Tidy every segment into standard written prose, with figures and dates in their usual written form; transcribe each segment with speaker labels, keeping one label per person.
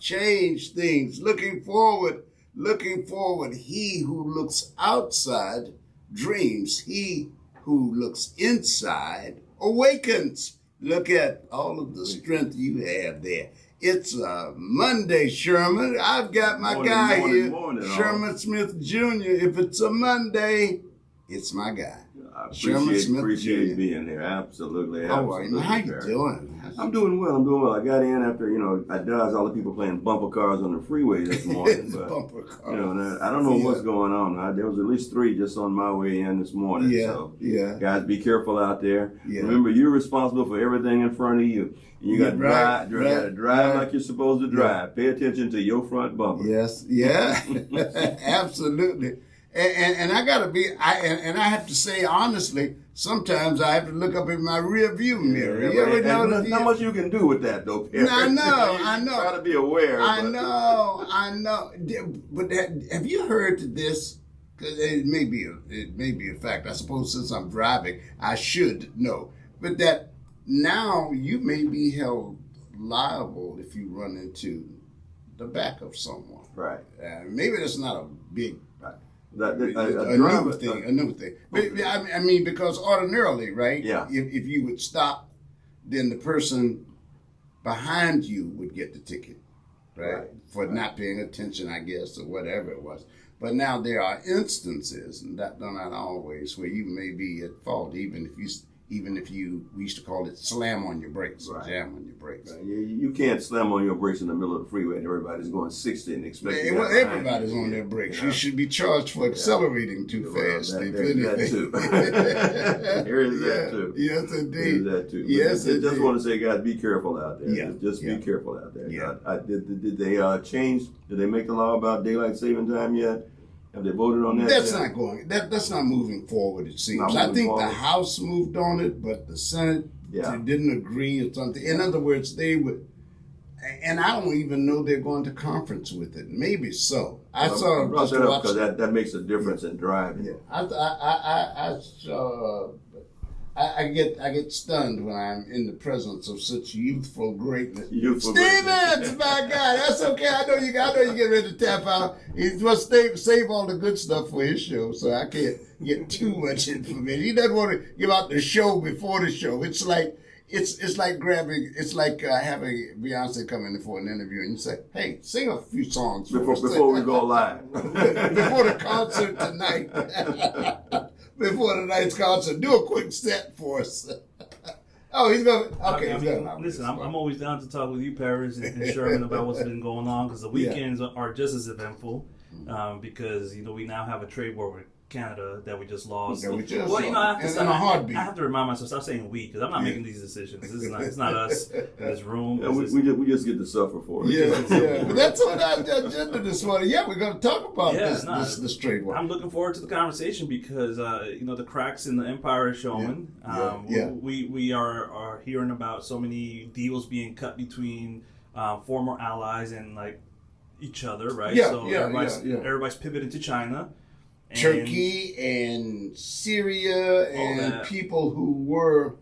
Speaker 1: change things. Looking forward. He who looks outside dreams. He who looks inside awakens. Look at all of the strength you have there. It's a Monday, Sherman. I've got my guy here, Sherman Smith Jr. If it's a Monday, it's my guy.
Speaker 2: I appreciate you being here. Absolutely.
Speaker 1: How you doing?
Speaker 2: I'm doing well. I got in after, I dodged all the people playing bumper cars on the freeway this morning. But,
Speaker 1: bumper cars.
Speaker 2: I don't know what's going on. There was at least 3 just on my way in this morning. Guys, be careful out there. Remember, you're responsible for everything in front of you. You got to drive like you're supposed to drive. Pay attention to your front bumper.
Speaker 1: Yes, absolutely. And I gotta be, I have to say honestly, sometimes I have to look up in my rear view mirror. You ever notice?
Speaker 2: Not much you can do with that, though, Perry.
Speaker 1: I know.
Speaker 2: Try to be aware.
Speaker 1: I know. But have you heard this? Because it may be a fact. I suppose since I'm driving, I should know. But that now you may be held liable if you run into the back of someone.
Speaker 2: Right.
Speaker 1: Maybe that's not a big.
Speaker 2: A
Speaker 1: new thing. But, I mean, because ordinarily, right?
Speaker 2: Yeah.
Speaker 1: If you would stop, then the person behind you would get the ticket, right? For not paying attention, I guess, or whatever it was. But now there are instances, and that not always, where you may be at fault, even if you, we used to call it slam on your brakes, or jam on your brakes.
Speaker 2: Right. You can't slam on your brakes in the middle of the freeway and everybody's going 60 and expect
Speaker 1: everybody's on their brakes. You should be charged for accelerating too fast.
Speaker 2: There's that too. There is that too.
Speaker 1: Yes, indeed.
Speaker 2: There is that too.
Speaker 1: Yes,
Speaker 2: I just want to say, guys, be careful out there.
Speaker 1: Yeah.
Speaker 2: Just be careful out there.
Speaker 1: Yeah.
Speaker 2: Did they change? Did they make the law about daylight saving time yet? Have they voted on that?
Speaker 1: That's not moving forward, it seems. I think the House moved on it, but the Senate didn't agree or something. In other words, they would, and I don't even know they're going to conference with it. Maybe so. I saw
Speaker 2: brought that up because that makes a difference in driving.
Speaker 1: Yeah, I get stunned when I'm in the presence of such youthful greatness. Stevens, my God, that's okay. I know you get ready to tap out. He's must save all the good stuff for his show, so I can't get too much information. He doesn't want to give out the show before the show. It's like having Beyonce come in for an interview and you say, "Hey, sing a few songs
Speaker 2: before we go live,
Speaker 1: before the concert tonight." Before tonight's concert, do a quick set for us. He's going. Okay,
Speaker 3: listen, I'm always down to talk with you, Paris and Sherman, about what's been going on because the weekends are just as eventful. Because we now have a trade war with Canada that we just lost. I have to remind myself, stop saying we, because I'm not making these decisions. It's not us in this room.
Speaker 2: We just get to suffer for it.
Speaker 1: Yeah. But that's on our agenda this morning. Yeah, we're going to talk about this trade war.
Speaker 3: I'm looking forward to the conversation because the cracks in the empire are showing. We are hearing about so many deals being cut between former allies and each other, right? Everybody's pivoting to China.
Speaker 1: Turkey and Syria and people who were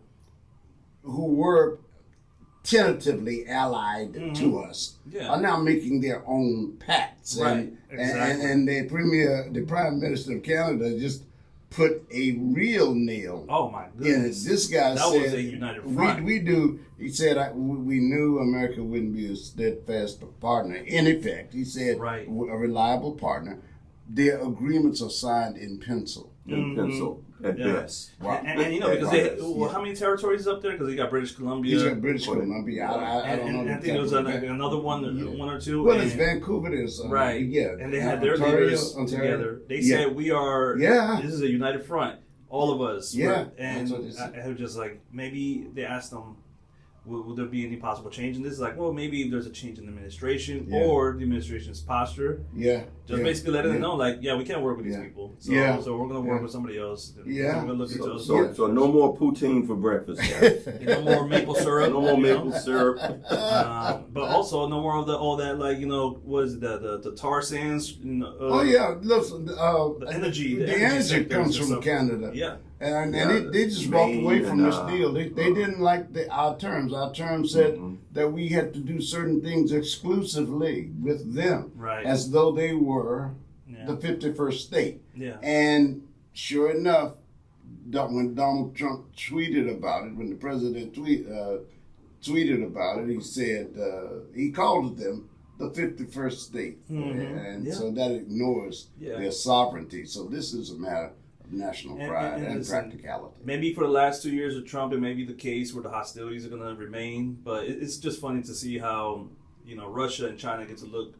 Speaker 1: tentatively allied to us are now making their own pacts.
Speaker 3: Right, exactly.
Speaker 1: And the Prime Minister of Canada just put a real nail.
Speaker 3: Oh my goodness!
Speaker 1: This guy said
Speaker 3: was a united front.
Speaker 1: We do. He said we knew America wouldn't be a steadfast partner. In effect, he said a reliable partner. Their agreements are signed in pencil.
Speaker 2: At best.
Speaker 3: Wow. And because how many territories is up there? Because they got British Columbia.
Speaker 1: He's got British Columbia. I don't know.
Speaker 3: I think there was another one or two.
Speaker 1: Well, it's Vancouver. There's
Speaker 3: right.
Speaker 1: Yeah.
Speaker 3: And they had their leaders together. They said we are.
Speaker 1: Yeah.
Speaker 3: This is a united front. All of us.
Speaker 1: Yeah.
Speaker 3: And I was just maybe they asked them, will there be any possible change in this? Maybe there's a change in the administration or the administration's posture.
Speaker 1: Yeah.
Speaker 3: Just basically letting them know, we can't work with these people. So we're going to work with somebody else.
Speaker 2: So no more poutine for breakfast, guys.
Speaker 3: No more maple syrup.
Speaker 2: No more maple syrup.
Speaker 3: But also no more of all that, was the tar sands?
Speaker 1: Listen,
Speaker 3: the energy.
Speaker 1: The energy comes from Canada.
Speaker 3: Yeah.
Speaker 1: And they just walked away from this deal. They didn't like our terms. Our terms said that we had to do certain things exclusively with them, as though they were the 51st state. Yeah. And sure enough, when Donald Trump tweeted about it, when the president tweeted about it, he said he called them the 51st state, and so that ignores their sovereignty. So this is a matter of national pride and practicality.
Speaker 3: Maybe for the last 2 years of Trump, it may be the case where the hostilities are going to remain, but it's just funny to see how Russia and China get to look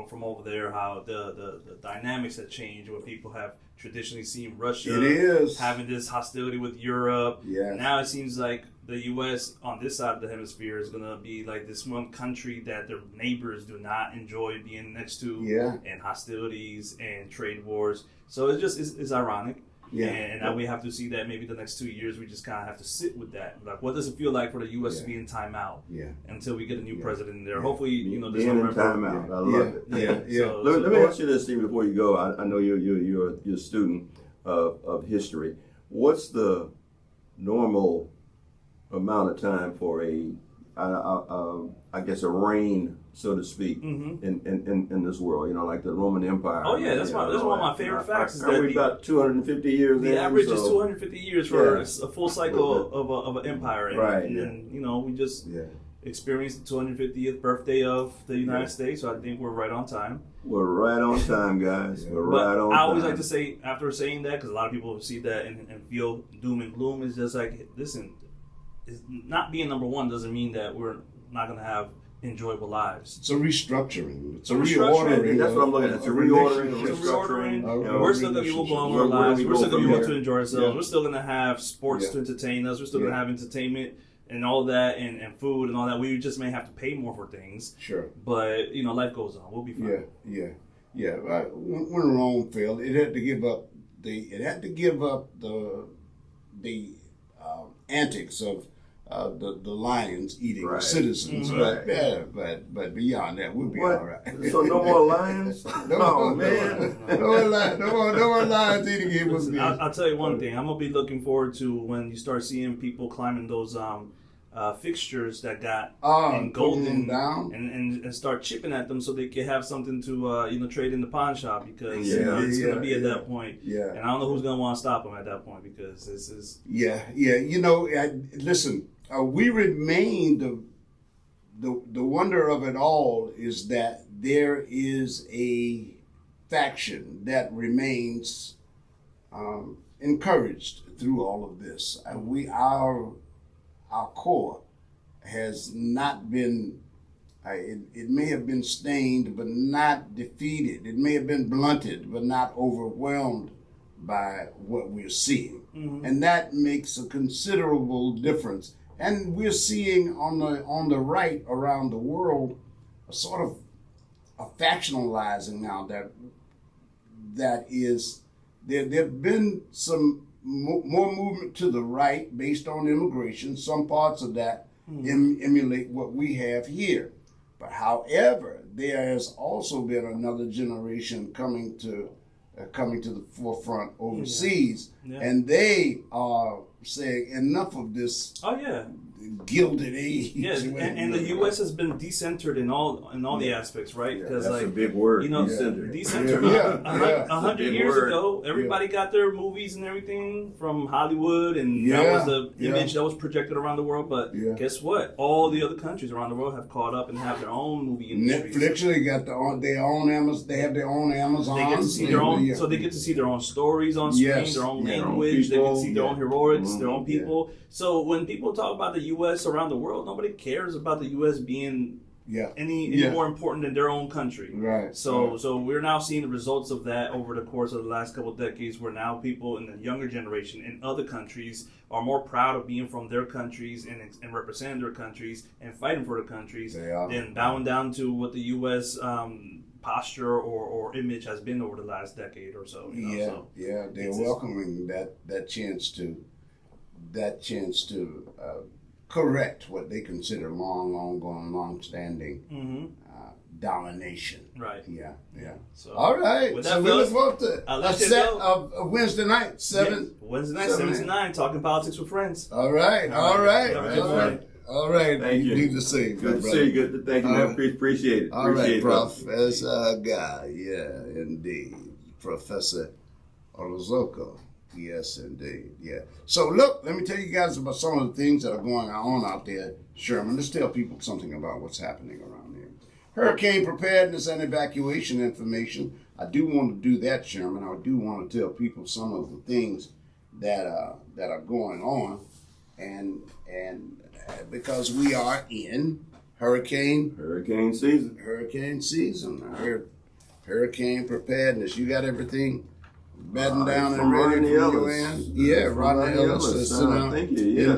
Speaker 3: from over there, how the dynamics have changed, where people have traditionally seen Russia having this hostility with Europe. Yeah. Now it seems like the U.S. on this side of the hemisphere is going to be like this one country that their neighbors do not enjoy being next to, and hostilities and trade wars. So it's ironic. Yeah. And now we have to see that maybe the next 2 years we just kind of have to sit with that. Like, what does it feel like for the U.S. to be in timeout until we get a new president in there? Hopefully, this
Speaker 2: being in timeout. I love it. Yeah. So, let me ask you this, Steve, before you go. I know you're a student of history. What's the normal amount of time for I guess a reign, so to speak, in this world, like the Roman Empire.
Speaker 3: Oh yeah, that's one of my favorite facts.
Speaker 2: Are we about 250 years?
Speaker 3: The average is 250 years for a full cycle of an empire, and we just experienced the 250th birthday of the United States. So I think we're right on time.
Speaker 2: We're right on time, guys. We're right on time.
Speaker 3: I always like to say, after saying that, because a lot of people see that and feel doom and gloom, is just like, listen, not being number one doesn't mean that we're not going to have enjoyable lives.
Speaker 1: It's a restructuring. It's a reordering.
Speaker 2: That's what I'm looking at. It's a reordering.
Speaker 3: We're still going to be able to go on our lives. We're still going to be able to enjoy ourselves. We're still going to have sports to entertain us. We're still going to have entertainment and all that, and food and all that. We just may have to pay more for things.
Speaker 1: Sure.
Speaker 3: But, life goes on. We'll be fine.
Speaker 1: Yeah. When Rome failed, it had to give up the antics of the lions eating the citizens, but beyond that, we'll be all right.
Speaker 2: So no more lions? No, man.
Speaker 1: No more lions eating it.
Speaker 3: I'll tell you one thing. I'm gonna be looking forward to when you start seeing people climbing those fixtures that got in golden down and start chipping at them so they can have something to trade in the pawn shop, because it's gonna be at that point. Yeah. And I don't know who's gonna want to stop them at that point, because this is
Speaker 1: listen. We remain the wonder of it all is that there is a faction that remains encouraged through all of this. Our core has not been. It may have been stained, but not defeated. It may have been blunted, but not overwhelmed by what we're seeing, and that makes a considerable difference. And we're seeing on the right around the world a sort of a factionalizing now that is there've been some more movement to the right based on immigration. Some parts of that emulate what we have here, but however, there has also been another generation coming to the forefront overseas, and they are saying enough of this. Gilded age.
Speaker 3: Yes, and the U.S. has been decentered in all the aspects, right?
Speaker 2: Because that's a big word.
Speaker 3: Decentered. 100 years ago, everybody got their movies and everything from Hollywood, and that was the image that was projected around the world. But guess what? All the other countries around the world have caught up and have their own movie industries.
Speaker 1: Netflix, they got their own Amazon. They have their own Amazon.
Speaker 3: They get to see their own. So they get to see their own stories on screen, their own language. They get to see their own heroics, their own people. So when people talk about the U.S. around the world, nobody cares about the U.S. being any more important than their own country.
Speaker 1: Right.
Speaker 3: So we're now seeing the results of that over the course of the last couple of decades, where now people in the younger generation in other countries are more proud of being from their countries and representing their countries and fighting for the countries than bowing down to what the U.S. posture or image has been over the last decade or so.
Speaker 1: They're welcoming that chance to correct what they consider long-standing domination.
Speaker 3: Right.
Speaker 1: Yeah.
Speaker 3: So,
Speaker 1: all right.
Speaker 3: With that,
Speaker 1: so we look forward to a set of Wednesday night, 7.
Speaker 3: Yes. Wednesday night, 7 to 9, talking politics with friends.
Speaker 1: All right. All right.
Speaker 2: Thank you.
Speaker 1: Do the same.
Speaker 2: Good to see you. Good to thank you, man. Appreciate it.
Speaker 1: All right, Prof. That's our guy. Yeah, indeed. Professor Olazoko. Yes, indeed. Yeah. So, look, let me tell you guys about some of the things that are going on out there, Sherman. Let's tell people something about what's happening around here. Hurricane preparedness and evacuation information. I do want to do that, Sherman. I do want to tell people some of the things that are going on, and because we are in hurricane
Speaker 2: season.
Speaker 1: Hurricane preparedness. You got everything battened down and ready from your end? Yeah, Rodney Ellis.
Speaker 2: Thank you. Yeah,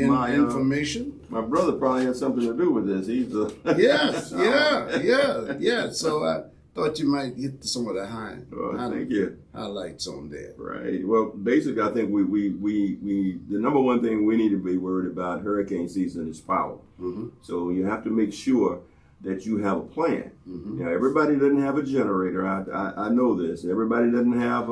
Speaker 1: my information.
Speaker 2: My brother probably had something to do with this. He's
Speaker 1: Yes, yeah. So I thought you might get some of the highlights on there.
Speaker 2: Right. Well, basically, I think we the number one thing we need to be worried about hurricane season is power.
Speaker 1: Mm-hmm.
Speaker 2: So you have to make sure that you have a plan.
Speaker 1: Mm-hmm.
Speaker 2: You know, everybody doesn't have a generator. I know this. Everybody doesn't have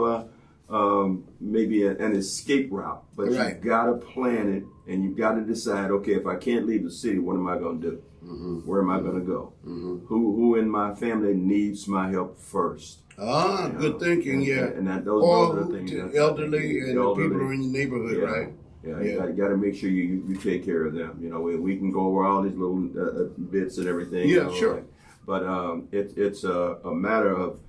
Speaker 2: maybe an escape route, but you've got to plan it, and you've got to decide, okay, if I can't leave the city, what am I going to do?
Speaker 1: Mm-hmm.
Speaker 2: Where am I going to go?
Speaker 1: Mm-hmm.
Speaker 2: Who in my family needs my help first?
Speaker 1: Good thinking,
Speaker 2: And those are the things.
Speaker 1: The elderly and the people who are in your neighborhood, right?
Speaker 2: Yeah, you got to make sure you take care of them. You know, we can go over all these little bits and everything.
Speaker 1: Yeah, sure.
Speaker 2: But it's a matter of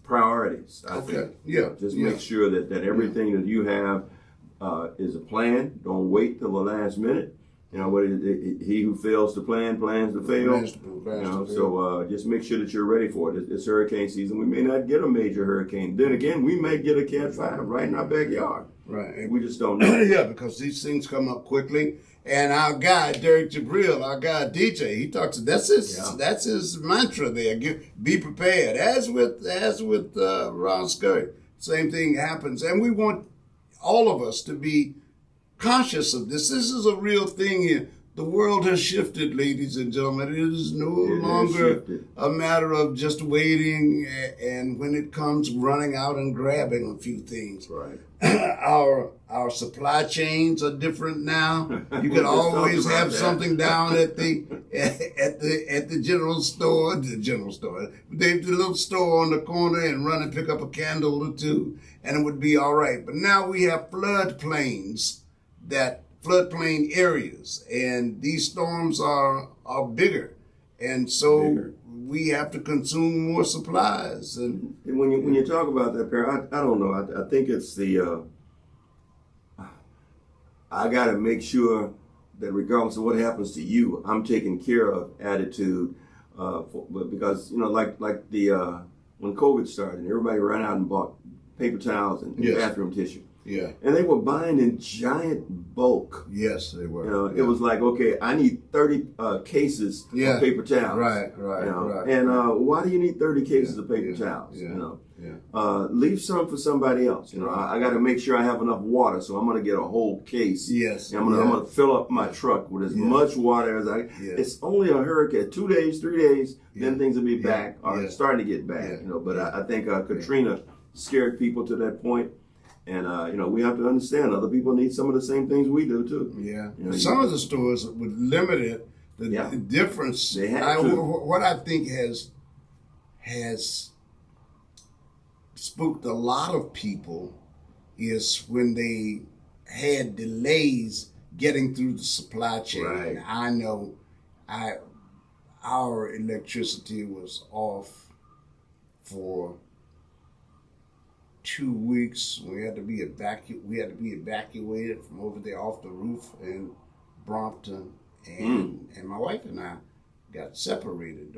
Speaker 2: priorities, I think.
Speaker 1: Yeah.
Speaker 2: Just make sure that everything that you have is a plan. Don't wait till the last minute. You know, he who fails to plan plans to fail. So just make sure that you're ready for it. It's hurricane season. We may not get a major hurricane. Then again, we may get a Cat 5 right in our backyard.
Speaker 1: Right.
Speaker 2: We just don't know.
Speaker 1: Yeah, because these things come up quickly. And our guy, Derek Jabril, our guy DJ, he talks. That's his mantra there. Be prepared. As with Ron Scurry, same thing happens. And we want all of us to be conscious of this. This is a real thing here. The world has shifted, ladies and gentlemen. It is no longer a matter of just waiting and when it comes running out and grabbing a few things.
Speaker 2: Right.
Speaker 1: Our supply chains are different now. You can always have something down at the general store, the little store on the corner, and run and pick up a candle or two, and it would be all right. But now we have floodplain areas, and these storms are bigger, and so we have to consume more supplies. And
Speaker 2: when you talk about that, Perry, I don't know. I think it's the I got to make sure that regardless of what happens to you, I'm taken care of attitude. Because like the when COVID started, and everybody ran out and bought paper towels and bathroom tissue.
Speaker 1: Yeah.
Speaker 2: And they were buying in giant bulk.
Speaker 1: Yes, they were.
Speaker 2: You know, it was like, okay, I need 30 cases of paper towels.
Speaker 1: Right.
Speaker 2: And why do you need 30 cases of paper towels?
Speaker 1: Yeah.
Speaker 2: You know,
Speaker 1: Yeah.
Speaker 2: Leave some for somebody else. You know, I got to make sure I have enough water, so I'm going to get a whole case.
Speaker 1: Yes.
Speaker 2: And I'm going to fill up my truck with as much water as I. It's only a hurricane, 2 days, 3 days, then things will be back or starting to get back. You know, but I think Katrina scared people to that point. And, we have to understand other people need some of the same things we do, too.
Speaker 1: Yeah. You know, some of the stores would limit it. The difference, what I think has spooked a lot of people is when they had delays getting through the supply chain.
Speaker 2: Right.
Speaker 1: I know our electricity was off for 2 weeks. We had to be evacuated from over there off the roof in Brompton, and my wife and I got separated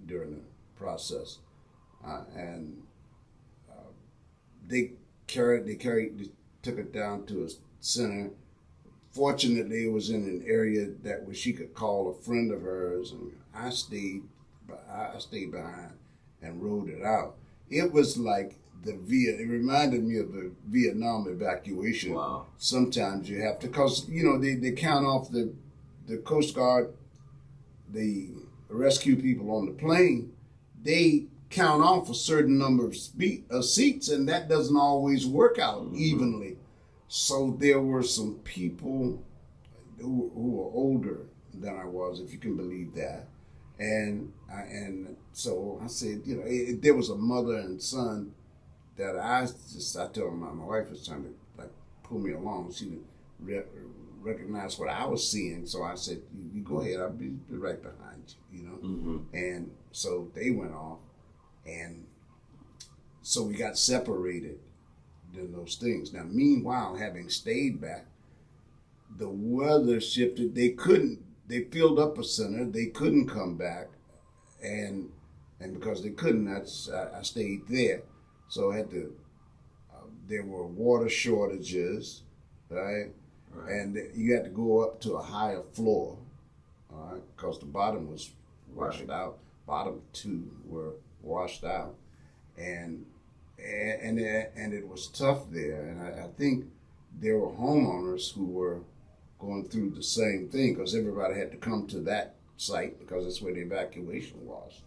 Speaker 1: during the process, and they took it down to a center. Fortunately, it was in an area where she could call a friend of hers, and I stayed behind and rode it out. It was like it reminded me of the Vietnam evacuation.
Speaker 2: Wow.
Speaker 1: Sometimes you have to, because they count off the Coast Guard, the rescue people on the plane, they count off a certain number of seats, and that doesn't always work out evenly. So there were some people who were older than I was, if you can believe that. And so I said, there was a mother and son that I told my wife was trying to like pull me along. She didn't recognize what I was seeing. So I said, you go ahead, I'll be right behind you, And so they went off. And so we got separated in those things. Now, meanwhile, having stayed back, the weather shifted. They filled up a center. They couldn't come back. And because they couldn't, I stayed there. So I had to, there were water shortages, right? And you had to go up to a higher floor, all right? Because the bottom was washed out. Bottom two were washed out, and it was tough there. And I think there were homeowners who were going through the same thing because everybody had to come to that site because that's where the evacuation was,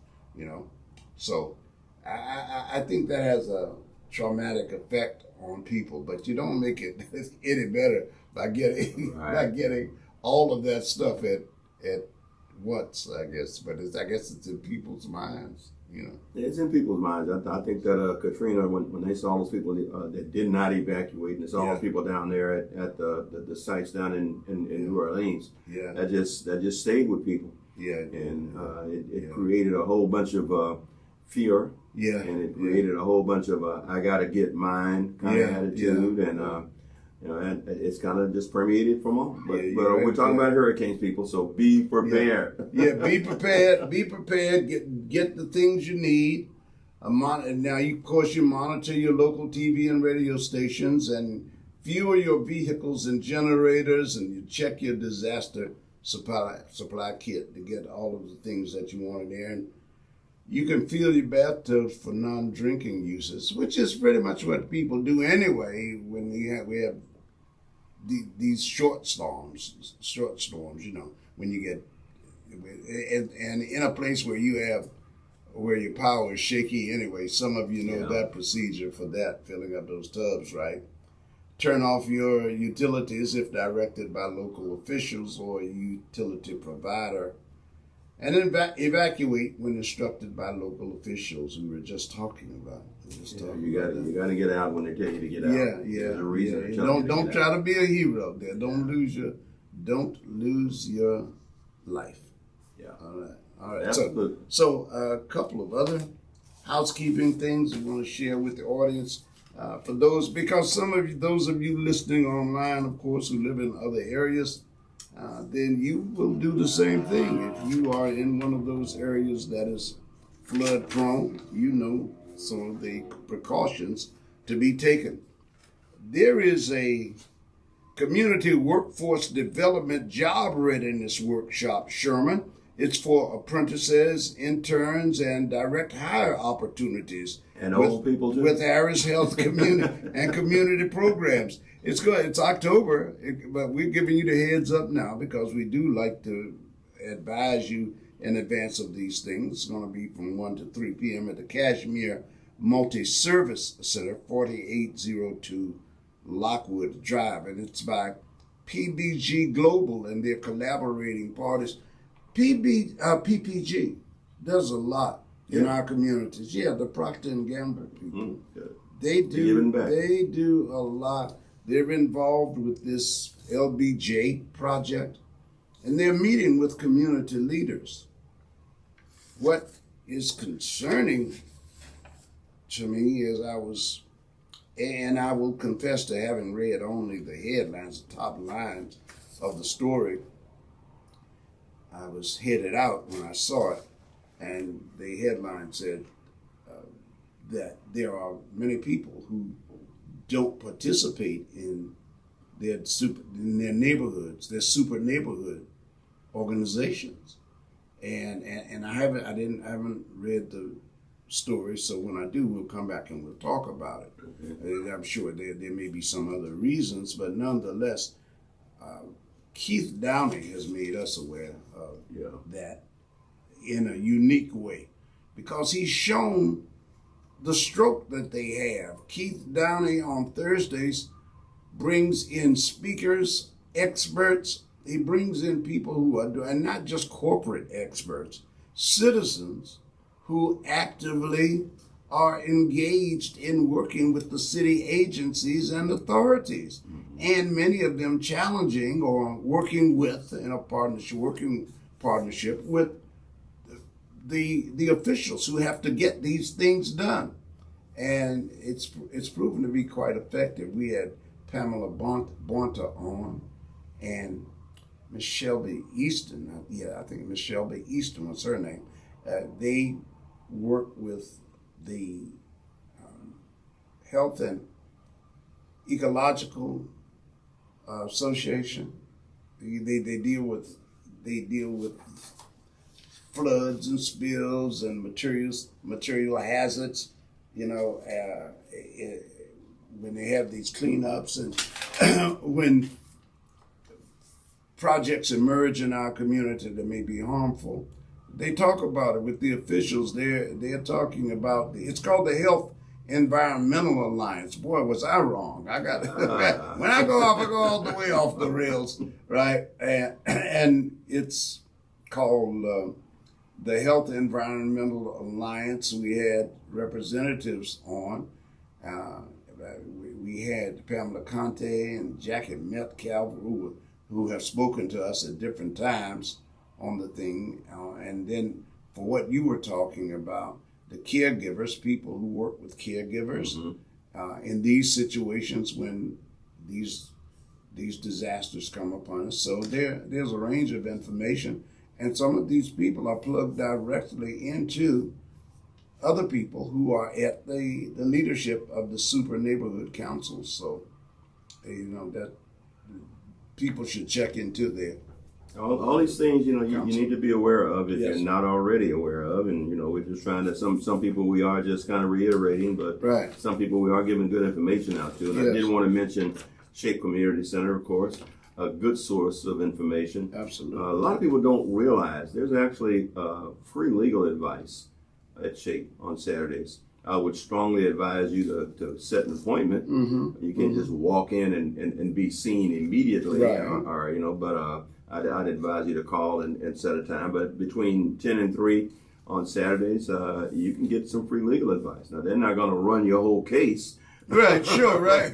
Speaker 1: So I think that has a traumatic effect on people, but you don't make it any better by getting all of that stuff at once, I guess. But I guess it's in people's minds.
Speaker 2: It's in people's minds. I think that Katrina, when they saw those people that did not evacuate, and they saw those people down there at the sites down in New Orleans, that just stayed with people. It created a whole bunch of fear. And it created a whole bunch of I gotta get mine kind of attitude, and it's kind of just permeated from all. But we're talking about hurricanes, people, so be prepared.
Speaker 1: Be prepared. Be prepared. Get the things you need. Now, of course, you monitor your local TV and radio stations and fuel your vehicles and generators, and you check your disaster supply kit to get all of the things that you want in there. And you can fill your bathtubs for non-drinking uses, which is pretty much what people do anyway when we have these short storms, when you get, and in a place where your power is shaky anyway. Some of you know that procedure for that, filling up those tubs, right? Turn off your utilities if directed by local officials or a utility provider. And then evacuate when instructed by local officials. We were just talking about.
Speaker 2: You got to get out when they tell you to get out. There's a reason.
Speaker 1: Don't try to be a hero there. Don't lose your life. All right.
Speaker 2: Absolutely.
Speaker 1: So a couple of other housekeeping things we want to share with the audience. For those, because those of you listening online, of course, who live in other areas, then you will do the same thing. If you are in one of those areas that is flood prone, you know some of the precautions to be taken. There is a community workforce development job readiness workshop, Sherman. It's for apprentices, interns, and direct hire opportunities.
Speaker 2: And old people too.
Speaker 1: With Harris Health Community and community programs. It's good. It's October, but we're giving you the heads up now because we do like to advise you in advance of these things. It's going to be from 1 to 3 p.m. at the Kashmir Multi-Service Center, 4802 Lockwood Drive. And it's by PBG Global and their collaborating parties. PPG does a lot in our communities. The Procter & Gamble people. They do a lot. They're involved with this LBJ project, and they're meeting with community leaders. What is concerning to me is I will confess to having read only the headlines, the top lines of the story. I was headed out when I saw it, and the headline said that there are many people who don't participate in their neighborhoods, their super neighborhood organizations, and I haven't read the story. So when I do, we'll come back and we'll talk about it. And I'm sure there may be some other reasons, but nonetheless, Keith Downey has made us aware of that. in a unique way, because he's shown the stroke that they have. Keith Downey on Thursdays brings in speakers, experts. He brings in people who are doing, and not just corporate experts, citizens who actively are engaged in working with the city agencies and authorities, and many of them challenging or working with in a partnership with the officials who have to get these things done. And it's proven to be quite effective. We had Pamela Bonta on, and Miss Shelby Easton. I think Miss Shelby Easton was her name. They work with the Health and Ecological Association. They deal with floods and spills and material hazards. You know, when they have these cleanups and when projects emerge in our community that may be harmful, they talk about it with the officials. They're talking about it's called the Health Environmental Alliance. Boy, was I wrong. I got when I go off, I go all the way off the rails, right? And it's called the Health Environmental Alliance. We had representatives on. We had Pamela Conte and Jackie Metcalf, who have spoken to us at different times on the thing. And then for what you were talking about, the caregivers, people who work with caregivers in these situations when these disasters come upon us. So there's a range of information. And some of these people are plugged directly into other people who are at the leadership of the super neighborhood councils. So, that people should check into there.
Speaker 2: All these things, you need to be aware of if you're not already aware of. And, we're just trying to, some people we are just kind of reiterating, but some people we are giving good information out to. And I did want to mention Shape Community Center, of course. A good source of information.
Speaker 1: Absolutely.
Speaker 2: A lot of people don't realize there's actually free legal advice at Shape on Saturdays. I would strongly advise you to set an appointment. You can't just walk in and be seen immediately, but I'd advise you to call and set a time. But between 10 and 3 on Saturdays, you can get some free legal advice. Now, they're not going to run your whole case.
Speaker 1: Right, sure, right.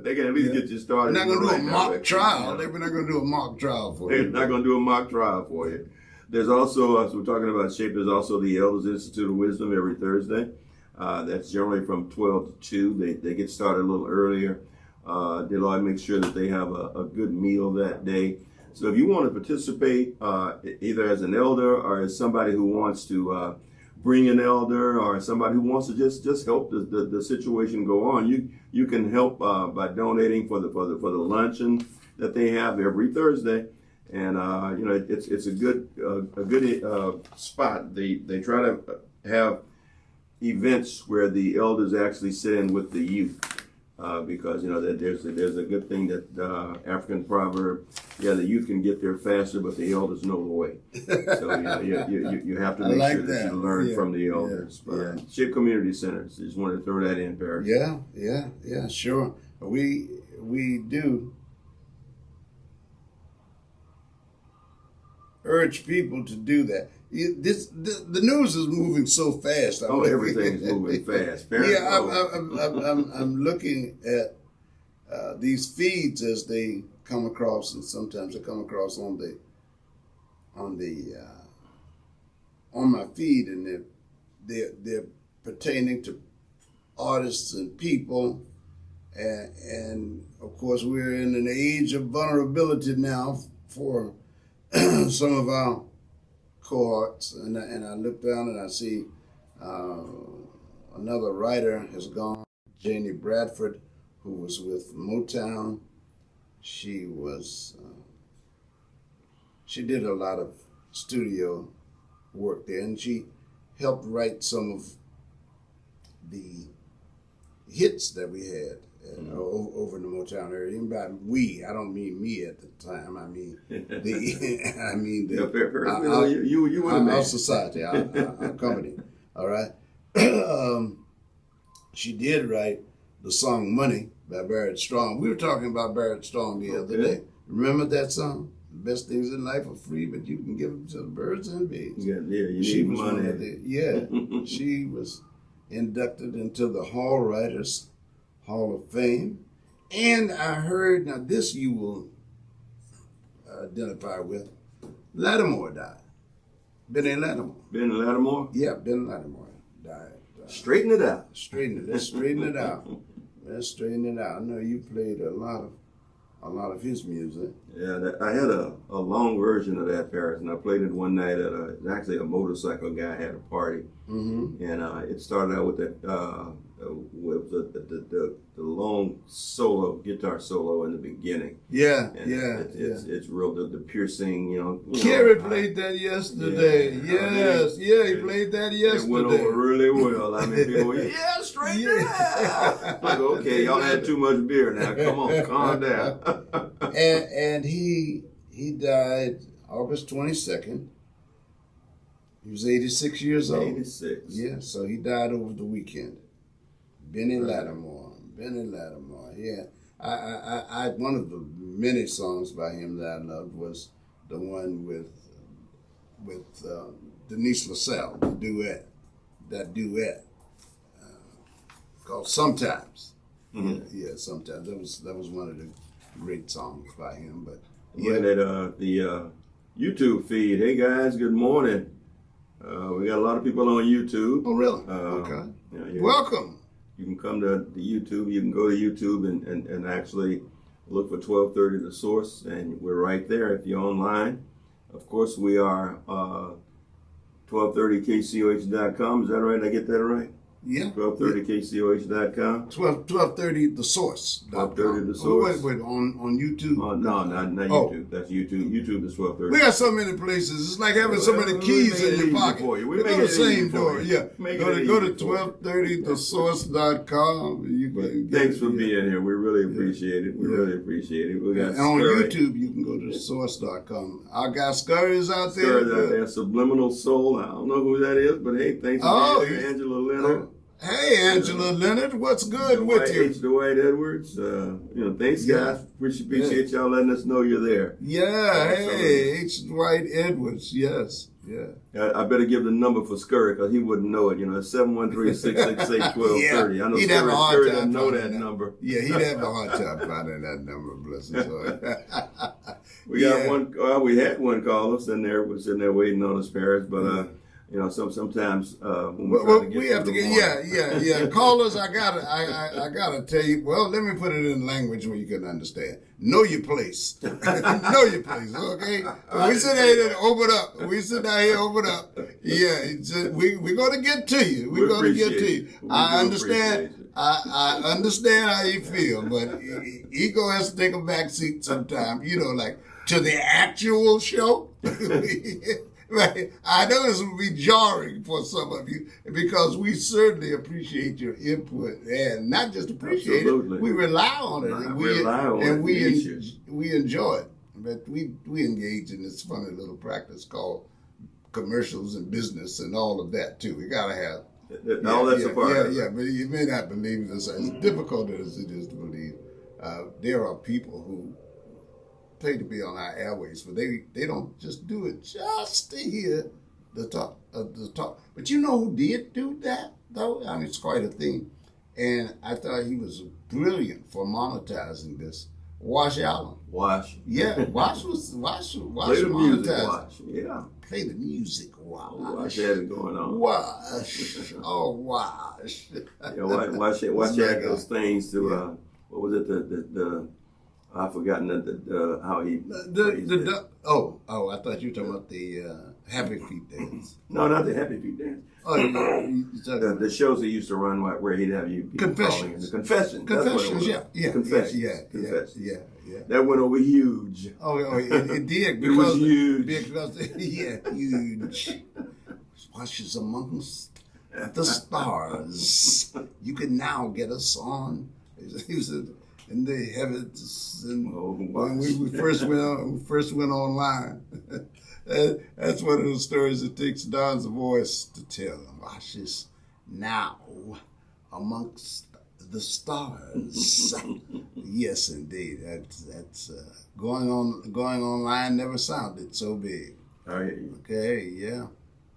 Speaker 2: They can at least get you started.
Speaker 1: They're not going to do a mock trial. They're not going to do a mock trial for you.
Speaker 2: They're not going to do a mock trial for you. There's also, as we're talking about Shape, there's also the Elders Institute of Wisdom every Thursday. That's generally from 12 to 2. They get started a little earlier. They'll always make sure that they have a good meal that day. So if you want to participate, either as an elder or as somebody who wants to bring an elder or somebody who wants to just help the situation go on, you can help by donating for the luncheon that they have every Thursday, and it's a good spot. They try to have events where the elders actually sit in with the youth. Because that there's a good thing that African proverb, the youth can get there faster, but the elders know the way. So you have to make sure that you learn from the elders. Shape Community Centers, just wanted to throw that in, Barry.
Speaker 1: Yeah, sure. We do urge people to do that. The news is moving so fast.
Speaker 2: Everything's moving fast.
Speaker 1: I'm looking at these feeds as they come across, and sometimes they come across on my feed, and they're pertaining to artists and people, and of course we're in an age of vulnerability now for some of our cohorts, and I look down and I see another writer has gone, Janie Bradford, who was with Motown. She did a lot of studio work there, and she helped write some of the hits that we had over in the Motown area. And by we, I don't mean me at the time. I mean I mean our society, our company. All right. She did write the song "Money" by Barrett Strong. We were talking about Barrett Strong the other day. Remember that song? The best things in life are free, but you can give them to the birds and bees.
Speaker 2: You need money.
Speaker 1: She was inducted into the Hall Writers Hall of Fame. And I heard, now this you will identify with, Lattimore died. Benny Lattimore.
Speaker 2: Benny Lattimore?
Speaker 1: Yeah, Benny Lattimore died.
Speaker 2: Straighten it out.
Speaker 1: Let's straighten it out. Let's straighten it out. I know you played a lot of his music.
Speaker 2: Yeah, I had a long version of that, Paris, and I played it one night at actually a motorcycle guy had a party, and it started out with the long guitar solo in the beginning. It's real the piercing,
Speaker 1: Kerry played that yesterday. Yes, he played that yesterday.
Speaker 2: It went over really well. I mean, people went, straighten it out. Like, okay, y'all had too much beer now. Come on, calm down.
Speaker 1: and he died August 22nd. He was 86 years old.
Speaker 2: 86.
Speaker 1: Yeah, so he died over the weekend. Benny Lattimore. Yeah. I one of the many songs by him that I loved was the one with Denise LaSalle, that duet called "Sometimes." Yeah, sometimes. That was one of the great songs by him. But
Speaker 2: looking at the YouTube feed. Hey guys, good morning. We got a lot of people on YouTube.
Speaker 1: Oh, really? Okay. Welcome.
Speaker 2: You can come to the YouTube. You can go to YouTube and actually look for 1230 The Source, and we're right there if you're online. Of course, we are 1230kcoh.com. Is that right? Did I get that right?
Speaker 1: Yeah.
Speaker 2: 1230kcoh.com.
Speaker 1: 1230 The Source.
Speaker 2: 1230 The Source.
Speaker 1: Wait, on YouTube?
Speaker 2: No, not YouTube. That's YouTube. YouTube is 1230.
Speaker 1: We got so many places. It's like having so many keys in your pocket.
Speaker 2: We
Speaker 1: go to the same door.
Speaker 2: Yeah.
Speaker 1: Go to 1230thesource.com.
Speaker 2: Thanks for being here. We really appreciate it. We appreciate it. We got
Speaker 1: and on YouTube, you can go to source.com. Our guy Scurry is out there.
Speaker 2: Scurry's out there. Subliminal Soul. I don't know who that is, but hey, thanks for being here, Angela Leonard.
Speaker 1: Hey, Angela Leonard, what's good with you?
Speaker 2: Dwight Edwards. Thanks, guys. Appreciate y'all letting us know you're there.
Speaker 1: Yeah, hey, H. Dwight Edwards, yes. Yeah.
Speaker 2: I better give the number for Scurry because he wouldn't know it. It's 713-666-1230. I know Scurry doesn't know that number.
Speaker 1: Yeah, he'd have a hard time finding that number, bless his heart.
Speaker 2: We got one. We had one caller sitting there waiting on us, Paris, but sometimes when
Speaker 1: we have to get callers. I gotta tell you. Well, let me put it in language where you can understand. Know your place. Know your place. Okay. We sit here and open up. Yeah, we're gonna get to you. We're gonna get to you. I understand. I understand how you feel, but ego has to take a back seat sometimes. Like to the actual show. Right. I know this will be jarring for some of you because we certainly appreciate your input, and not just appreciate it, we rely on it, and we enjoy it. But we engage in this funny little practice called commercials and business and all of that too. We gotta have
Speaker 2: all that's a part of it.
Speaker 1: Yeah, but you may not believe this. As difficult as it is to believe, there are people who pay to be on our airways, but they don't just do it just to hear the talk. But you know who did do that though? I mean, it's quite a thing, and I thought he was brilliant for monetizing this. Wash Allen.
Speaker 2: Wash.
Speaker 1: Yeah, Wash
Speaker 2: Play the music, Wash. Yeah.
Speaker 1: Play the music, Wash.
Speaker 2: Wash had it going on.
Speaker 1: Wash. Oh, Wash.
Speaker 2: Yeah, Wash had those things to what was it? The I've forgotten how he.
Speaker 1: I thought you were talking about the Happy Feet dance.
Speaker 2: No, not the Happy Feet dance.
Speaker 1: Oh,
Speaker 2: the shows they used to run where he'd have you
Speaker 1: Confessions.
Speaker 2: The Confessions.
Speaker 1: Confessions.
Speaker 2: Confessions.
Speaker 1: Yeah.
Speaker 2: That went over huge.
Speaker 1: Oh, it did.
Speaker 2: It was huge.
Speaker 1: Because huge. Watches amongst the stars. You can now get us on He was in the heavens, and when we first went online. That's one of the stories that takes Don's voice to tell them. Watch this now amongst the stars. Yes, indeed. That's going online never sounded so big.
Speaker 2: I hear you.
Speaker 1: Okay, yeah.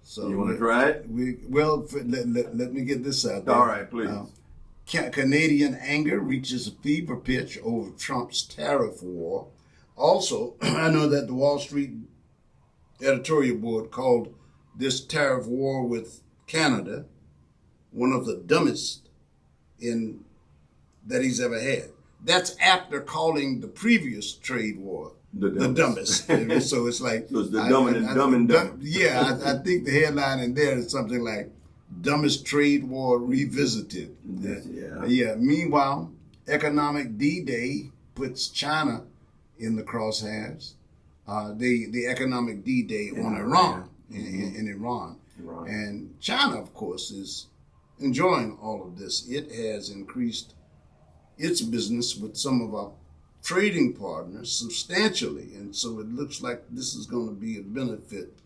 Speaker 1: So
Speaker 2: you want to try it?
Speaker 1: Let me get this out there.
Speaker 2: All right, please.
Speaker 1: Canadian anger reaches a fever pitch over Trump's tariff war. Also, I know that the Wall Street editorial board called this tariff war with Canada one of the dumbest that he's ever had. That's after calling the previous trade war the dumbest. So it's like
Speaker 2: so it's the dumb and dumb.
Speaker 1: Yeah, I think the headline in there is something like "Dumbest Trade War Revisited." Yeah. Meanwhile, economic D-Day puts China in the crosshairs. The economic D-Day on Iran, in Iran. And China, of course, is enjoying all of this. It has increased its business with some of our trading partners substantially, and so it looks like this is going to be a benefit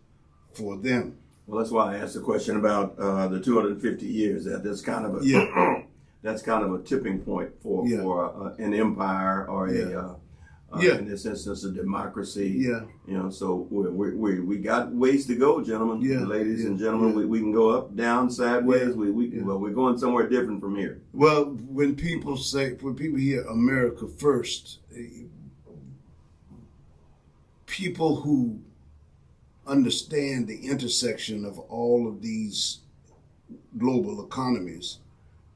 Speaker 1: for them.
Speaker 2: Well, that's why I asked the question about the 250 years. That's kind of a that's kind of a tipping point for an empire or in this instance, a democracy. So we got ways to go, gentlemen, ladies and gentlemen. We can go up, down, sideways. Well, we're going somewhere different from here.
Speaker 1: Well, when people hear America first, people who understand the intersection of all of these global economies,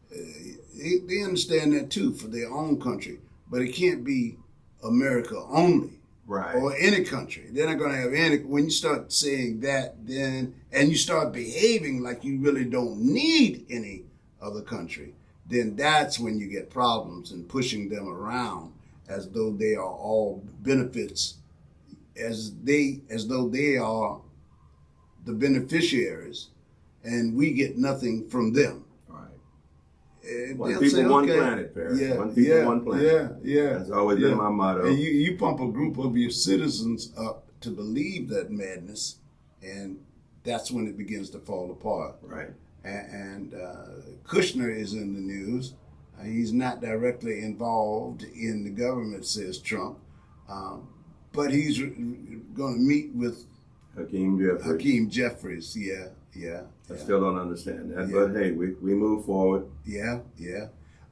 Speaker 1: they understand that too for their own country, but it can't be America only,
Speaker 2: right?
Speaker 1: Or any country. They're not going to have any. When you start saying that, and you start behaving like you really don't need any other country, then that's when you get problems and pushing them around as though they are all benefits, as though they are the beneficiaries, and we get nothing from them.
Speaker 2: One people, one planet, Paris. One people, one planet.
Speaker 1: Yeah.
Speaker 2: That's always been my motto.
Speaker 1: And you pump a group of your citizens up to believe that madness, and that's when it begins to fall apart.
Speaker 2: Right.
Speaker 1: And Kushner is in the news. He's not directly involved in the government, says Trump, but he's going to meet with Hakeem Jeffries. Yeah.
Speaker 2: I still don't understand that, but hey, we move forward.
Speaker 1: Yeah.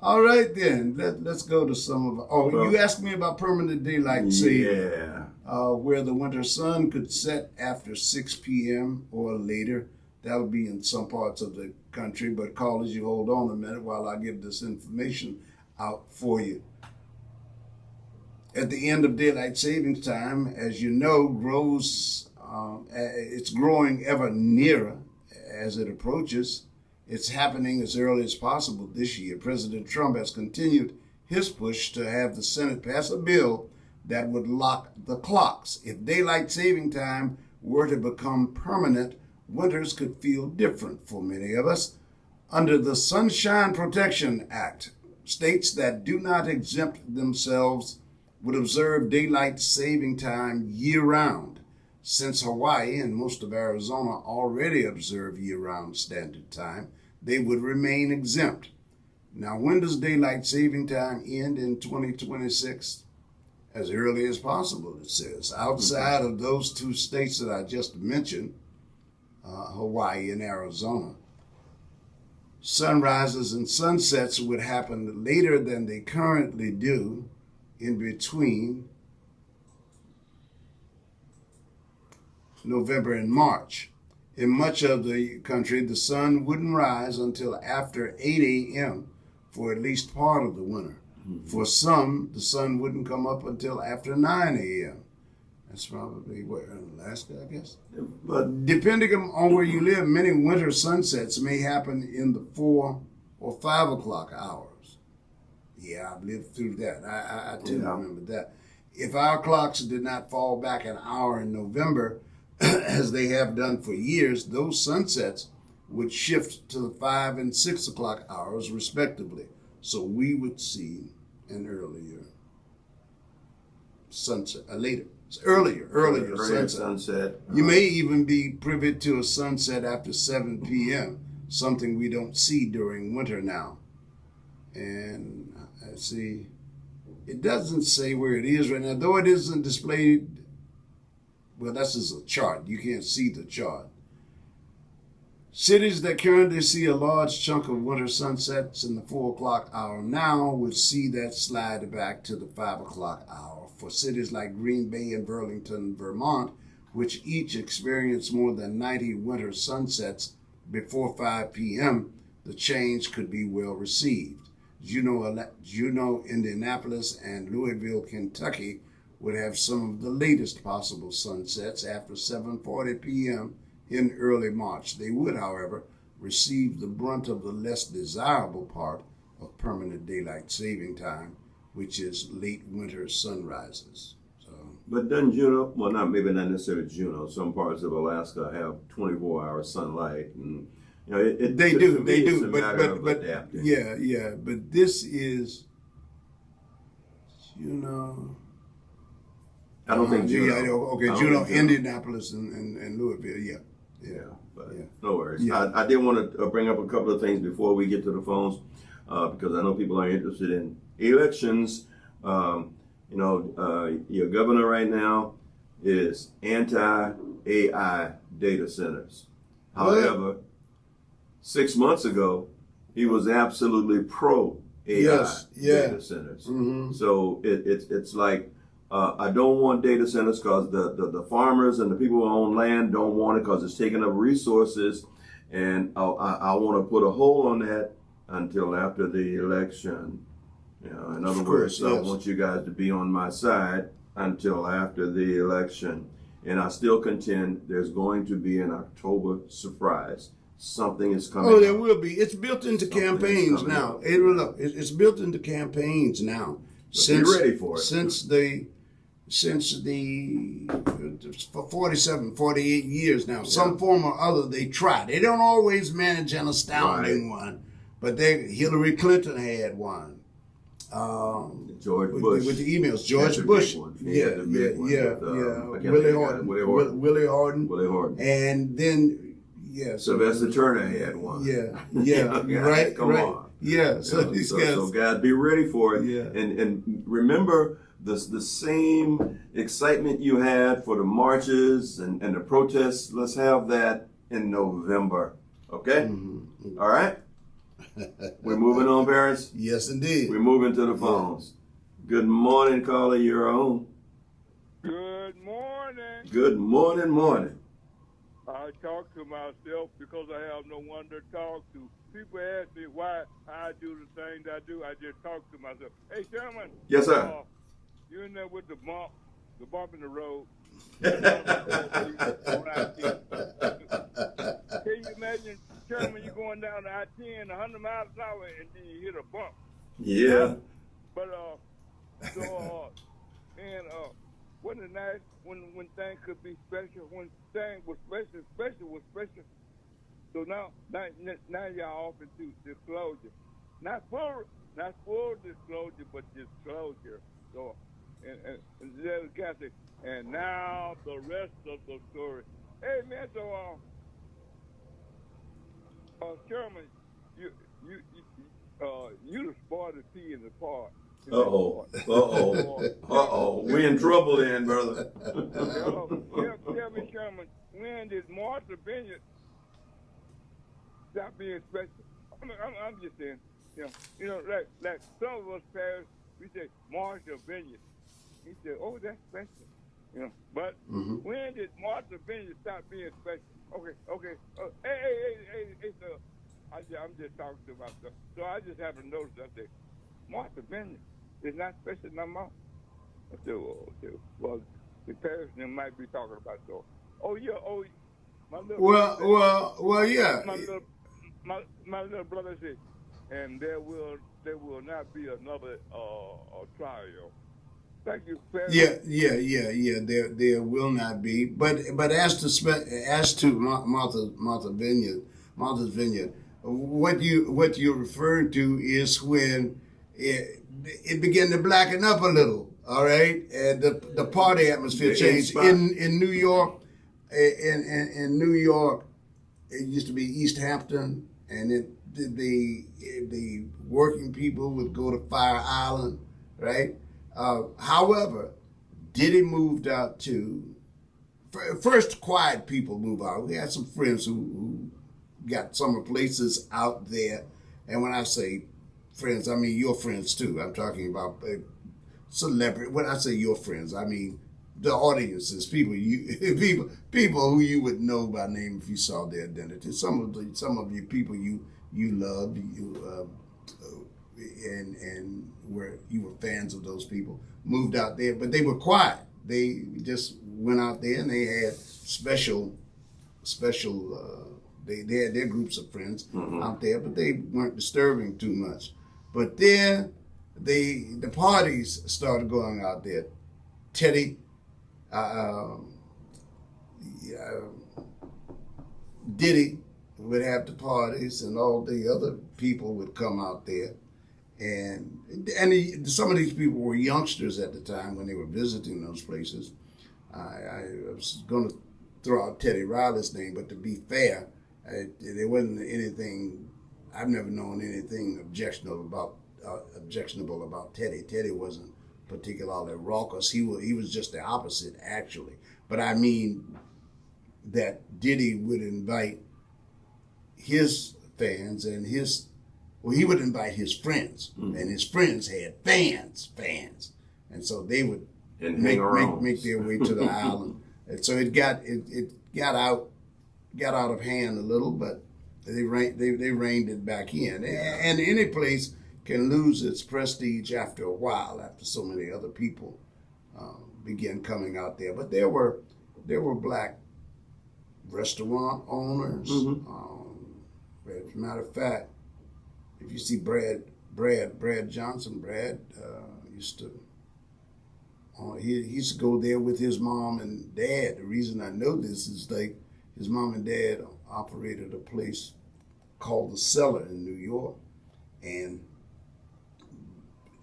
Speaker 1: All right, then. Let's go to some of... you asked me about permanent daylight saving. Where the winter sun could set after 6 p.m. or later. That'll be in some parts of the country, but callers, you hold on a minute while I give this information out for you. At the end of daylight savings time, as you know, it's growing ever nearer as it approaches. It's happening as early as possible this year. President Trump has continued his push to have the Senate pass a bill that would lock the clocks. If daylight saving time were to become permanent, winters could feel different for many of us. Under the Sunshine Protection Act, states that do not exempt themselves would observe daylight saving time year-round. Since Hawaii and most of Arizona already observe year-round standard time, they would remain exempt. Now, when does daylight saving time end in 2026? As early as possible, it says. Outside of those two states that I just mentioned, Hawaii and Arizona, sunrises and sunsets would happen later than they currently do in between November and March. In much of the country, the sun wouldn't rise until after 8 a.m. for at least part of the winter. For some, the sun wouldn't come up until after 9 a.m. That's probably where, in Alaska, I guess. But depending on where you live, many winter sunsets may happen in the 4 or 5 o'clock hours. Yeah, I've lived through that. I too remember that. If our clocks did not fall back an hour in November, as they have done for years, those sunsets would shift to the 5 and 6 o'clock hours, respectively. So we would see an earlier sunset, earlier sunset. You may even be privy to a sunset after 7 p.m., something we don't see during winter now. And I see, it doesn't say where it is right now, though it isn't displayed. Well, that's just a chart. You can't see the chart. Cities that currently see a large chunk of winter sunsets in the 4 o'clock hour now would see that slide back to the 5 o'clock hour. For cities like Green Bay and Burlington, Vermont, which each experience more than 90 winter sunsets before 5 p.m., the change could be well received. Juneau, Indianapolis, and Louisville, Kentucky would have some of the latest possible sunsets after 7:40 p.m. in early March. They would, however, receive the brunt of the less desirable part of permanent daylight saving time, which is late winter sunrises.
Speaker 2: But doesn't Juneau, well, maybe not necessarily Juneau, some parts of Alaska have 24-hour sunlight, and
Speaker 1: they do. But
Speaker 2: adapting.
Speaker 1: Yeah. But this is,
Speaker 2: I don't think Juneau.
Speaker 1: Juneau, Indianapolis, and Louisville.
Speaker 2: No worries. Yeah. I did want to bring up a couple of things before we get to the phones, because I know people are interested in elections. Your governor right now is anti-AI data centers. However, 6 months ago, he was absolutely pro-AI data centers. Mm-hmm. So it's like, I don't want data centers because the farmers and the people who own land don't want it because it's taking up resources, and I want to put a hold on that until after the election. In other words, I want you guys to be on my side until after the election. And I still contend there's going to be an October surprise. Something is coming.
Speaker 1: Oh, there will be. It's built into campaigns now. It's built into campaigns now.
Speaker 2: Be ready for it.
Speaker 1: Since the for 47, 48 years now, some form or other they try. They don't always manage an astounding one, but Hillary Clinton had one.
Speaker 2: George Bush
Speaker 1: with the emails. George Bush, Willie Horton, and then
Speaker 2: Sylvester Turner had one.
Speaker 1: Right.
Speaker 2: Come on.
Speaker 1: Yeah,
Speaker 2: so guys, be ready for it. Yeah. And remember the same excitement you had for the marches and the protests. Let's have that in November. Okay? Mm-hmm. All right? We're moving on, parents?
Speaker 1: Yes, indeed.
Speaker 2: We're moving to the phones. Good morning, caller. You're on.
Speaker 4: Good morning.
Speaker 2: Good morning.
Speaker 4: I talk to myself because I have no one to talk to. People ask me why I do the things I do. I just talk to myself. Hey, Sherman.
Speaker 2: Yes, sir.
Speaker 4: You in there with the bump in the road. Can you imagine, Sherman, you going down the I-10 100 miles an hour and then you hit a bump?
Speaker 2: Yeah.
Speaker 4: But, wasn't it nice when things could be special, when things was special was special. So now y'all off into disclosure. Not full disclosure, but disclosure. So, and the other guy said, and now the rest of the story. Hey man, so Sherman, you the smartest pea in the park.
Speaker 2: Uh-oh. We're in trouble then, brother.
Speaker 4: Tell me, Sherman, when did Martha Vineyard stop being special? I'm just saying, like some of us parents, we say Martha Vineyard. He said, oh, that's special. But when did Martha Vineyard stop being special? Okay. Hey, sir. I'm just talking to myself. So I just have to notice that day. Martha Vineyard is not special no more. I said, well, the parents might be talking about so. My little
Speaker 1: yeah.
Speaker 4: My little brother said, and there will not be another trial. Thank you, Perry.
Speaker 1: Yeah. There will not be. But as to Martha's Vineyard, what you're referring to is when it began to blacken up a little. All right, and the party atmosphere changed in New York. In New York, it used to be East Hampton, and the working people would go to Fire Island, right? However, Diddy moved out to first. Quiet people move out. We had some friends who got summer places out there, and when I say friends, I mean your friends too. I'm talking about celebrity. When I say your friends, I mean the audiences, people who you would know by name if you saw their identity. Some of you people you loved, and where you were fans of those people, moved out there, but they were quiet. They just went out there and they had special. They had their groups of friends out there, but they weren't disturbing too much. But then the parties started going out there. Teddy, Diddy would have the parties, and all the other people would come out there. And some of these people were youngsters at the time when they were visiting those places. I was going to throw out Teddy Riley's name, but to be fair, there wasn't anything. I've never known anything objectionable about Teddy. Teddy wasn't particularly raucous. He was just the opposite, actually. But I mean that Diddy would invite his fans and he would invite his friends, and his friends had fans, and so they would make their way to the island. And so it got out of hand a little, but they reined it back in. And any place can lose its prestige after a while, after so many other people began coming out there. But there were black restaurant owners. As a matter of fact, if you see Brad Johnson, Brad used to go there with his mom and dad. The reason I know this is like his mom and dad operated a place called The Cellar in New York. And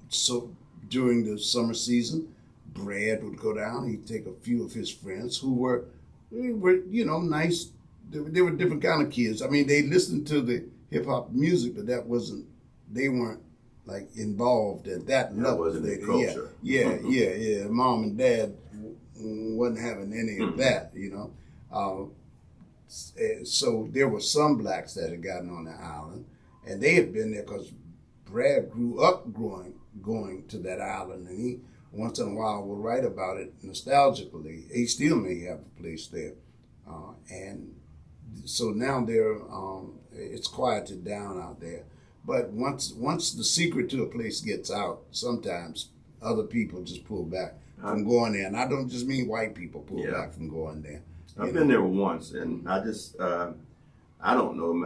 Speaker 1: so during the summer season, Brad would go down. He'd take a few of his friends who were nice. They were different kind of kids. I mean, they listened to the hip hop music, but they weren't like involved at that level.
Speaker 2: Wasn't the culture.
Speaker 1: Yeah. Mom and dad wasn't having any of that, So there were some blacks that had gotten on the island, and they had been there because Brad grew up going to that island, and he once in a while will write about it nostalgically. He still may have a place there, and so now it's quieted down out there. But once the secret to a place gets out, sometimes other people just pull back from going there, and I don't just mean white people pull back from going there.
Speaker 2: I've been there once, and I just I don't know.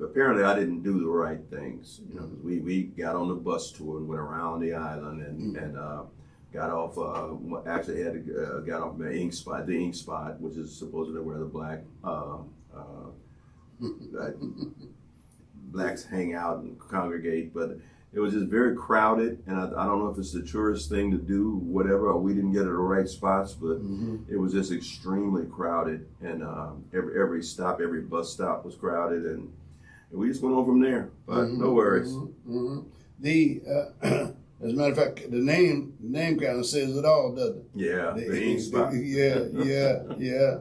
Speaker 2: Apparently, I didn't do the right things. We got on the bus tour and went around the island and got off. Actually, had to got off the Ink Spot, which is supposedly where the blacks hang out and congregate. But it was just very crowded, and I don't know if it's the tourist thing to do, whatever, or we didn't get to the right spots, but it was just extremely crowded, and every bus stop was crowded, and we just went on from there. But no worries.
Speaker 1: As a matter of fact, the name kind of says it all, doesn't it?
Speaker 2: Yeah, the Ink Spot.
Speaker 1: Yeah.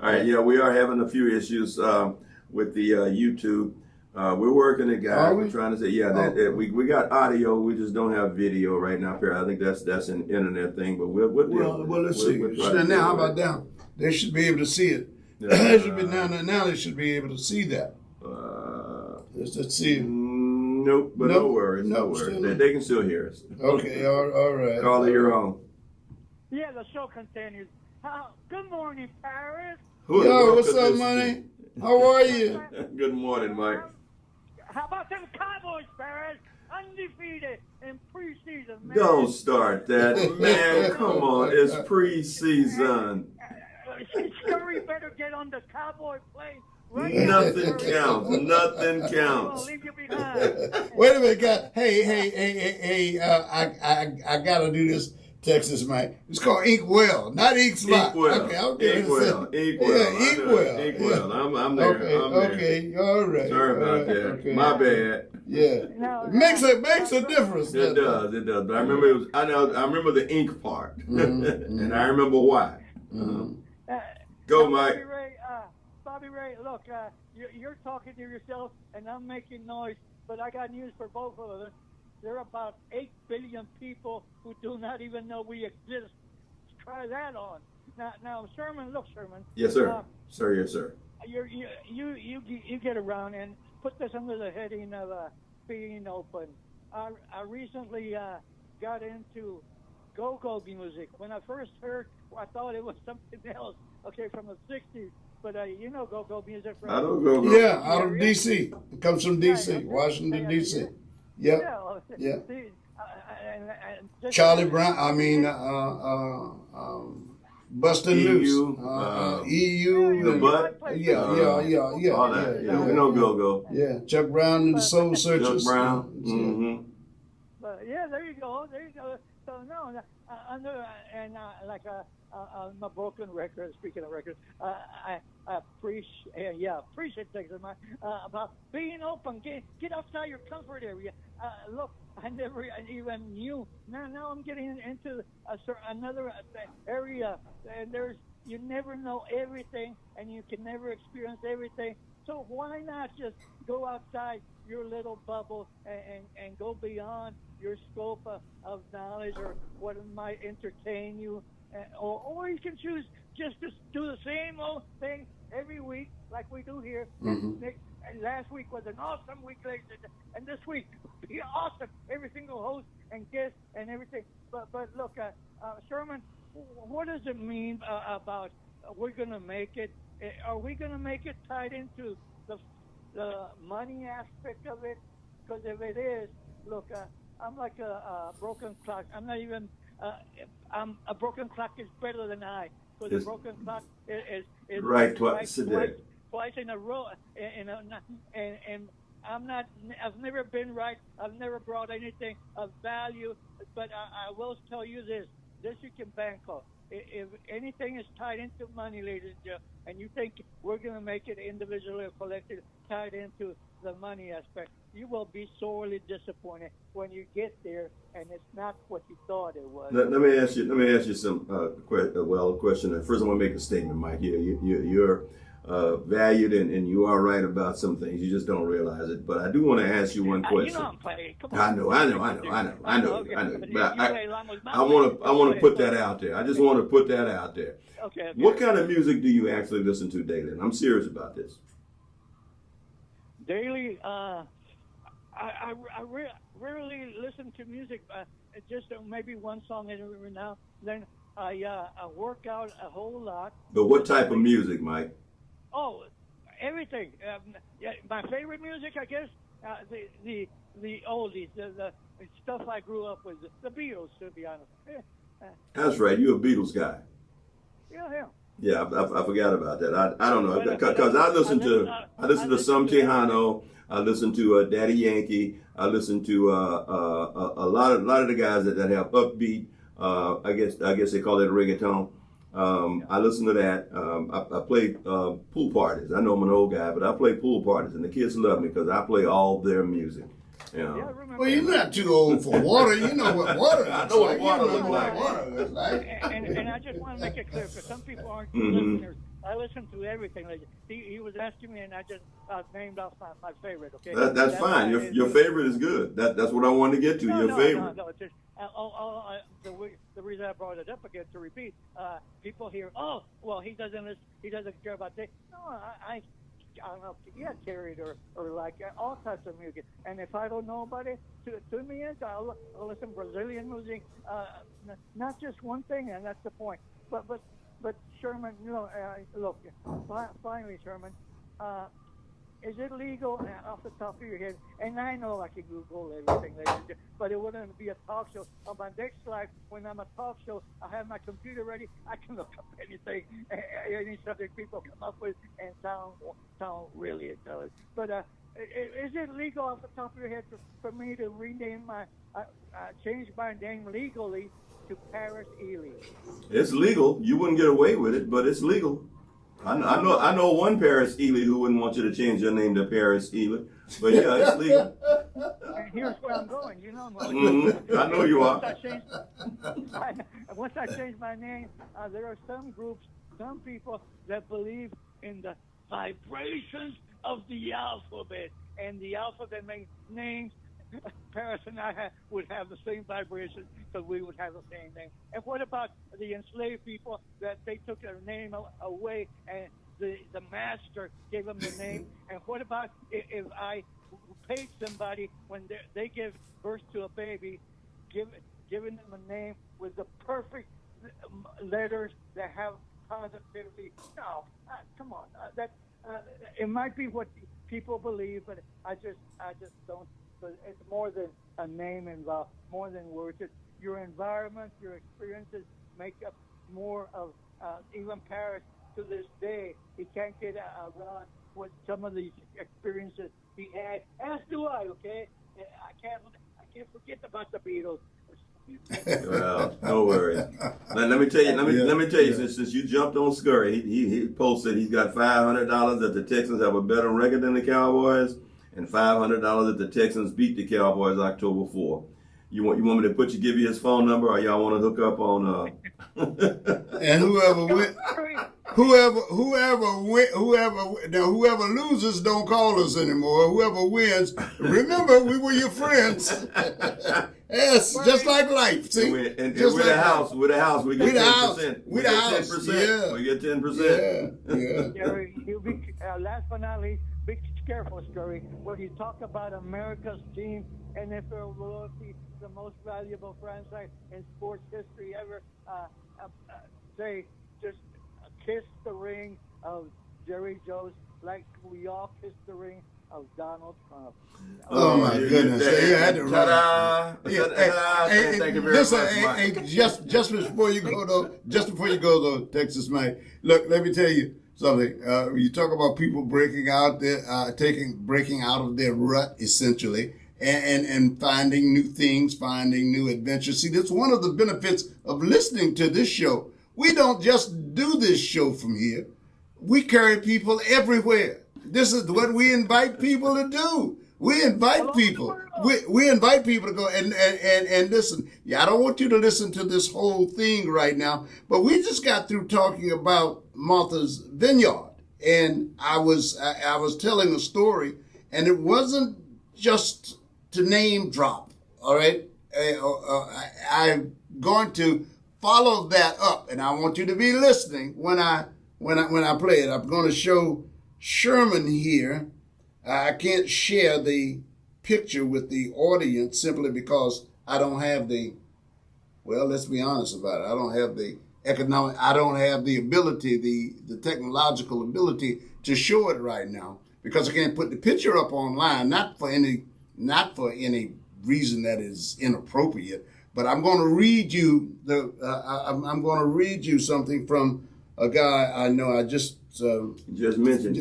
Speaker 2: All right, we are having a few issues with the YouTube. We're working it, guys. We're trying to say, we got audio. We just don't have video right now. I think that's an internet thing, but we'll
Speaker 1: let's see. Now, how about down? They should be able to see it. They should be now. They should be able to see that. Let's see.
Speaker 2: Nope, but no worries. No worries. They can still hear us.
Speaker 1: Okay, all right.
Speaker 2: Call it your own.
Speaker 5: Yeah, the show continues. Good morning, Paris.
Speaker 1: Yo, what's up, money? How are you?
Speaker 2: Good morning, Mike.
Speaker 5: How about them Cowboys, Paris? Undefeated in preseason, man.
Speaker 2: Don't start that, man. Come on, it's preseason.
Speaker 5: Scurry better get on the Cowboy plane Right
Speaker 2: Nothing counts. Nothing counts.
Speaker 5: Leave you behind.
Speaker 1: Wait a minute, guys. Hey. I gotta do this. Texas, man. It's called Inkwell, not Ink Slot.
Speaker 2: Inkwell.
Speaker 1: Okay, I'll give
Speaker 2: Inkwell.
Speaker 1: Yeah, Inkwell.
Speaker 2: Inkwell. I'm there.
Speaker 1: Okay,
Speaker 2: I'm there.
Speaker 1: okay, all right.
Speaker 2: Sorry about that.
Speaker 1: Okay.
Speaker 2: My bad.
Speaker 1: Yeah, it makes a difference.
Speaker 2: It does. But I remember I remember the ink part, and I remember why. Go, Mike.
Speaker 5: Bobby Ray, look, you're talking to yourself, and I'm making noise. But I got news for both of us. There are about 8 billion people who do not even know we exist. Try that on. Now, Sherman, look, Sherman.
Speaker 2: Yes, sir. Sir, yes, sir.
Speaker 5: You get around and put this under the heading of being open. I recently got into go-go music. When I first heard, I thought it was something else. Okay, from the '60s. But you know go-go music from.
Speaker 2: I don't go.
Speaker 1: Yeah, out of D.C. It comes from D.C., Washington, D.C. Yep. Yeah. Charlie Brown. I mean, Bustin' Loose. EU.
Speaker 2: The Butt.
Speaker 1: Yeah.
Speaker 2: All that. Yeah. We know go-go.
Speaker 1: Yeah. Chuck Brown and the Soul Searchers.
Speaker 2: Chuck Brown.
Speaker 5: But yeah, there you go. So no, my broken record. Speaking of records, I appreciate things about being open. Get outside your comfort area. Look, I never even knew. Now I'm getting into another area, and you never know everything, and you can never experience everything. So why not just go outside your little bubble and go beyond your scope of knowledge or what might entertain you, or you can choose just to do the same old thing every week like we do here. And last week was an awesome week, and this week be awesome. Every single host and guest and everything. But look, Sherman, what does it mean about we're going to make it? Are we going to make it tied into the money aspect of it? Because if it is, look, I'm like a broken clock. I'm not even. A broken clock is better than I. Because a broken clock is
Speaker 2: right twice a day.
Speaker 5: Twice in a row, and I'm not. I've never been right. I've never brought anything of value. But I will tell you this: you can bank on. If anything is tied into money, ladies and gentlemen, and you think we're going to make it individually or collectively tied into the money aspect, you will be sorely disappointed when you get there and it's not what you thought it was.
Speaker 2: Let me ask you some question. First, I want to make a statement, Mike. You're valued and you are right about some things. You just don't realize it. But I do want to ask you one question.
Speaker 5: You know I'm playing. Come on.
Speaker 2: I know. But I want to put that out there. I just want to put that out there.
Speaker 5: Okay.
Speaker 2: What kind of music do you actually listen to daily? And I'm serious about this.
Speaker 5: Daily, I rarely listen to music. Just maybe one song every now. Then I work out a whole lot.
Speaker 2: But what type of music, Mike?
Speaker 5: Oh, everything. My favorite music, I guess, the oldies, the stuff I grew up with, the Beatles, to be honest.
Speaker 2: That's right. You're a Beatles guy.
Speaker 5: Yeah.
Speaker 2: Yeah, I forgot about that. I don't know because I listen to some Tejano. I listen to Daddy Yankee. I listen to a lot of the guys that have upbeat. I guess they call it reggaeton. I listen to that. I play pool parties. I know I'm an old guy, but I play pool parties, and the kids love me because I play all their music. You know.
Speaker 5: Yeah,
Speaker 1: well, you're not too old for water. You know what water is.
Speaker 2: I know what water looks like.
Speaker 5: And I just want to make it clear, because some people aren't listeners. I listen to everything. Like he was asking me, and I just named off my favorite. Okay,
Speaker 2: that's fine. Your favorite is good. That's what I wanted to get to. Your favorite.
Speaker 5: No. It's just, the reason I brought it up again to repeat. People hear, oh, well, he doesn't care about that. No, I don't know, get carried or like all types of music. And if I don't know about it, tune me in. I'll listen to Brazilian music, not just one thing, and that's the point. But Sherman, look, finally, Sherman, is it legal off the top of your head? And I know I can Google everything, but it wouldn't be a talk show. On my next life, when I'm a talk show, I have my computer ready. I can look up anything, any subject people come up with, and sound really intelligent. But is it legal off the top of your head for me to rename change my name legally to Paris Eley?
Speaker 2: It's legal. You wouldn't get away with it, but it's legal. I know one Paris Eley who wouldn't want you to change your name to Paris Eley, but yeah, it's legal.
Speaker 5: And here's where I'm going. You know,
Speaker 2: I know you are.
Speaker 5: Once I change my name, there are some groups, some people that believe in the vibrations of the alphabet, and the alphabet makes names. Paris and I would have the same vibration, because we would have the same name. And what about the enslaved people that they took their name away and the master gave them the name? And what about if I paid somebody when they give birth to a baby, giving them a name with the perfect letters that have positivity? No, come on. It might be what people believe, but I just don't. But it's more than a name involved, more than words. It's your environment, your experiences make up more of even Paris to this day. He can't get around with some of these experiences he had. As do I. Okay, I can't forget about the Beatles.
Speaker 2: Well, no worries. Let me tell you. Let me tell you. Since you jumped on Scurry, he posted he's got $500 that the Texans have a better record than the Cowboys, and $500 that the Texans beat the Cowboys October 4th. You want me to give you his phone number, or y'all want to hook up on?
Speaker 1: And whoever loses don't call us anymore. Whoever wins, remember we were your friends. Yes, just like life. See,
Speaker 2: and with like a house, we get 10%. We get 10%. Yeah. We get 10%.
Speaker 1: Yeah.
Speaker 5: Gary, last but not least, be careful, Scurry. When you talk about America's team, NFL loyalty, the most valuable franchise in sports history ever, say, just kiss the ring of Jerry Jones like we all kiss the ring of Donald Trump.
Speaker 1: Oh my goodness! You had to run.
Speaker 2: Thank you very
Speaker 1: much. Just before you go, Texas Mike. Look, let me tell you something. You talk about people breaking out of their rut, essentially, and finding new things, finding new adventures. See, that's one of the benefits of listening to this show. We don't just do this show from here. We carry people everywhere. This is what we invite people to do. We invite people. We invite people to go and listen. Yeah, I don't want you to listen to this whole thing right now, but we just got through talking about Martha's Vineyard, and I was telling a story, and it wasn't just to name drop. All right, I'm going to follow that up, and I want you to be listening when I play it. I'm going to show Sherman here. I can't share the picture with the audience simply because I don't have let's be honest about it. I don't have the ability, the technological ability to show it right now, because I can't put the picture up online, not for any reason that is inappropriate, but I'm going to read you I'm going to read you something from a guy I know. I just mentioned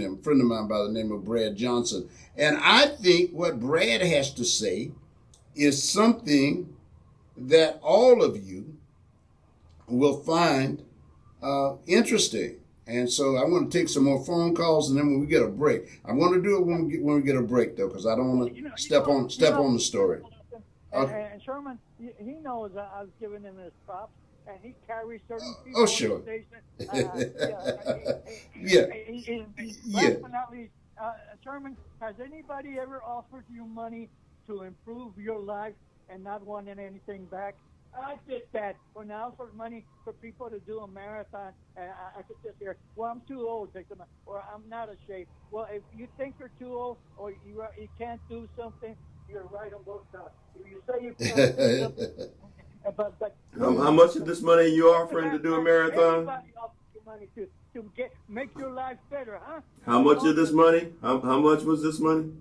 Speaker 1: him, a friend of mine by the name of Brad Johnson. And I think what Brad has to say is something that all of you will find interesting. And so I want to take some more phone calls, and then when we get a break, I'm going to do it when we get a break, though, because I don't want to step on the story.
Speaker 5: And Sherman, he knows I was giving him his props. And he carries certain people.
Speaker 1: Oh, sure.
Speaker 5: Last but not least, Sherman, has anybody ever offered you money to improve your life and not wanting anything back? I did that when I offered money for people to do a marathon, and I could sit there, well, I'm too old to take them, or I'm not in shape. Well, if you think you're too old or you can't do something, you're right on both sides. If you say you can't do something, but
Speaker 2: how much of this money are you offering to do a marathon?
Speaker 5: Everybody offers you money to make your life better, huh?
Speaker 2: How much is this money? How much was this money?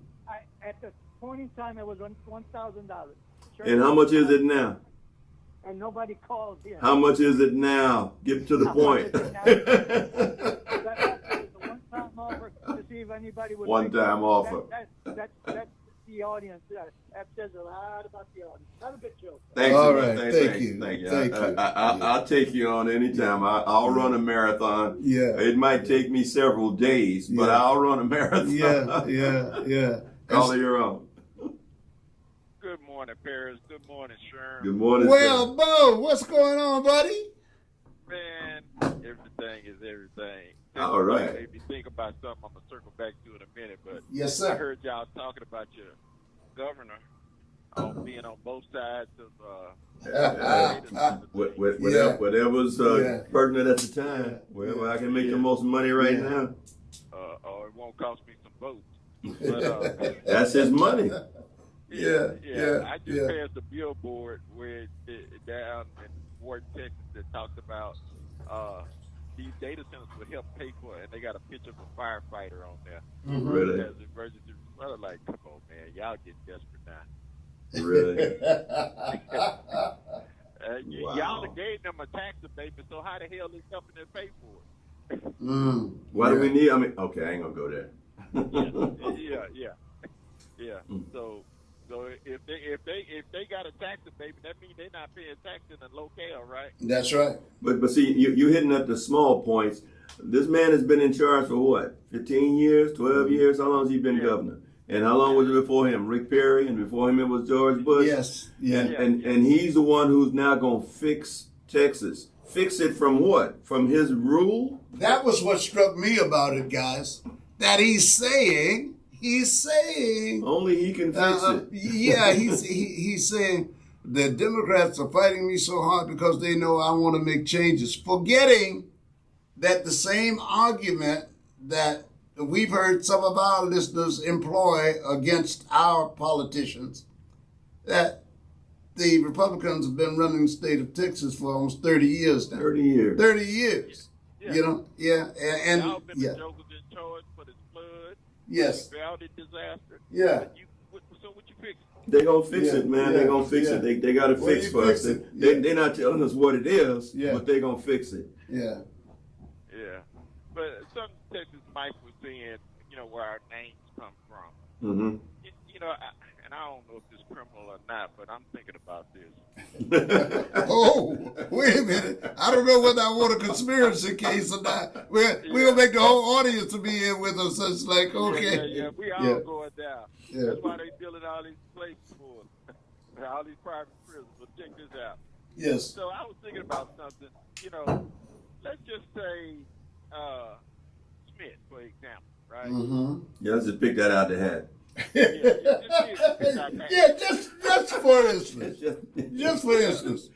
Speaker 5: At the point in time, it was $1,000.
Speaker 2: And how much is it now?
Speaker 5: And nobody called here.
Speaker 2: How much is it now? Get to the point.
Speaker 5: That was a one-time offer to see if anybody would.
Speaker 2: One-time offer.
Speaker 5: That's the audience. That says a lot about the audience. Not a big joke.
Speaker 2: Thanks.
Speaker 1: All right.
Speaker 2: Thank you. I'll take you on anytime. I'll run a marathon.
Speaker 1: Yeah.
Speaker 2: It might take me several days, but I'll run a marathon.
Speaker 1: Yeah.
Speaker 2: Call it your own.
Speaker 4: Good morning, Paris. Good morning, Sherm.
Speaker 2: Good morning.
Speaker 1: Well,
Speaker 2: sir.
Speaker 1: Bo, what's going on, buddy?
Speaker 4: Man, everything is everything.
Speaker 2: All right.
Speaker 4: Made me think about something I'm going to circle back to in a minute, but
Speaker 1: Yes,
Speaker 4: I
Speaker 1: sir.
Speaker 4: heard y'all talking about your governor being on both sides of
Speaker 2: Whatever's pertinent at the time. Wherever I can make the most money right now.
Speaker 4: Or it won't cost me some votes. But,
Speaker 2: that's his money.
Speaker 4: I just passed a billboard where down in Fort Texas that talked about these data centers would help pay for it, and they got a picture of a firefighter on there.
Speaker 1: Mm-hmm.
Speaker 2: Really?
Speaker 4: As emergency. I was like, come on, man, y'all getting desperate now.
Speaker 2: Really?
Speaker 4: Y'all have gave them a tax abatement, so how the hell is helping them pay for it?
Speaker 2: Why do we need? I mean, okay, I ain't gonna go there.
Speaker 4: Yeah. So if they got a tax abatement, that means they're not paying tax in the locale, right?
Speaker 1: That's right.
Speaker 2: But see, you're hitting up the small points. This man has been in charge for what? 15 years, 12 years? How long has he been governor? And how long was it before him? Rick Perry, and before him it was George Bush.
Speaker 1: Yes. Yeah.
Speaker 2: And he's the one who's now gonna fix Texas. Fix it from what? From his rule?
Speaker 1: That was what struck me about it, guys. That he's saying
Speaker 2: only he can fix it.
Speaker 1: Yeah, he's saying the Democrats are fighting me so hard because they know I want to make changes, forgetting that the same argument that we've heard some of our listeners employ against our politicians, that the Republicans have been running the state of Texas for almost 30 years now.
Speaker 2: 30 years.
Speaker 1: 30 years.
Speaker 4: Yeah.
Speaker 1: You know? Yeah. And
Speaker 4: y'all been the jokers in charge for the flood.
Speaker 1: Yes.
Speaker 4: The Valley disaster.
Speaker 1: Yeah.
Speaker 4: So what you fix?
Speaker 2: They gonna fix it, man. They gonna fix it. They got to fix for us. They're not telling us what it is, but they gonna fix it.
Speaker 1: Yeah.
Speaker 4: Yeah. But some Texas Mike was saying, where our names come from.
Speaker 2: Mm-hmm.
Speaker 4: And I don't know if it's criminal or not, but I'm thinking about this.
Speaker 1: Oh, wait a minute. I don't know whether I want a conspiracy case or not. We're going to make the whole audience to be in with us. So it's like, okay.
Speaker 4: Yeah. We all going down.
Speaker 1: Yeah.
Speaker 4: That's why they building all these places for us. All these private prisons. But check this out.
Speaker 1: Yes.
Speaker 4: So I was thinking about something. Let's just say Smith, for example, right?
Speaker 1: Mm-hmm.
Speaker 2: Yeah, let's just pick that out the hat.
Speaker 1: Just for instance. Just for instance.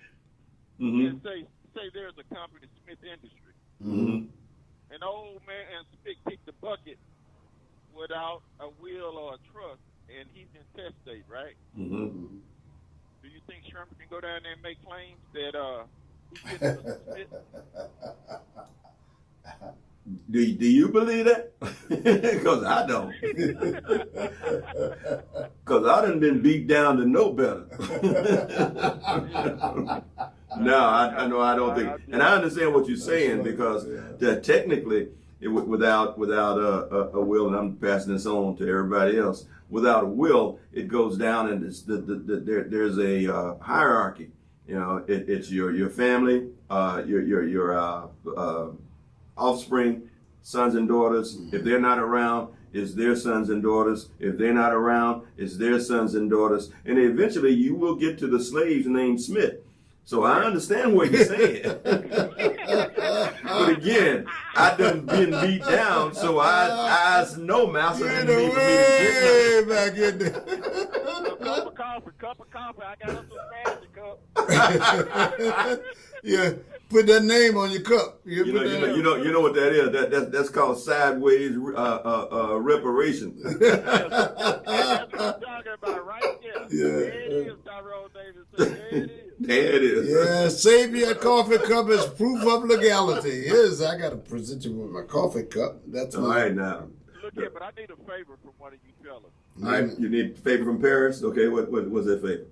Speaker 2: Mm-hmm.
Speaker 4: And say there's a company, Smith Industry.
Speaker 2: Mm-hmm.
Speaker 4: An old man and Smith kicked the bucket without a will or a trust, and he's intestate, right?
Speaker 2: Mm-hmm.
Speaker 4: Do you think Sherman can go down there and make claims that he gets Smith?
Speaker 2: Do you believe that? Because I don't. Because I done been beat down to know better. No, I know I don't think. And I understand what you're saying because technically, without a will, and I'm passing this on to everybody else, without a will, it goes down and there's a hierarchy. It's your family, your offspring, sons and daughters. If they're not around, it's their sons and daughters. If they're not around, it's their sons and daughters. And eventually you will get to the slaves named Smith. So I understand what you're saying. But again, I done been beat down, so I no mouse didn't mean for me to get
Speaker 1: back in there.
Speaker 4: Cup of coffee. I got us a fancy cup.
Speaker 1: Yeah. Put that name on your cup.
Speaker 2: You know what that is. That's called sideways reparation.
Speaker 4: That's what I'm talking about right there.
Speaker 1: Yeah.
Speaker 4: There it is, Tyrone Davis. There it is.
Speaker 2: There it is.
Speaker 1: Yeah, save me a coffee cup is proof of legality. Yes, I got to present you with my coffee cup. That's
Speaker 2: all right now.
Speaker 4: Look here, but I need a favor from one of you fellas.
Speaker 2: All right, you need a favor from Paris? Okay, what was that favor?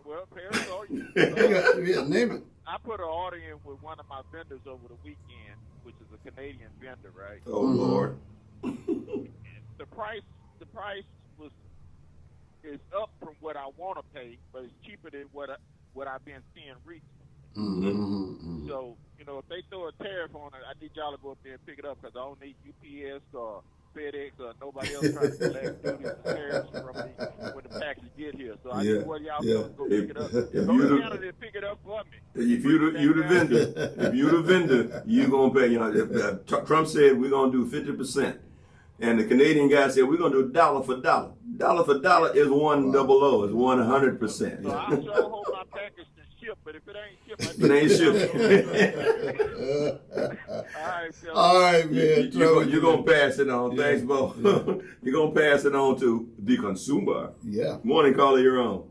Speaker 4: Well, Paris, or you?
Speaker 1: Yeah, name it.
Speaker 4: I put an order in with one of my vendors over the weekend, which is a Canadian vendor, right?
Speaker 2: Oh, Lord.
Speaker 4: The price is up from what I want to pay, but it's cheaper than what I've been seeing recently.
Speaker 1: Mm-hmm.
Speaker 4: So, if they throw a tariff on it, I need y'all to go up there and pick it up because I don't need UPS or FedEx or nobody else trying to collect duties and tariffs from me when the package get here. So I need one of y'all to go pick it up. Go to Canada and pick it up for me.
Speaker 2: If you the vendor, you gonna pay. Trump said we're gonna do 50%. And the Canadian guy said, we're going to do dollar for dollar. Dollar for dollar is 100%. It's 100%.
Speaker 4: So I sure hope my package is shipped, but if it ain't shipped,
Speaker 1: All right, man.
Speaker 2: You're going to pass it on. Yeah. Thanks, Bo. You're going to pass it on to the consumer.
Speaker 1: Yeah.
Speaker 2: Morning, caller, you're on.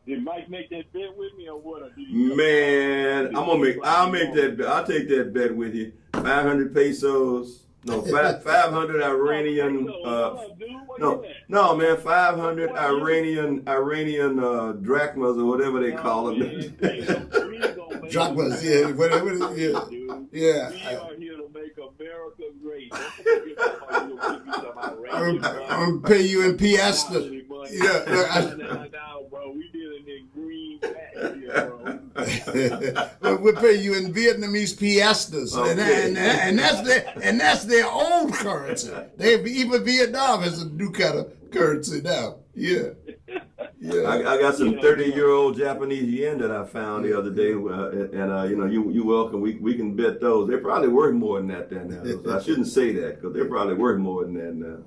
Speaker 6: Did Mike make that bet with me or what?
Speaker 2: Man, I'll make that bet. I'll take that bet with you. 500 pesos. No, 500 Iranian. No, man, 500 Iranian drachmas or whatever they call them.
Speaker 1: Drachmas, yeah, whatever. Yeah.
Speaker 6: We are here to make America great.
Speaker 1: I'm gonna pay you in piastres. Yeah.
Speaker 6: No, bro, we dealing in green patch here,
Speaker 1: bro. We'll pay you in Vietnamese piastres, okay. and that's their old currency. Even Vietnam has a new kind of currency now. Yeah. Yeah.
Speaker 2: I got some 30-year-old Japanese yen that I found the other day, and you welcome. We can bet those. They're probably worth more than that now. So I shouldn't say that because they're probably worth more than that now.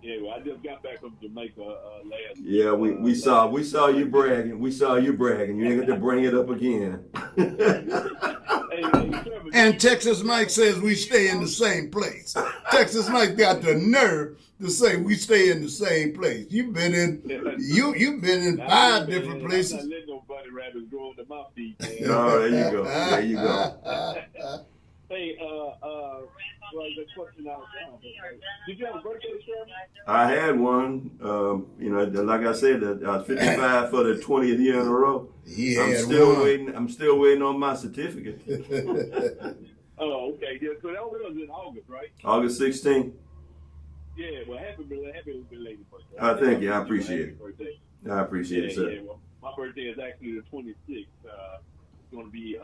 Speaker 6: Yeah, well, I just got back from Jamaica last.
Speaker 2: Yeah, we saw you bragging. We saw you bragging. You ain't got to bring it up again.
Speaker 1: And Texas Mike says we stay in the same place. Texas Mike got the nerve to say we stay in the same place. You've been in 5 different places.
Speaker 6: I'm not letting no bunny rabbits grow under my feet, man.
Speaker 2: Oh, there you go. There you go.
Speaker 6: Hey, well, the question I was did you have a birthday, Sherman?
Speaker 2: I had one. Like I said, 55 for the 20th year in a row. I'm still waiting on my certificate.
Speaker 6: Oh, okay. Yeah, so that was in August, right?
Speaker 2: August 16th.
Speaker 6: Yeah, well, happy belated birthday.
Speaker 2: Thank you. I appreciate it. I appreciate it, sir.
Speaker 6: Yeah, well, my birthday is actually the 26th. It's going to be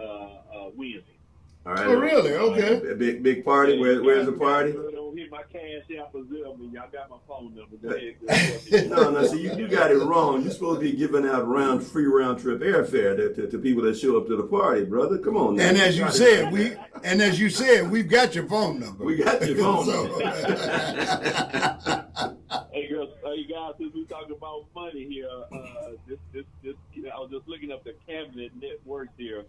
Speaker 6: Wednesday.
Speaker 2: All right.
Speaker 1: Oh, really? Okay.
Speaker 2: A big party. Where's the party?
Speaker 6: Don't hit my cash out for Zell. Y'all got my phone number. Go ahead.
Speaker 2: No. See, you got it wrong. You're supposed to be giving out free round trip airfare to people that show up to the party, brother. Come on. Now.
Speaker 1: And as you said, we've got your phone number.
Speaker 2: We got your phone number.
Speaker 6: Hey, girls, hey guys, since we talking about money here, I was just looking up the cabinet net worth here.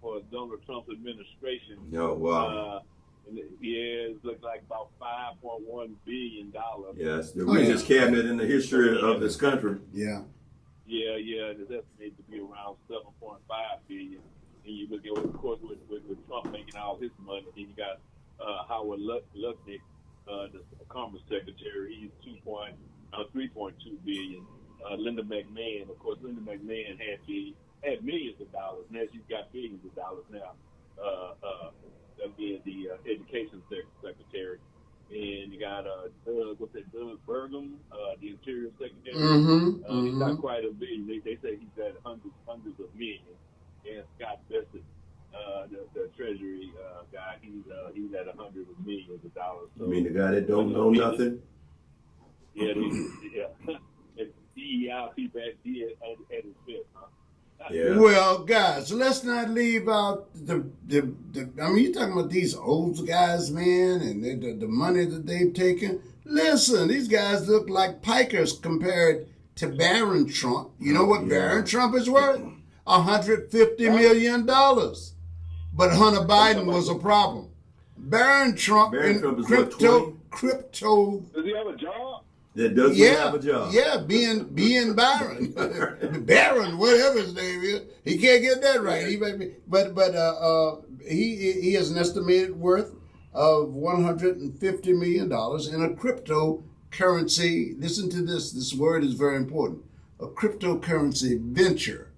Speaker 6: For Donald Trump's administration.
Speaker 2: Oh, wow.
Speaker 6: It looks like about $5.1 billion.
Speaker 2: Yes, the richest cabinet in the history of this country.
Speaker 1: Yeah.
Speaker 6: Yeah, and it's estimated to be around $7.5 billion. And you look at, of course, with Trump making all his money, and you got Howard Lutnick, the Commerce Secretary, he's $3.2 billion. Linda McMahon, of course, had millions of dollars. Now you've got billions of dollars now. Being the education secretary, and you got Doug Burgum, the Interior Secretary. He's not quite a billion. They say he's at hundreds of millions. And Scott Bessent, the Treasury guy, he's at hundreds of millions of dollars. So,
Speaker 2: you mean the guy that don't know nothing?
Speaker 6: Yeah. And DEI people at his fifth, huh?
Speaker 2: Yeah.
Speaker 1: Well, guys, let's not leave out the you're talking about these old guys, man, and the money that they've taken. Listen, these guys look like pikers compared to Barron Trump. You know what Barron Trump is worth? $150 million. But Hunter Biden was a problem. Barron Trump
Speaker 2: is
Speaker 1: crypto.
Speaker 6: Does he have a job?
Speaker 2: that doesn't have a job.
Speaker 1: Yeah, being Byron, Barron, whatever his name is, he can't get that right. He may be, but he has an estimated worth of $150 million in a cryptocurrency. Listen to this. This word is very important. A cryptocurrency venture.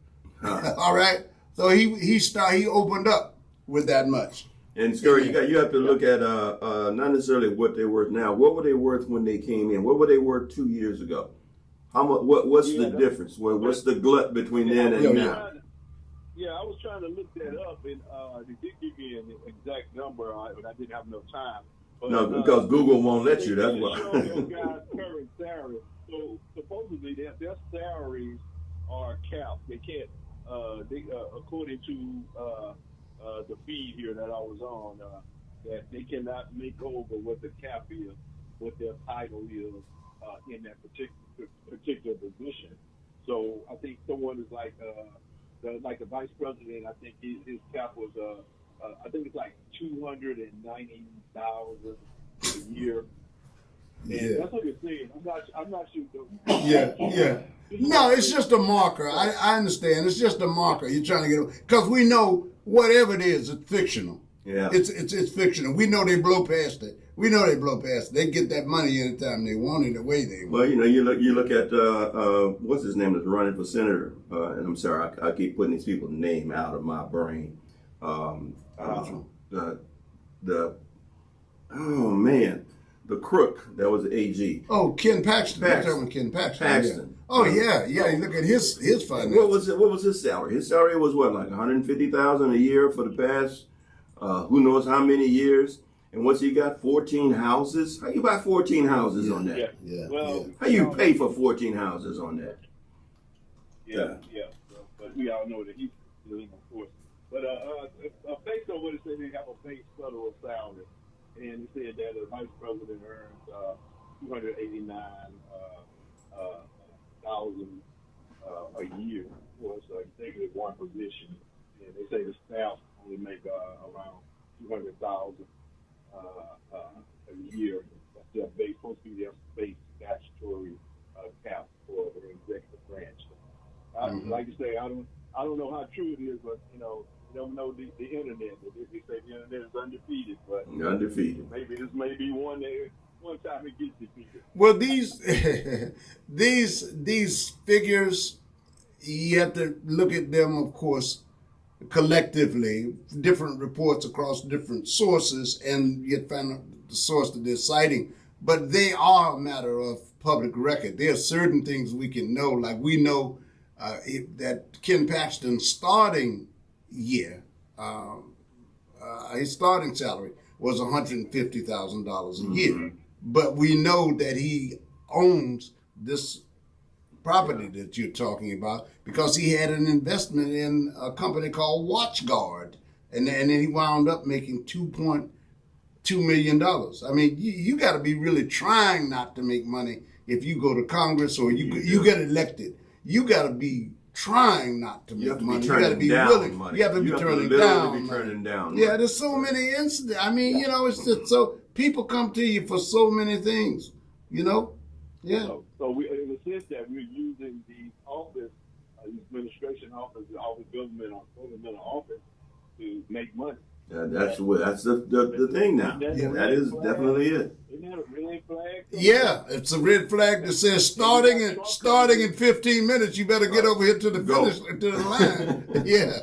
Speaker 1: All right. So he opened up with that much.
Speaker 2: And Scurry, you have to look at not necessarily what they're worth now. What were they worth when they came in? What were they worth 2 years ago? How much? What's the difference? What's the glut between then and now?
Speaker 6: Yeah, I was trying to look that up, and they did give me an exact number, but I didn't have enough time. But,
Speaker 2: no, because Google won't let you. That's why.
Speaker 6: Those guys' current salary. So supposedly their salaries are capped. They can't. According to the feed here that I was on, that they cannot make over what the cap is, what their title is in that particular position. So I think someone is like the vice president. I think his cap was I think it's like $290,000 a year. And that's what you're saying. I'm not sure.
Speaker 1: Yeah. No, it's just a marker. I understand. It's just a marker. You're trying to get, because we know whatever it is, it's fictional.
Speaker 2: Yeah.
Speaker 1: It's fictional. We know they blow past it. They get that money anytime they want it, the way they want.
Speaker 2: Well, you look at what's his name that's running for senator, and I'm sorry, I keep putting these people's name out of my brain. The crook that was the AG.
Speaker 1: Oh, Ken Paxton. You're talking about Ken Paxton. Yeah. Oh yeah. You look at his finances.
Speaker 2: What was his salary? His salary was what, like $150,000 a year for the past who knows how many years. And once he got 14 houses, how you buy 14 houses on that?
Speaker 1: Yeah.
Speaker 6: Well,
Speaker 2: how you pay for 14 houses on that?
Speaker 6: Yeah. But we all know that he's dealing, of course. But based on what it said, they have a base federal salary, and it said that the vice president earns $289,000 a year for his executive one position, and they say the staff only make around $200,000 a year. That's their base, supposed to be their base statutory cap for the executive branch. Like you say, I don't know how true it is, but you don't know the internet. They say the internet is undefeated, but maybe this may be one time it gets defeated.
Speaker 1: Well, these figures, you have to look at them, of course, collectively, different reports across different sources, and you find out the source that they're citing. But they are a matter of public record. There are certain things we can know, like we know that Ken Paxton's starting year, his starting salary was $150,000 a year. But we know that he owns this property that you're talking about because he had an investment in a company called WatchGuard, and then he wound up making $2.2 million. I mean, you got to be really trying not to make money if you go to Congress or you get elected. You got to be trying not to make money. You got to be willing.
Speaker 2: Money.
Speaker 1: You have to be turning down. Yeah, there's so many incidents. I mean, it's just so people come to you for so many things. Yeah.
Speaker 6: So we, in the sense that we're using the office, administration office, the office governmental office to make money.
Speaker 2: That's the thing now. That is definitely it.
Speaker 6: Isn't that a red flag?
Speaker 1: Yeah, it's a red flag that says starting in 15 minutes, you better get over here to the finish, to the line. Yeah.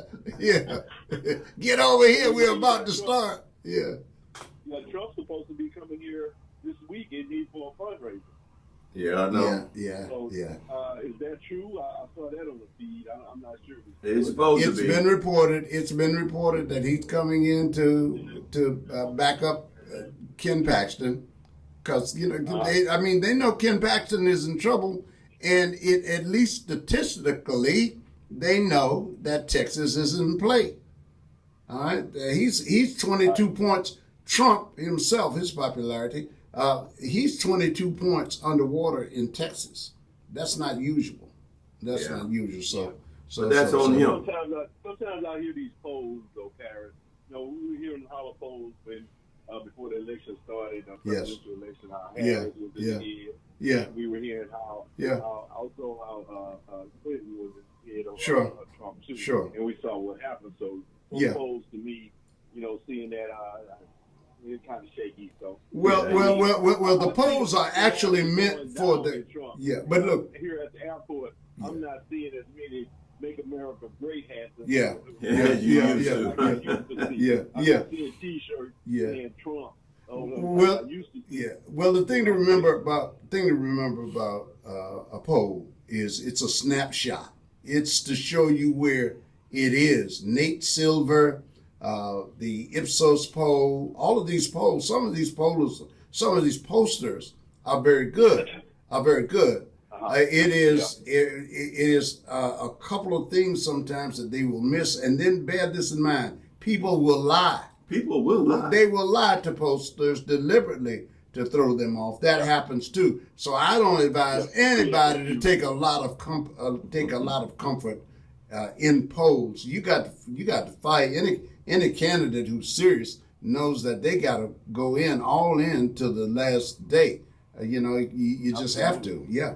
Speaker 1: Get over here. We're about to start. Yeah.
Speaker 6: Trump's supposed to be coming here this week in need for a fundraiser.
Speaker 2: Yeah, I know.
Speaker 1: Yeah.
Speaker 6: Is that true? I saw that on the feed. I'm not sure.
Speaker 2: It's supposed to be.
Speaker 1: It's been reported that he's coming in to back up Ken Paxton, because they know Ken Paxton is in trouble, and at least statistically they know that Texas is in play. All right, he's 22 points. Trump himself, his popularity. He's 22 points underwater in Texas. That's not usual. Not usual. So
Speaker 2: that's on him.
Speaker 6: Sometimes I hear these polls, though, Paris. We were hearing the hollow polls when before the election started, the presidential election. We were and how also how Clinton was head of Trump too.
Speaker 1: Sure.
Speaker 6: And we saw what happened. So both polls to me, seeing that it's kind of shaky. So
Speaker 1: well, the polls are actually meant for the but look,
Speaker 6: here at the airport, I'm not seeing as many "Make America Great" hats. I'm seeing T-shirts and Trump.
Speaker 1: Well, the thing to remember about a poll is it's a snapshot. It's to show you where it is. Nate Silver, the Ipsos poll, all of these polls, some of these posters are very good. It is a couple of things sometimes that they will miss, and then bear this in mind: people will lie.
Speaker 2: People will lie.
Speaker 1: They will lie to posters deliberately to throw them off. That happens too. So I don't advise anybody to take a lot of comfort in polls. You got to fight. Any candidate who's serious knows that they got to go all in to the last day. You just have to. Yeah.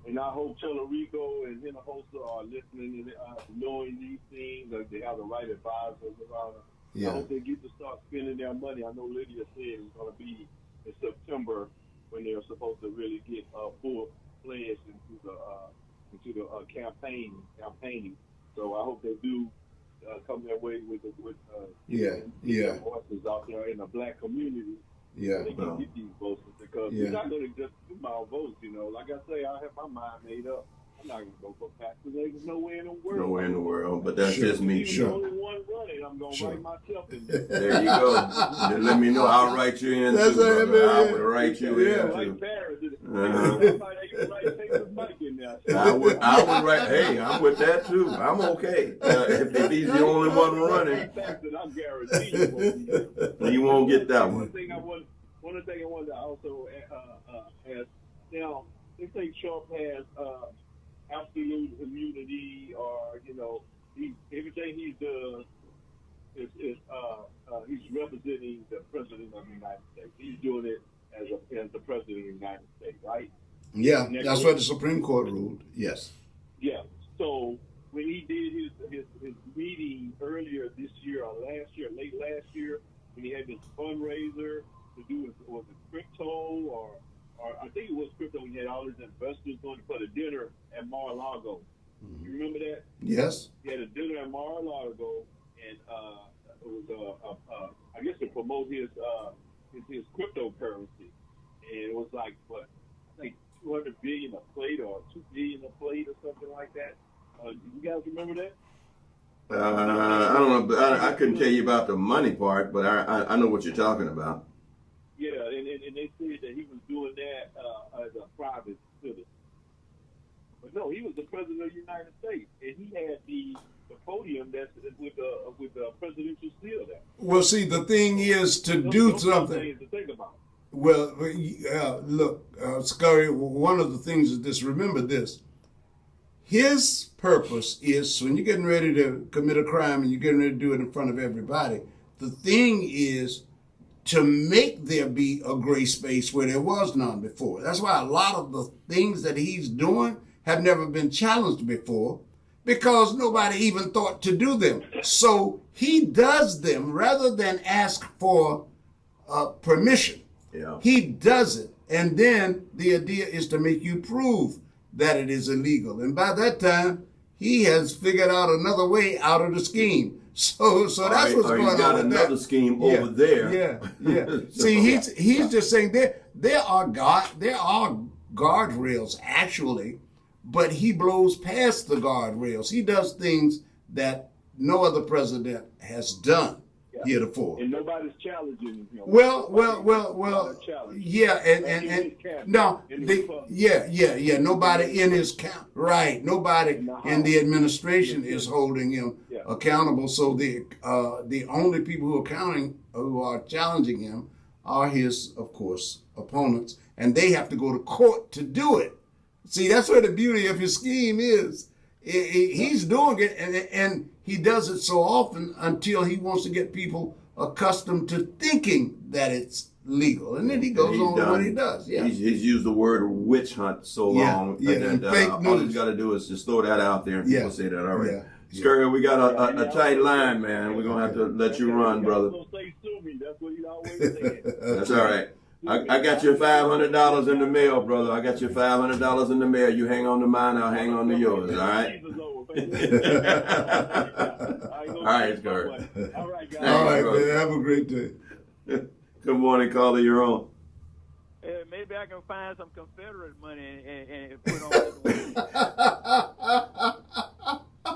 Speaker 6: And I hope Tellerico and Hinojosa are listening and knowing these things. Like they have the right advisors around them. I hope they get to start spending their money. I know Lydia said it's going to be in September when they're supposed to really get full-fledged into the campaigning. So I hope they do come their way with voices out there in the black community. They can get these votes because we're not going to just do my votes. Like I say, I have my mind made up. I'm not going to go for Paxton. There's nowhere in the world.
Speaker 2: Nowhere in the world, but that's just me.
Speaker 6: Even only one running, I'm going to write myself in there.
Speaker 2: There you go. Then let me know. I'll write you in too, brother. I would write you in too.
Speaker 6: Like Paris.
Speaker 2: I would write. Hey, I'm with that too. I'm okay. If he's the only one running,
Speaker 6: I guarantee
Speaker 2: you won't get that one.
Speaker 6: One thing I wanted to also ask. Now, they say Trump has absolute immunity, or everything he does is he's representing the president of the United States. He's doing it as the president of the United States, right?
Speaker 1: Yeah, that's what the Supreme Court ruled. Yes.
Speaker 6: Yeah. So when he did his meeting earlier this year or late last year, when he had this fundraiser to do with crypto or I think it was crypto. He had all his investors going for the dinner at Mar-a-Lago. You remember that?
Speaker 1: Yes.
Speaker 6: He had a dinner at Mar-a-Lago, and it was I guess to promote his cryptocurrency, and it was like I think $200 billion a plate or $2 billion a plate or something like that. You guys remember that?
Speaker 2: I don't know. I couldn't tell you about the money part, but I know what you're talking about.
Speaker 6: Yeah, and they said that he was doing that as a private citizen. But no, he was the president of the United States, and he had the podium that's with the presidential seal there.
Speaker 1: Well, see, the thing is to do something.
Speaker 6: Things to think about.
Speaker 1: Well, look, Scurry, one of the things is this, remember this. His purpose is when you're getting ready to commit a crime and you're getting ready to do it in front of everybody, the thing is to make there be a gray space where there was none before. That's why a lot of the things that he's doing have never been challenged before, because nobody even thought to do them. So he does them rather than ask for permission.
Speaker 2: Yeah.
Speaker 1: He does it. And then the idea is to make you prove that it is illegal. And by that time, he has figured out another way out of the scheme. So that's what's going on.
Speaker 2: He's got another scheme over there.
Speaker 1: Yeah. See, he's just saying there are guardrails actually, but he blows past the guardrails. He does things that no other president has done heretofore.
Speaker 6: And nobody's challenging him.
Speaker 1: Well. Yeah, and no, nobody in his camp, right? Nobody in the administration is holding him accountable. So the only people who are challenging him are his, of course, opponents, and they have to go to court to do it. See, that's where the beauty of his scheme is. He's doing it, and he does it so often until he wants to get people accustomed to thinking that it's legal. And then he goes on with what he does. Yeah.
Speaker 2: He's used the word witch hunt so long that all he's got to do is just throw that out there and people say that. All right. Yeah. Scurry, we got a tight line, man. We're going to have to let you run, brother.
Speaker 6: That's what he always said.
Speaker 2: That's all right. I got your $500 in the mail, brother. I got your $500 in the mail. You hang on to mine, I'll hang on to yours, all right? All right, Scurry.
Speaker 6: All right, guys.
Speaker 1: All right, man. Have a great day.
Speaker 2: Good morning, caller. You're on.
Speaker 5: Maybe I can find some Confederate money and put on.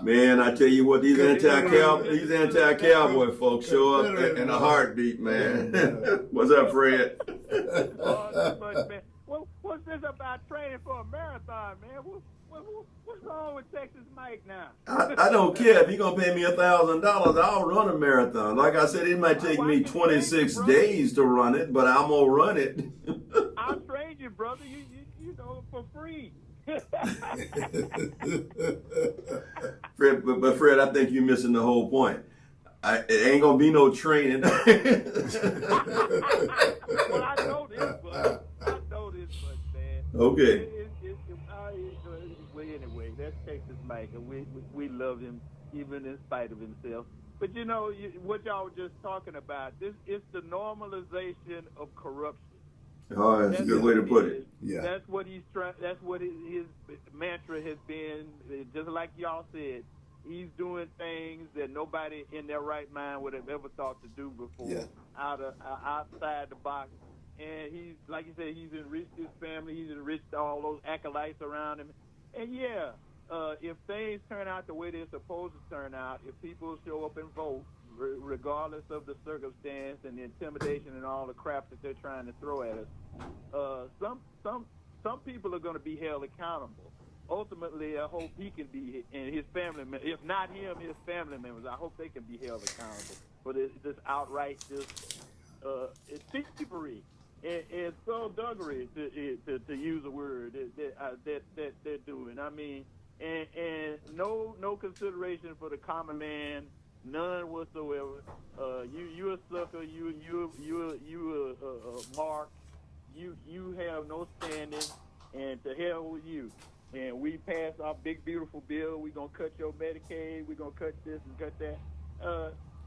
Speaker 2: Man, I tell you what, these anti-cowboy folks show up in a heartbeat, man. What's up, Fred?
Speaker 5: Man. What's this about training for a marathon, man? What's wrong with Texas Mike now?
Speaker 2: I don't care. If you're going to pay me $1,000, I'll run a marathon. Like I said, it might take me 26 days to run it, but I'm going to run it.
Speaker 5: I'll train you, brother. You know, for free.
Speaker 2: Fred, but Fred, I think you're missing the whole point. It ain't gonna be no training.
Speaker 5: Well, I know this, but man.
Speaker 2: Okay.
Speaker 5: Well, anyway, that's Texas Mike, and we love him even in spite of himself. But you know what y'all were just talking about. This is the normalization of corruption.
Speaker 2: Oh, that's a good way to put it.
Speaker 1: Yeah.
Speaker 5: That's what he's trying. That's what his mantra has been. Just like y'all said, he's doing things that nobody in their right mind would have ever thought to do before.
Speaker 1: Yeah.
Speaker 5: Outside the box, and he's like you said, he's enriched his family. He's enriched all those acolytes around him. And if things turn out the way they're supposed to turn out, if people show up and vote, regardless of the circumstance and the intimidation and all the crap that they're trying to throw at us, some people are going to be held accountable. Ultimately, I hope he can be, and his family, if not him, his family members, I hope they can be held accountable for this outright thievery and skullduggery, to use a word that they're doing. I mean, and no consideration for the common man. None whatsoever. You a sucker. You a mark. You have no standing, and to hell with you. And we passed our big beautiful bill. We're gonna cut your Medicaid. We're gonna cut this and cut that.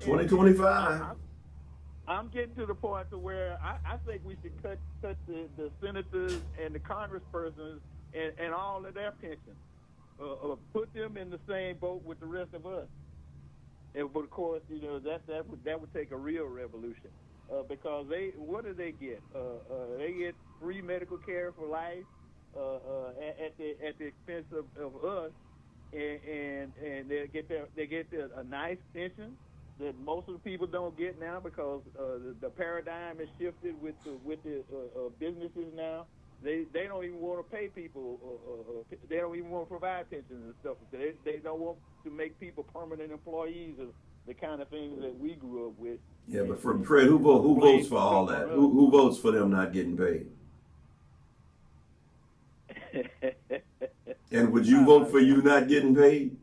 Speaker 2: 2025.
Speaker 5: I'm getting to the point to where I think we should cut the senators and the congresspersons and all of their pensions. Put them in the same boat with the rest of us. And, but of course, you know that would take a real revolution because what do they get? They get free medical care for life at the expense of us, and they get a nice pension that most of the people don't get now because the paradigm has shifted with the businesses now. They don't even want to pay people. They don't even want to provide pensions and stuff. They don't want to make people permanent employees of the kind of things that we grew up with.
Speaker 2: Yeah, but for Fred, who votes for all that? Who votes for them not getting paid? And would you vote for you not getting paid?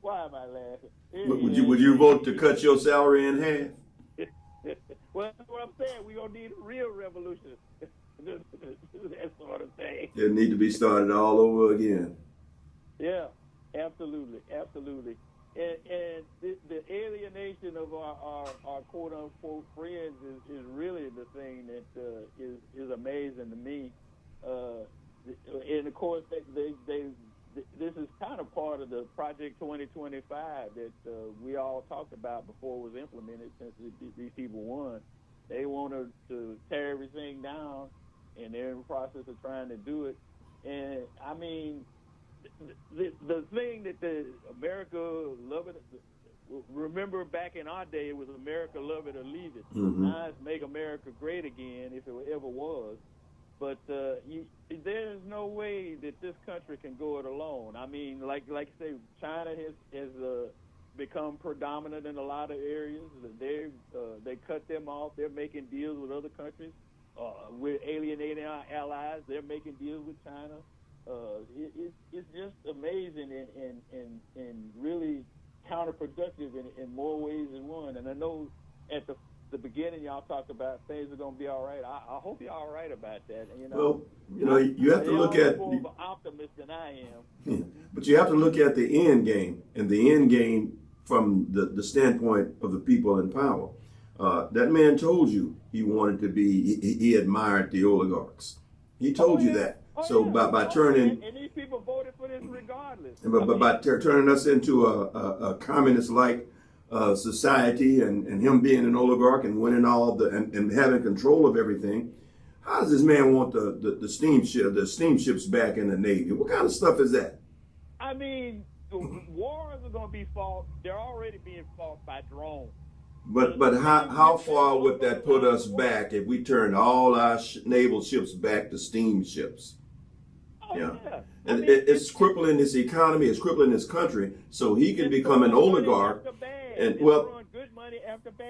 Speaker 5: Why am I laughing?
Speaker 2: Would you vote to cut your salary in half?
Speaker 5: Well, that's what I'm saying. We're going to need a real revolution. That sort of thing.
Speaker 2: It need to be started all over again.
Speaker 5: Yeah, absolutely. And the alienation of our quote-unquote friends is really the thing that is amazing to me. And, of course, this is kind of part of the Project 2025 that we all talked about before it was implemented since these people won. They wanted to tear everything down, and they're in the process of trying to do it. And, I mean, the thing that the America love it, remember back in our day it was America love it or leave it.
Speaker 2: Mm-hmm.
Speaker 5: Now it's make America great again if it ever was. But there's no way that this country can go it alone. I mean, like you say, China has become predominant in a lot of areas. They cut them off. They're making deals with other countries. We're alienating our allies. They're making deals with China. It's just amazing and really counterproductive in more ways than one. And I know at the
Speaker 6: the beginning, y'all talked about things are going to be all right. I hope you're all right about that.
Speaker 2: Well, you have to look at.
Speaker 6: More of an optimist than I am.
Speaker 2: Yeah, but you have to look at the end game, and the end game from the standpoint of the people in power. That man told you he wanted to be. He admired the oligarchs. He told you that. So by turning,
Speaker 6: and these people voted for this regardless.
Speaker 2: But by turning us into a communist-like society, and him being an oligarch and winning all and having control of everything, how does this man want the steamships back in the Navy? What kind of stuff is that?
Speaker 6: I mean, wars are going to be fought. They're already being fought by drones.
Speaker 2: But how far would that put us back if we turned all our naval ships back to steamships? Yeah. And it's crippling this economy, it's crippling this country, so he can become an oligarch. And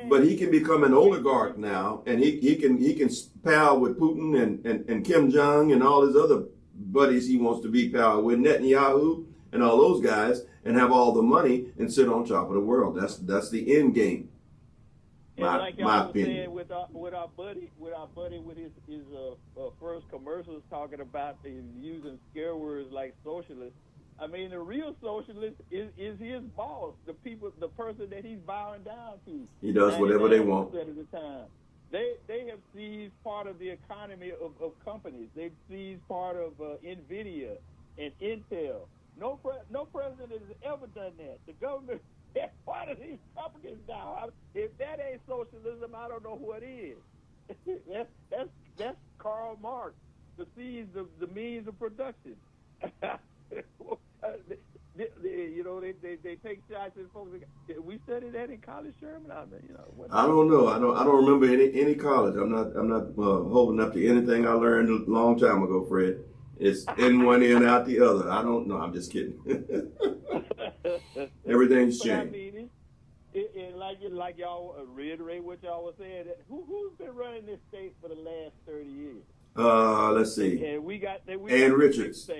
Speaker 2: but he can become an oligarch now, and he can pal with Putin and Kim Jong and all his other buddies he wants to be pal with, Netanyahu and all those guys, and have all the money and sit on top of the world. That's the end game. My opinion.
Speaker 6: With our buddy with his first commercials talking about using scare words like socialist. I mean, the real socialist is his boss, the person that he's bowing down to.
Speaker 2: He does whatever they want.
Speaker 6: Of the time. They have seized part of the economy of companies. They've seized part of NVIDIA and Intel. No president has ever done that. The government is part of these companies now. If that ain't socialism, I don't know what is. That's Karl Marx, to seize the means of production. They take shots at folks. We studied that in college, Sherman.
Speaker 2: I don't know. I don't remember any college. I'm not holding up to anything I learned a long time ago, Fred. It's in one ear and out the other. I don't know. I'm just kidding. Everything's changed.
Speaker 6: I mean, and like y'all reiterate what y'all were saying. Who's been running this state for the last 30 years?
Speaker 2: Let's see.
Speaker 6: And we got
Speaker 2: Ann Richards.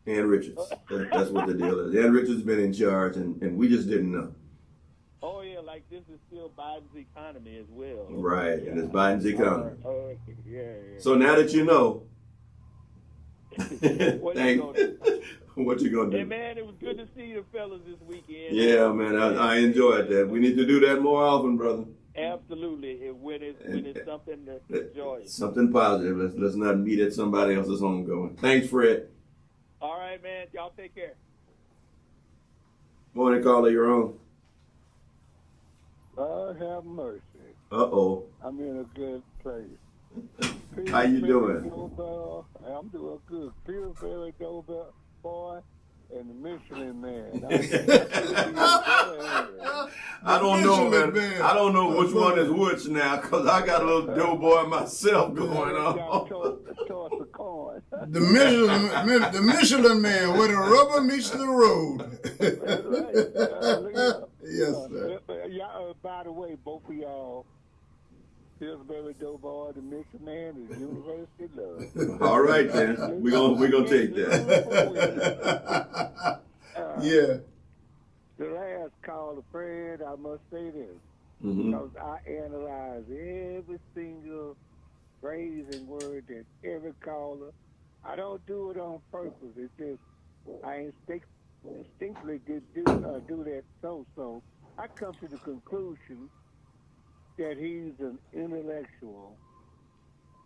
Speaker 2: Ann Richards. That's what the deal is. Ann Richards has been in charge, and we just didn't know.
Speaker 6: Oh yeah, like this is still Biden's economy as well.
Speaker 2: Right, and it's Biden's economy.
Speaker 6: Yeah.
Speaker 2: So now that you know.
Speaker 6: What you
Speaker 2: gonna do?
Speaker 6: Hey man, it was good to see the fellas this weekend.
Speaker 2: Yeah, man, I enjoyed that. We need to do that more often, brother.
Speaker 6: Absolutely, when it's something that's joyous.
Speaker 2: Something positive. Let's not meet at somebody else's homegoing. Thanks, Fred.
Speaker 6: All right, man. Y'all take care.
Speaker 2: Morning, caller, you're on.
Speaker 7: God have mercy.
Speaker 2: Uh-oh.
Speaker 7: I'm in a good place.
Speaker 2: How you doing?
Speaker 7: I'm doing good. Pillsbury Doughboy boy and the Michelin Man.
Speaker 2: I don't know, man. I don't know which one is which now, because I got a little doughboy myself going on.
Speaker 7: Toss the coin.
Speaker 1: The Michelin Man, where the rubber meets the road. Yes, sir.
Speaker 7: By the way, both of y'all, Pillsbury Doughboy, the Michelin Man, is University Love.
Speaker 2: All right, then. We're gonna take that.
Speaker 1: Yeah.
Speaker 7: The last call, Fred, I must say this.
Speaker 2: Mm-hmm.
Speaker 7: Because I analyze every single phrase and word that every caller. I don't do it on purpose. It's just I instinctively do that so. I come to the conclusion that he's an intellectual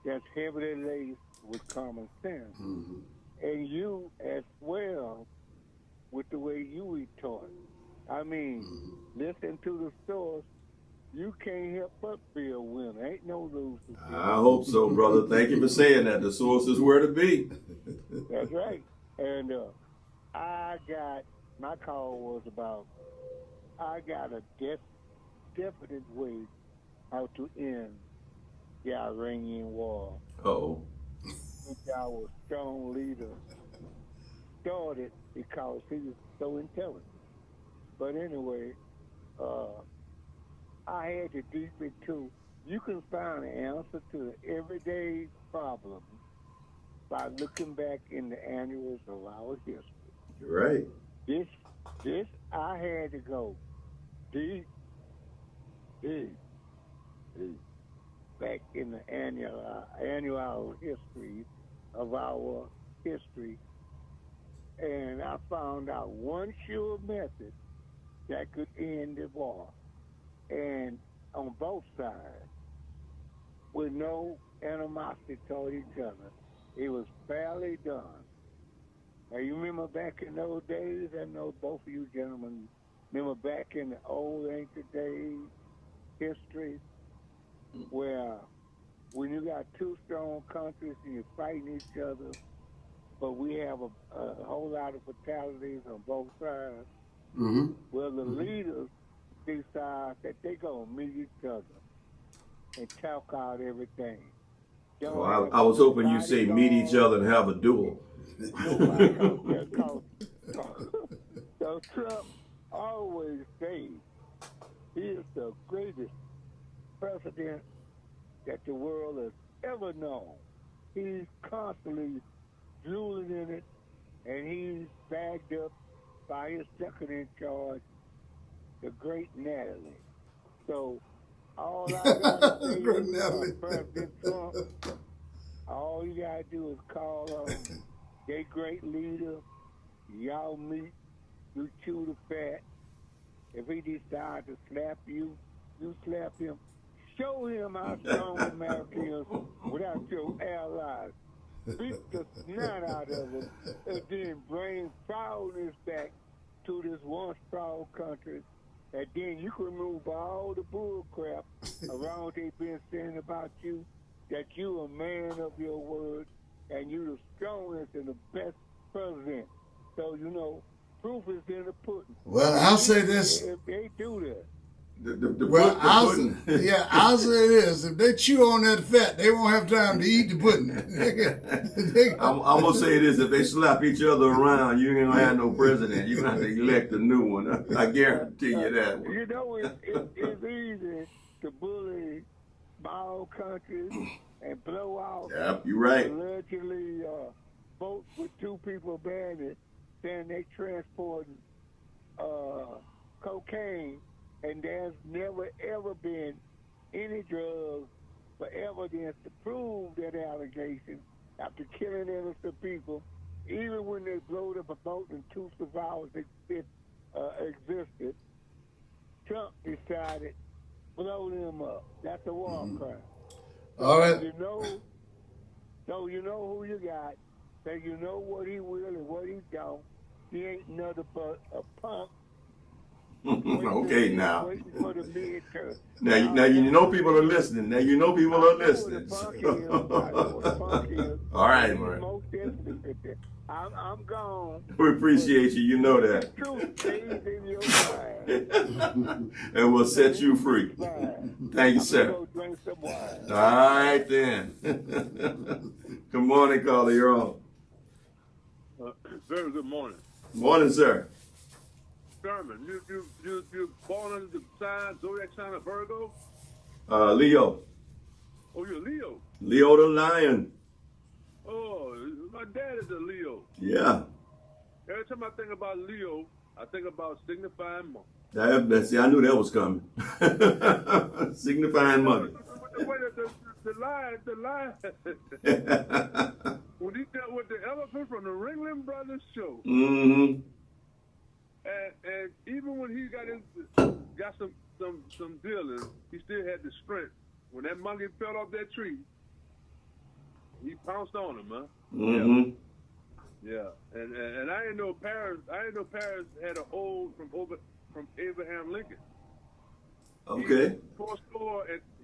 Speaker 7: that's heavily laced with common sense.
Speaker 2: Mm-hmm.
Speaker 7: And you as well with the way you retort. I mean, listen to the source. You can't help but be a winner. Ain't no losers.
Speaker 2: I hope so, brother. Thank you for saying that. The source is where to be.
Speaker 7: That's right. And my call was about, I got a definite way how to end the Iranian war.
Speaker 2: Uh-oh.
Speaker 7: Which our strong leader started because he was so intelligent. But anyway, I had to deep into, you can find an answer to the everyday problem by looking back in the annuals of our history.
Speaker 2: You're right.
Speaker 7: This I had to go deep. study back in the annual history of our history, and I found out one sure method that could end the war, and on both sides, with no animosity toward each other. It was fairly done. Now, you remember back in those days, I know both of you gentlemen remember back in the old ancient days, history, where when you got two strong countries and you're fighting each other, but we have a whole lot of fatalities on both sides, well, the leaders decide that they're going to meet each other and talk out everything.
Speaker 2: Well, I was hoping you'd say meet each other and have a duel.
Speaker 7: So Trump always says he is the greatest president that the world has ever known. He's constantly drooling in it, and he's bagged up by his second in charge, the great Natalie. So all I got to say is President Trump, all you got to do is call him their great leader. Y'all meet, you chew the fat. If he decides to slap you, you slap him. Show him how strong America is without your allies. Beat the snot out of him and then bring proudness back to this once proud country. And then you can remove all the bull crap around what they've been saying about you, that you a man of your word and you the strongest and the best president. So, you know, proof is in the pudding.
Speaker 1: Well, I'll say this.
Speaker 7: If they do that.
Speaker 1: I'll say this. If they chew on that fat, they won't have time to eat the pudding.
Speaker 2: I'm going to say this. If they slap each other around, you ain't going to have no president. You're going to have to elect a new one. I guarantee you that.
Speaker 7: You know, it's easy to bully small countries and blow out.
Speaker 2: Yep, you're right.
Speaker 7: Allegedly boats with two people banded saying they transporting cocaine. And there's never, ever been any drugs for evidence to prove that allegation after killing innocent people. Even when they blowed up a boat and two survivors existed, Trump decided, blow them up. That's a war crime.
Speaker 1: All right.
Speaker 7: So you know who you got. So you know what he will and what he don't. He ain't nothing but a punk.
Speaker 2: Okay, now you know people are listening. Now you know people are listening. All right, man.
Speaker 7: I'm gone.
Speaker 2: We appreciate you. You know that. And we'll set you free. Thank you, sir. All right, then. Good morning, caller. You're on.
Speaker 6: Very good morning.
Speaker 2: Morning, sir.
Speaker 6: Sherman, you born under the sign, zodiac sign of Virgo?
Speaker 2: Leo.
Speaker 6: Oh, you're Leo?
Speaker 2: Leo the lion.
Speaker 6: Oh, my dad is a Leo.
Speaker 2: Yeah.
Speaker 6: Every time I think about Leo, I think about signifying money.
Speaker 2: See, I knew that was coming. Signifying money.
Speaker 6: The lie. When he dealt with the elephant from the Ringling Brothers show.
Speaker 2: Mm-hmm.
Speaker 6: And even when he got some dealing, he still had the strength. When that monkey fell off that tree, he pounced on him, huh?
Speaker 2: Mm-hmm.
Speaker 6: Yeah. And I didn't know Paris had an old from Abraham Lincoln.
Speaker 2: Okay.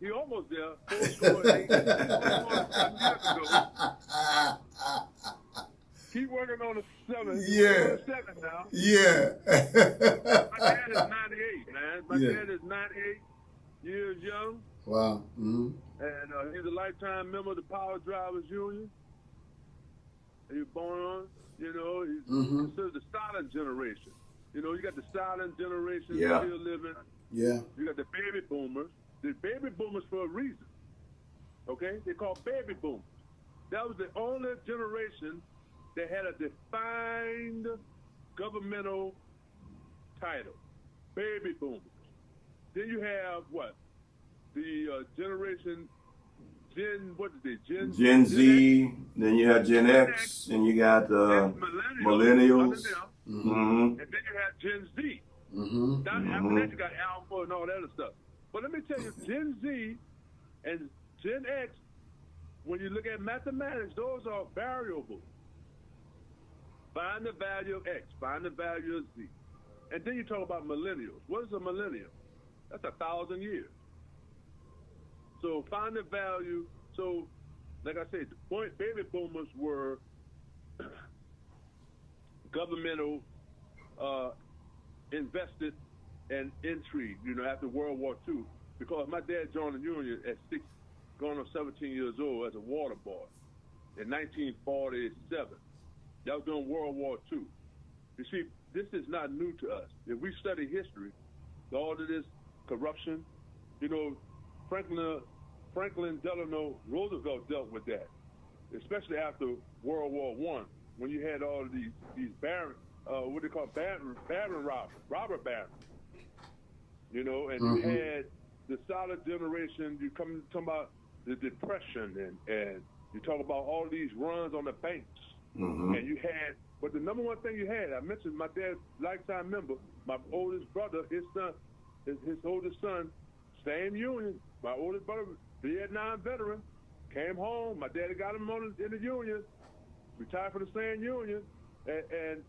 Speaker 6: He almost there. 408 years ago. Keep working on the 7.
Speaker 1: Yeah.
Speaker 6: 7 now.
Speaker 1: Yeah.
Speaker 6: My dad is 98, man. My dad is 98 years young.
Speaker 1: Wow. Mm-hmm.
Speaker 6: And he's a lifetime member of the Power Drivers Union. He was born on, he's considered the silent generation. You got the silent generation still living.
Speaker 1: Yeah.
Speaker 6: You got the baby boomers. The baby boomers for a reason. Okay? They're called baby boomers. That was the only generation that had a defined governmental title. Baby boomers. Then you have what? the generation Gen, what is it?
Speaker 2: Gen Z, then you have Gen X, and you got millennials.
Speaker 6: And then you have Gen Z. After that, you got Alpha and all that other stuff. But let me tell you, Gen Z and Gen X, when you look at mathematics, those are variables. Find the value of X, find the value of Z. And then you talk about millennials. What is a millennial? That's 1,000 years. So find the value. So, like I said, the point baby boomers were governmental invested and intrigued, after World War II. Because my dad joined the Union at 6, going on 17 years old as a water boy in 1947. That was during World War II. You see, this is not new to us. If we study history, all of this corruption, Franklin Delano Roosevelt dealt with that, especially after World War I, when you had all of these baron, what they call baron robber barons, and you had the solid generation. You talking about the Depression, and you talk about all these runs on the banks, and you had. But the number one thing you had, I mentioned my dad's lifetime member, my oldest brother, his son, his oldest son, same union. My oldest brother, Vietnam veteran, came home. My daddy got him in the union, retired for the same union, and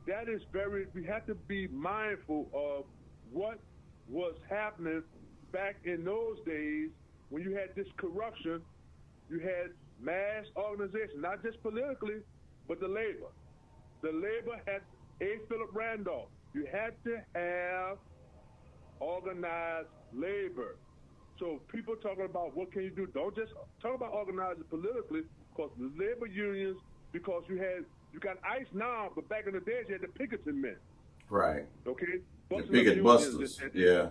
Speaker 6: that is very. We have to be mindful of what was happening back in those days when you had this corruption. You had mass organization, not just politically, but the labor. The labor had A. Philip Randolph. You had to have organized labor. So people talking about what can you do, don't just talk about organizing politically, because the labor unions, because you got ICE now, but back in the days you had the Pinkerton men.
Speaker 2: Right.
Speaker 6: Okay?
Speaker 2: The picket busters. Yeah.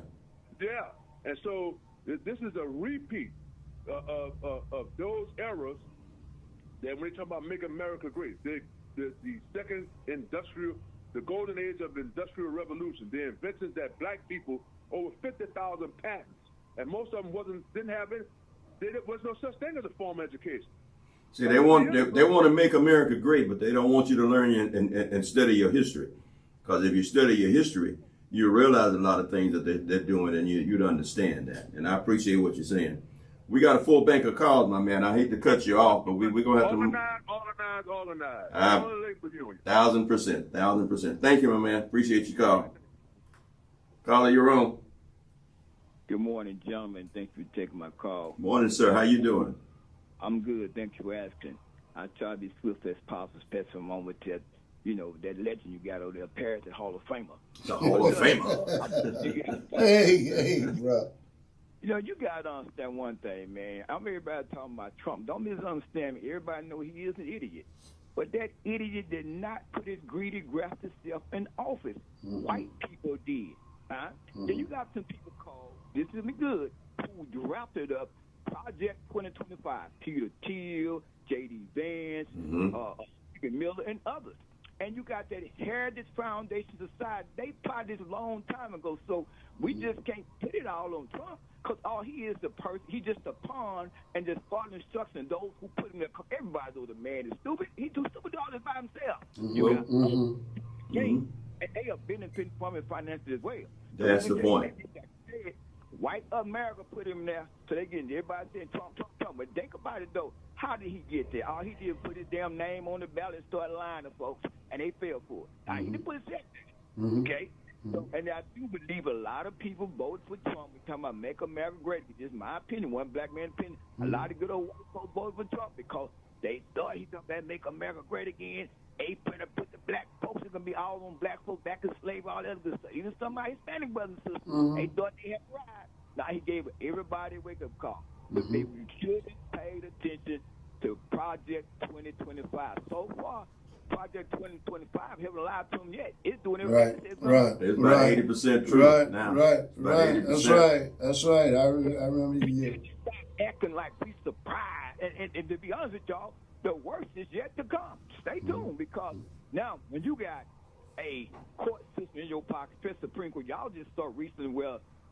Speaker 6: Yeah. And so this is a repeat of those eras that when they talk about make America great, the second industrial, the golden age of the industrial revolution, the inventions that black people, over 50,000 patents, and most of them didn't have it. There was no such thing as a formal education.
Speaker 2: See, they want to make America great, but they don't want you to learn and study your history. Because if you study your history, you realize a lot of things that they're doing, and you'd understand that. And I appreciate what you're saying. We got a full bank of calls, my man. I hate to cut you off, but we're going to have to...
Speaker 6: Organize.
Speaker 2: 1,000%. Thank you, my man. Appreciate your call. Caller, you're on.
Speaker 8: Good morning, gentlemen. Thank you for taking my call.
Speaker 2: Morning, sir. How you doing?
Speaker 8: I'm good. Thank you for asking. I try to be swift as possible, especially for a moment that, that legend you got over there, Paris, the Hall of Famer.
Speaker 2: The Hall of Famer.
Speaker 1: Hey, bro.
Speaker 8: You got to understand one thing, man. I'm everybody talking about Trump. Don't misunderstand me. Everybody know he is an idiot. But that idiot did not put his greedy, grafted self in office. White people did. Then you got some people called, this is me good, who drafted up Project 2025, Peter Thiel, J.D. Vance, Stephen Miller, and others. And you got that Heritage Foundation Society. They plotted this a long time ago, so we just can't put it all on Trump, because all he is the person, he's just a pawn and just following instructions. Those who put him there, everybody knows the man is stupid. He's too stupid to do all this by himself. And they are benefiting from it financially as well.
Speaker 2: That's the point.
Speaker 8: White America put him there, so they getting everybody saying Trump. But think about it though. How did he get there? All he did was put his damn name on the ballot and start lying to folks, and they fell for it. He didn't put his head there. Okay? So, and I do believe a lot of people voted for Trump. We're talking about make America great. It's just my opinion, one black man's opinion. A lot of good old white folks voted for Trump because they thought he thought that make America great again. They better put the black folks, it's going to be all on black folks back in slavery, all that other good stuff. Even some of my Hispanic brothers and sisters, they thought they had pride. Now he gave everybody a wake-up call. But they shouldn't pay attention to Project 2025. So far, Project 2025 haven't lied to them yet. It's doing everything.
Speaker 2: It's about 80% true now.
Speaker 1: Right. That's right. I remember you.
Speaker 8: Stop acting like we surprised. And to be honest with y'all, the worst is yet to come. Stay tuned, because now when you got a court system in your pocket, especially Supreme Court, y'all just start recently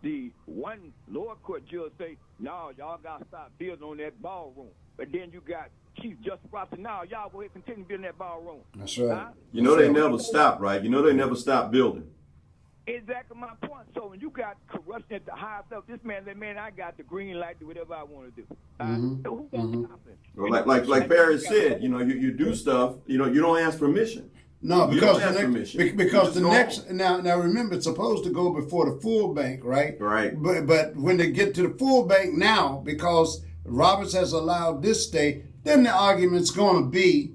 Speaker 8: the one lower court judge say, no, y'all got to stop building on that ballroom. But then you got Chief Justice Ross say, no, y'all go ahead and continue building that ballroom.
Speaker 1: That's right.
Speaker 8: Huh?
Speaker 2: You know they never stop, right? You know they never stop building.
Speaker 8: Exactly my point. So when you got corruption at the highest level, this man, I got the green light to do whatever I want to do. Who's gonna stop it?
Speaker 2: Well, like Paris said, you do stuff, you don't ask permission.
Speaker 1: No, because the next now remember, it's supposed to go before the full bank, right?
Speaker 2: Right.
Speaker 1: But when they get to the full bank now, because Roberts has allowed this stay, then the argument's going to be,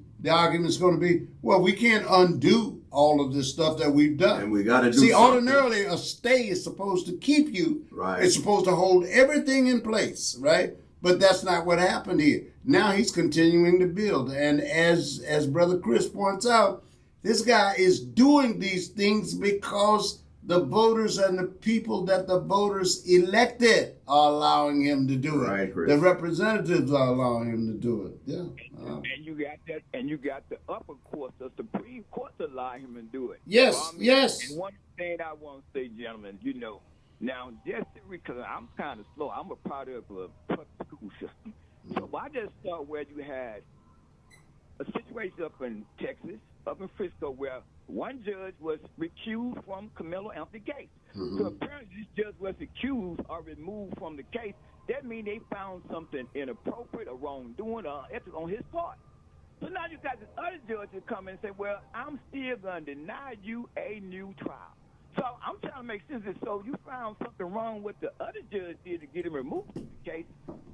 Speaker 1: well, we can't undo all of this stuff that we've done.
Speaker 2: And we got to do
Speaker 1: something.
Speaker 2: Ordinarily,
Speaker 1: a stay is supposed to keep you.
Speaker 2: Right.
Speaker 1: It's supposed to hold everything in place, right? But that's not what happened here. Now he's continuing to build. And as Brother Chris points out, this guy is doing these things because the voters and the people that the voters elected are allowing him to do it.
Speaker 2: Right, Chris.
Speaker 1: The representatives are allowing him to do it. Yeah.
Speaker 8: And you got that, and you got the upper court, the Supreme Court, to allow him to do it.
Speaker 1: Yes, yes.
Speaker 8: And one thing I want to say, gentlemen, now just because I'm kind of slow, I'm a product of a public school system. So I just saw where you had a situation up in Texas, up in Frisco, where one judge was recused from Camilo Anthony case. So apparently this judge was accused or removed from the case. That means they found something inappropriate or wrongdoing or ethics on his part. So now you got this other judge to come in and say, well, I'm still going to deny you a new trial. So I'm trying to make sense of this. So you found something wrong with the other judge did to get him removed from the case.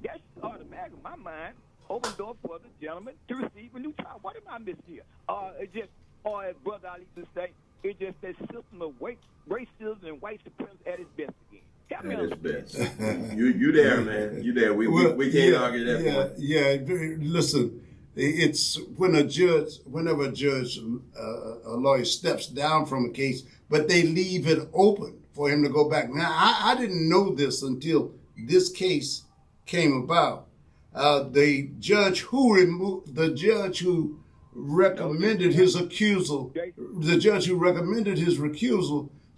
Speaker 8: That's automatic in my mind. Open door for the gentleman to receive a new trial. What am I missing here? Or as Brother Ali used to say, it's just that system of racism and white supremacy at its best again.
Speaker 2: At its best. You there, man. You there. We can't argue that point.
Speaker 1: Yeah, listen, it's whenever a judge, a lawyer steps down from a case, but they leave it open for him to go back. Now, I didn't know this until this case came about. The judge who recommended his recusal,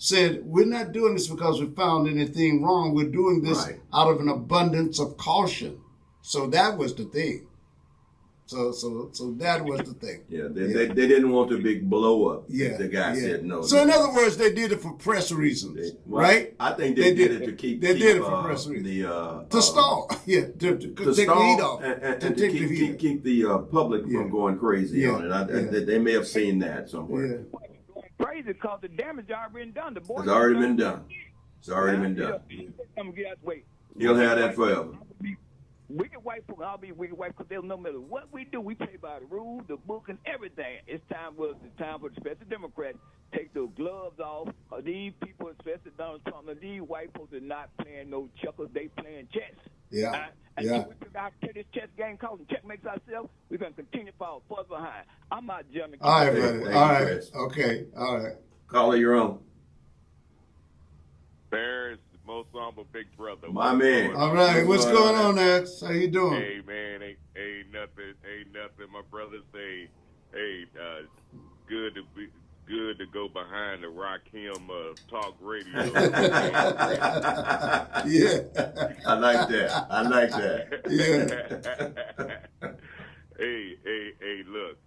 Speaker 1: said, we're not doing this because we found anything wrong. We're doing this out of an abundance of caution. So that was the thing. So that was the thing.
Speaker 2: Yeah, they didn't want the big blow up.
Speaker 1: Yeah,
Speaker 2: the guy said no.
Speaker 1: So in other words, they did it for press reasons, right?
Speaker 2: I think they did it to keep.
Speaker 1: They did it for press reasons. To stall, to take the heat off,
Speaker 2: and to keep the public from going crazy on it. They may have seen that somewhere.
Speaker 1: Yeah.
Speaker 8: Crazy because the damage already done.
Speaker 2: It's already been done. It's already been done. You'll have that forever.
Speaker 8: Wicked white folk, I'll be wicked white because no matter what we do, we play by the rules, the book, and everything. It's time for the special Democrats take the gloves off. These people, especially Donald Trump, these white folks are not playing no checkers. They playing chess.
Speaker 1: Yeah.
Speaker 8: And if we figure out to play this chess game, causing checkmates ourselves, we're going to continue to fall further behind. I'm out, gentlemen.
Speaker 1: All right, brother. All right. Okay. All right.
Speaker 2: Caller, you're on.
Speaker 9: Bears. Most humble big brother.
Speaker 2: My man.
Speaker 1: All right, what's going on, X? How you doing?
Speaker 9: Hey man, ain't nothing. My brother say, hey, good to go behind the Rakim talk radio.
Speaker 1: Yeah.
Speaker 2: I like that.
Speaker 1: Yeah.
Speaker 9: Hey, look,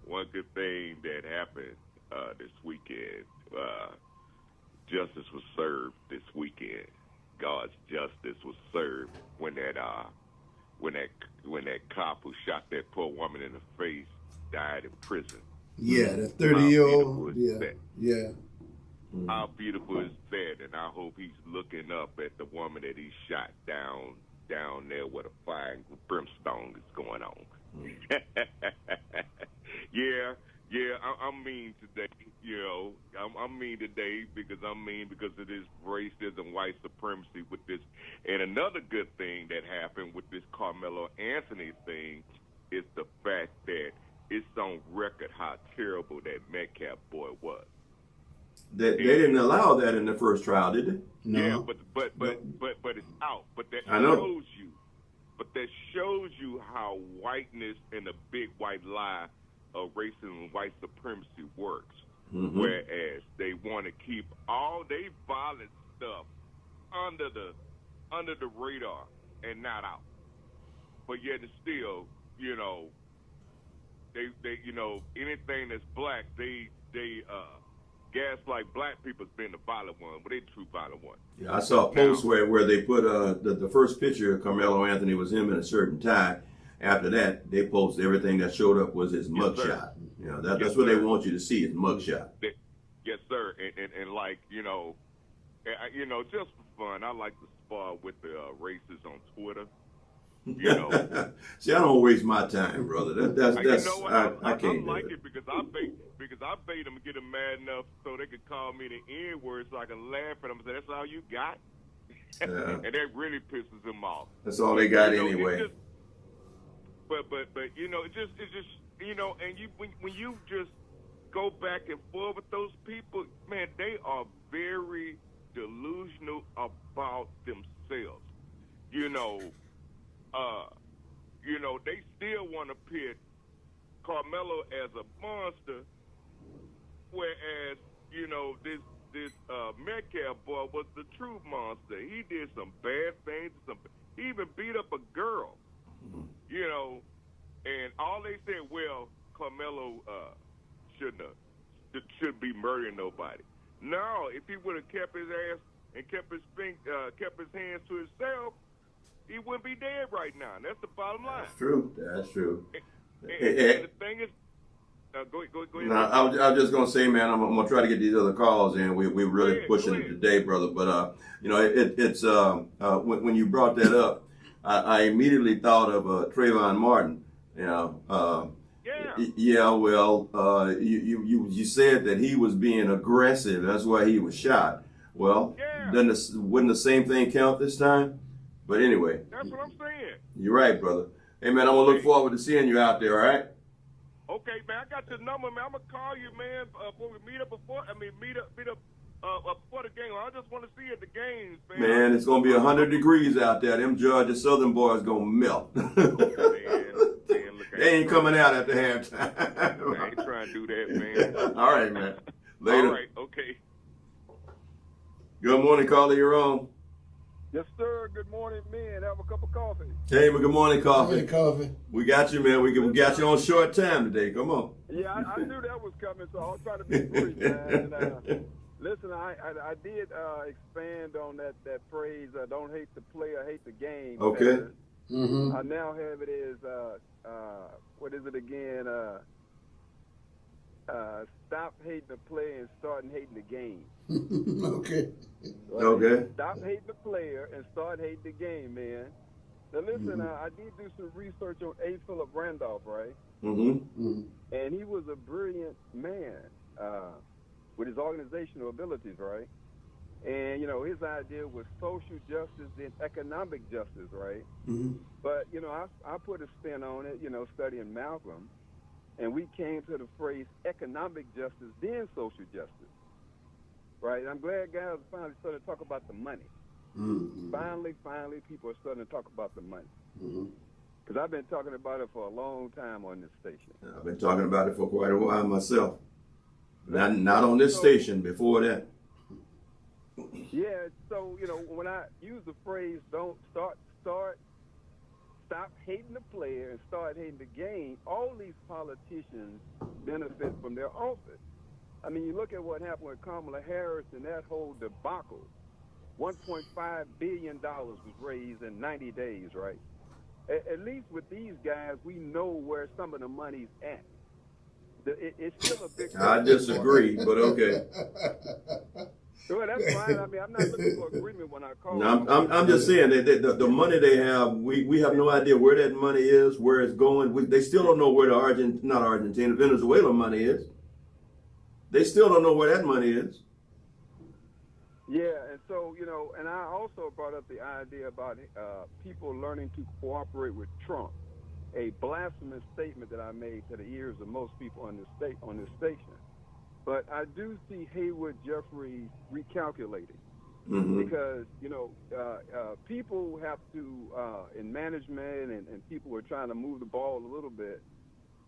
Speaker 9: one good thing that happened this weekend. Justice was served this weekend. God's justice was served when that cop who shot that poor woman in the face died in prison.
Speaker 1: Yeah, the 30-year-old. Yeah.
Speaker 9: How beautiful is that? And I hope he's looking up at the woman that he shot down there where the fire and brimstone is going on. Yeah, I'm mean today. I'm mean today because of this racism, white supremacy with this. And another good thing that happened with this Carmelo Anthony thing is the fact that it's on record how terrible that Metcalf boy was.
Speaker 2: They didn't allow that in the first trial, did they?
Speaker 1: No.
Speaker 9: Yeah, but it's out. But that shows you how whiteness and the big white lie of racism and white supremacy works. Mm-hmm. Whereas they want to keep all their violence stuff under the radar and not out. But yet it's still, you know, they you know, anything that's black, they gaslight black people as being the violent one, but they the true violent one.
Speaker 2: Yeah, I saw a post where they put the first picture of Carmelo Anthony was him in a certain tie. After that, they posted everything that showed up was his mugshot. You know, that's what they want you to see, is mugshot.
Speaker 9: Yes, sir. And like, you know, just for fun, I like to spar with the racists on Twitter. You know,
Speaker 2: see, I don't waste my time, brother. That's
Speaker 9: you know what?
Speaker 2: I can't
Speaker 9: like
Speaker 2: do
Speaker 9: it because I bait them and get them mad enough so they could call me the N word so I can laugh at them and say, "That's all you got," and that really pisses them off.
Speaker 2: That's all they got,
Speaker 9: you know,
Speaker 2: anyway.
Speaker 9: But you know, it's just you know, and you when you just go back and forth with those people, man, they are very delusional about themselves. You know, they still want to pit Carmelo as a monster, whereas, you know, this Metcalf boy was the true monster. He did some bad things. He even beat up a girl, you know, and all they said, well, Carmelo shouldn't be murdering nobody. No, if he would have kept his ass and kept his hands to himself, he wouldn't be dead right now. And that's the bottom line.
Speaker 2: That's true.
Speaker 9: And the thing is, go ahead.
Speaker 2: No, I was just gonna say, man, I'm gonna try to get these other calls in. We're really pushing it today, brother. But you know, it's when you brought that up, I immediately thought of Trayvon Martin. You know, yeah. Well, you said that he was being aggressive. That's why he was shot. Well, wouldn't the same thing count this time? But anyway,
Speaker 9: that's what I'm saying.
Speaker 2: You're right, brother. Hey, man, I'm gonna look forward to seeing you out there. All right.
Speaker 9: Okay, man, I got your number, man. I'm gonna call you, man, before we meet up before the game. I just want to see you at the games, man.
Speaker 2: Man, it's gonna be 100 degrees out there. Them Georgia Southern boys gonna melt. They ain't coming out at the halftime.
Speaker 9: I ain't trying to do that, man.
Speaker 2: All right, man. Later.
Speaker 9: All right, okay.
Speaker 2: Good morning, caller. You're on.
Speaker 10: Yes, sir. Good morning, men. Have a cup of coffee.
Speaker 2: Hey, good morning, Coffee.
Speaker 1: Good morning, Coffee.
Speaker 2: We got you, man. We got you on short time today. Come on.
Speaker 10: Yeah, I knew that was coming, so I'll try to be brief, man. And, listen, I did expand on that phrase, don't hate the player, hate the game.
Speaker 2: Okay.
Speaker 1: Mm-hmm.
Speaker 10: I now have it as, what is it again? Stop hating the player and starting hating the game.
Speaker 1: Okay.
Speaker 2: Okay.
Speaker 10: Stop hating the player and start hating the game, man. Now listen, I did do some research on A. Philip Randolph, right?
Speaker 2: Mm-hmm.
Speaker 10: And he was a brilliant man with his organizational abilities, right? And, you know, his idea was social justice and economic justice, right?
Speaker 1: Mm-hmm.
Speaker 10: But, you know, I put a spin on it, you know, studying Malcolm, and we came to the phrase economic justice, then social justice, right? I'm glad guys finally started to talk about the money.
Speaker 1: Mm-hmm.
Speaker 10: Finally, people are starting to talk about the money.
Speaker 1: Mm-hmm.
Speaker 10: Because I've been talking about it for a long time on this station.
Speaker 2: I've been talking about it for quite a while myself. Not on this station, before that.
Speaker 10: Yeah, so, you know, when I use the phrase stop hating the player and start hating the game, all these politicians benefit from their office. I mean, you look at what happened with Kamala Harris and that whole debacle. $1.5 billion was raised in 90 days, right? At least with these guys, we know where some of the money's at. It's still a big...
Speaker 2: I disagree, but okay.
Speaker 10: Well, that's fine. I mean, I'm not looking for agreement when I call.
Speaker 2: No, I'm just saying that the money they have, we have no idea where that money is, where it's going. They still don't know where the Venezuela money is. They still don't know where that money is.
Speaker 10: Yeah, and so, you know, and I also brought up the idea about people learning to cooperate with Trump, a blasphemous statement that I made to the ears of most people on this station. But I do see Haywood Jeffries recalculating because, you know, people have to, in management and people are trying to move the ball a little bit,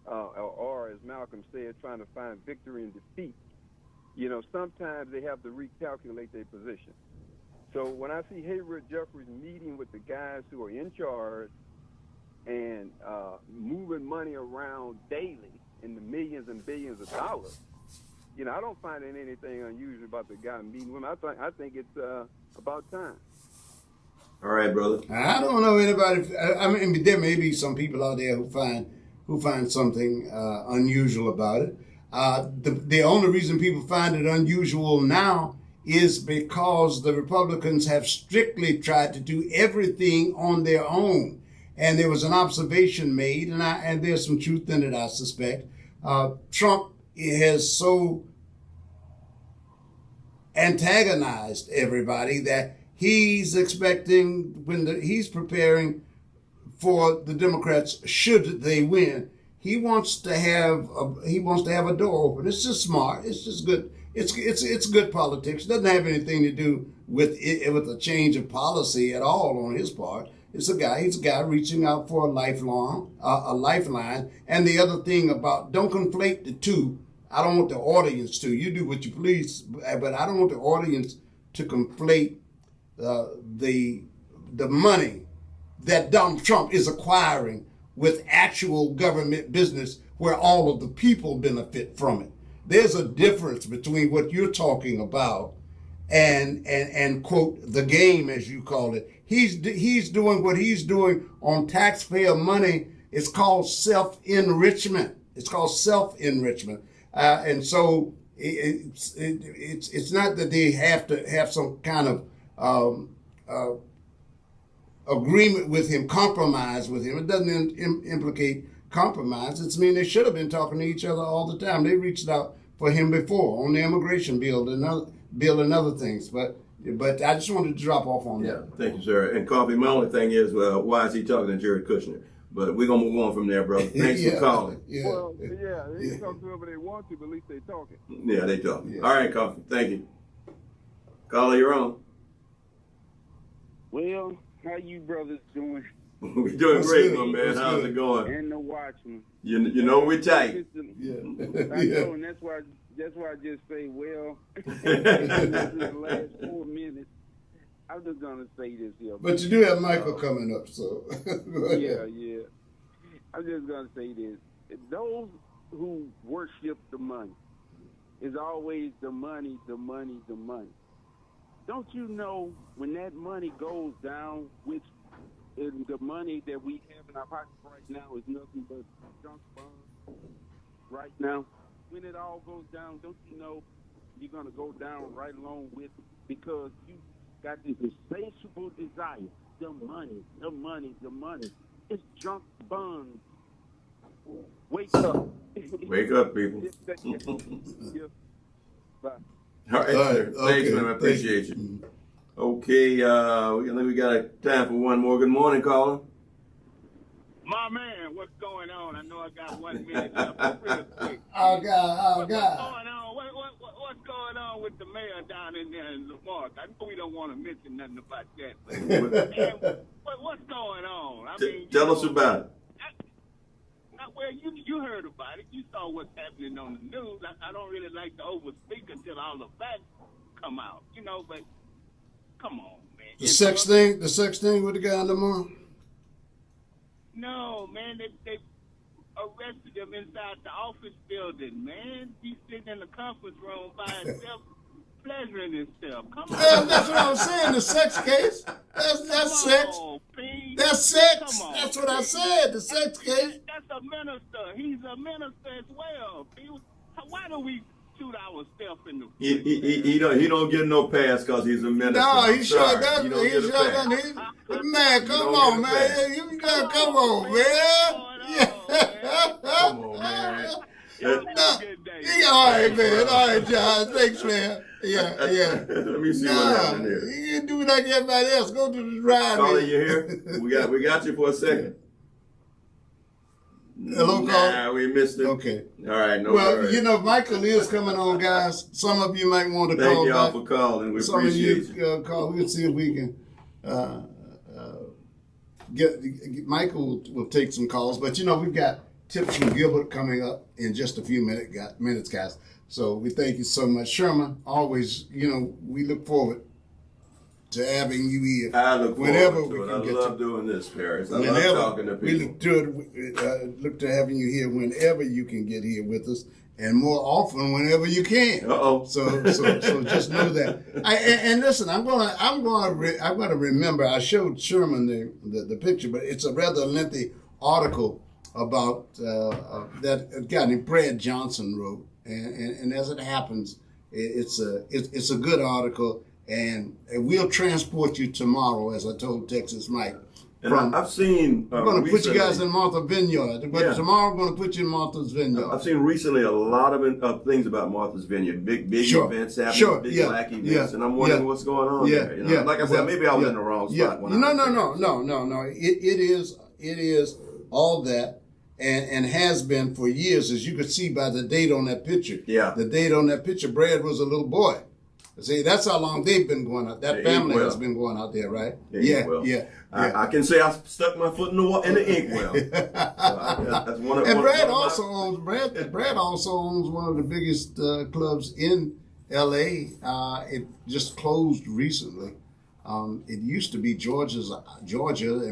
Speaker 10: or as Malcolm said, trying to find victory and defeat. You know, sometimes they have to recalculate their position. So when I see Hayward Jeffries meeting with the guys who are in charge and moving money around daily in the millions and billions of dollars, you know, I don't find anything unusual about the guy meeting with him. I think it's about time.
Speaker 2: All right, brother.
Speaker 1: I don't know anybody. I mean, there may be some people out there who find something unusual about it. The only reason people find it unusual now is because the Republicans have strictly tried to do everything on their own. And there was an observation made, and there's some truth in it, I suspect. Trump has so antagonized everybody that he's expecting, he's preparing for the Democrats, should they win, he wants to have a door open. It's just smart. It's just good. It's good politics. It doesn't have anything to do with a change of policy at all on his part. He's a guy reaching out for a lifeline. And the other thing about, don't conflate the two. I don't want the audience to. You do what you please, but I don't want the audience to conflate the money that Donald Trump is acquiring with actual government business where all of the people benefit from it. There's a difference between what you're talking about and quote, the game, as you call it. He's doing what he's doing on taxpayer money. It's called self-enrichment. And so it's not that they have to have some kind of agreement with him, compromise with him. It doesn't implicate compromise. It's mean they should have been talking to each other all the time. They reached out for him before on the immigration bill and other things. But I just wanted to drop off on that.
Speaker 2: Yeah, thank you, sir. And Coffee, my only thing is, why is he talking to Jared Kushner? But we're going to move on from there, brother. Thanks for calling.
Speaker 10: Yeah. Well, they can talk to whoever they want to, but at least they're talking.
Speaker 2: Yeah, they talking. Yeah. All right, Coffee. Thank you. Caller, you're on.
Speaker 7: Well, how you brothers doing?
Speaker 2: We're doing great, my man. How's it going?
Speaker 7: And the Watchman.
Speaker 2: You know we're tight.
Speaker 7: Yeah. I know, and that's why I just say, well, the last 4 minutes, I'm just gonna say this here.
Speaker 1: But you do have Michael coming up, so
Speaker 7: yeah. I'm just gonna say this: those who worship the money is always the money, the money, the money. Don't you know when that money goes down, which is the money that we have in our pockets right now is nothing but junk bonds right now? When it all goes down, don't you know you're going to go down right along with it because you got this insatiable desire. The money, the money, the money. It's junk bonds. Wake up.
Speaker 2: Wake up, people.
Speaker 7: Yeah. Bye.
Speaker 2: All right, sir. Thanks, man. I appreciate you. Okay, we got time for one more. Good morning, caller.
Speaker 11: My man, what's going on? I know I got 1 minute left. Real quick.
Speaker 1: Oh God.
Speaker 11: What's going on? What's going on with the mayor down in there in Lamar? I know we don't want to mention nothing about that, but what's going on? I mean,
Speaker 2: tell us about it.
Speaker 11: Well, you heard about it. You saw what's happening on the news. I don't really like to overspeak until all the facts come out, but come on, man.
Speaker 1: The sex thing with the guy in Lamar?
Speaker 11: No, man, they arrested him inside the office building, man. He's sitting in the conference room by himself, pleasuring himself. Come on.
Speaker 1: Yeah, that's what I was saying, the sex case. That's sex. That's sex. That's what I said, the sex case.
Speaker 11: That's a minister. He's a minister as well. Why do we shoot ourselves in the
Speaker 2: he don't get no pass because he's a minister.
Speaker 1: No, he sure doesn't. Man, come on, man. You gotta come on, man.
Speaker 2: Come on, man.
Speaker 1: All right, man. All right, John. Thanks, man. Yeah.
Speaker 2: Let me see what happened here.
Speaker 1: You can do like everybody else. Go to the drive.
Speaker 2: Caller, you here? We got you for a second.
Speaker 1: Hello, caller?
Speaker 2: Nah, we missed it.
Speaker 1: Okay.
Speaker 2: All right, no
Speaker 1: Well,
Speaker 2: worries.
Speaker 1: Michael is coming on, guys. Some of you might want to call back.
Speaker 2: Thank y'all for calling. We appreciate
Speaker 1: you. Call. We'll see if we can get Michael will take some calls. But, we've got tips from Gilbert coming up in just a few minutes, guys. So we thank you so much. Sherman, always, we look forward to having you here.
Speaker 2: I look
Speaker 1: whenever
Speaker 2: forward to
Speaker 1: we
Speaker 2: it.
Speaker 1: can
Speaker 2: I
Speaker 1: get
Speaker 2: love
Speaker 1: you.
Speaker 2: doing this, Paris. I
Speaker 1: Whenever
Speaker 2: love talking to people.
Speaker 1: We look to having you here whenever you can get here with us, and more often whenever you can. So just know that. And listen, I'm gonna remember. I showed Sherman the picture, but it's a rather lengthy article about that a guy named Brad Johnson wrote, and as it happens, it's a good article. And we'll transport you tomorrow, as I told Texas Mike.
Speaker 2: And I've seen.
Speaker 1: We're going to put you guys in Martha Vineyard, but tomorrow we're going to put you in Martha's Vineyard.
Speaker 2: I've seen recently a lot of things about Martha's Vineyard, big events happening, big black events, and I'm wondering what's going on there. You know? Like I said, maybe I was in the wrong spot.
Speaker 1: No. It is all that, and has been for years, as you could see by the date on that picture. Yeah, the date on that picture. Brad was a little boy. See, that's how long they've been going out. That family has been going out there, right? Yeah.
Speaker 2: I can say I stuck my foot in the inkwell. That's one of.
Speaker 1: And Brad also owns one of the biggest clubs in L.A. It just closed recently. It used to be Georgia,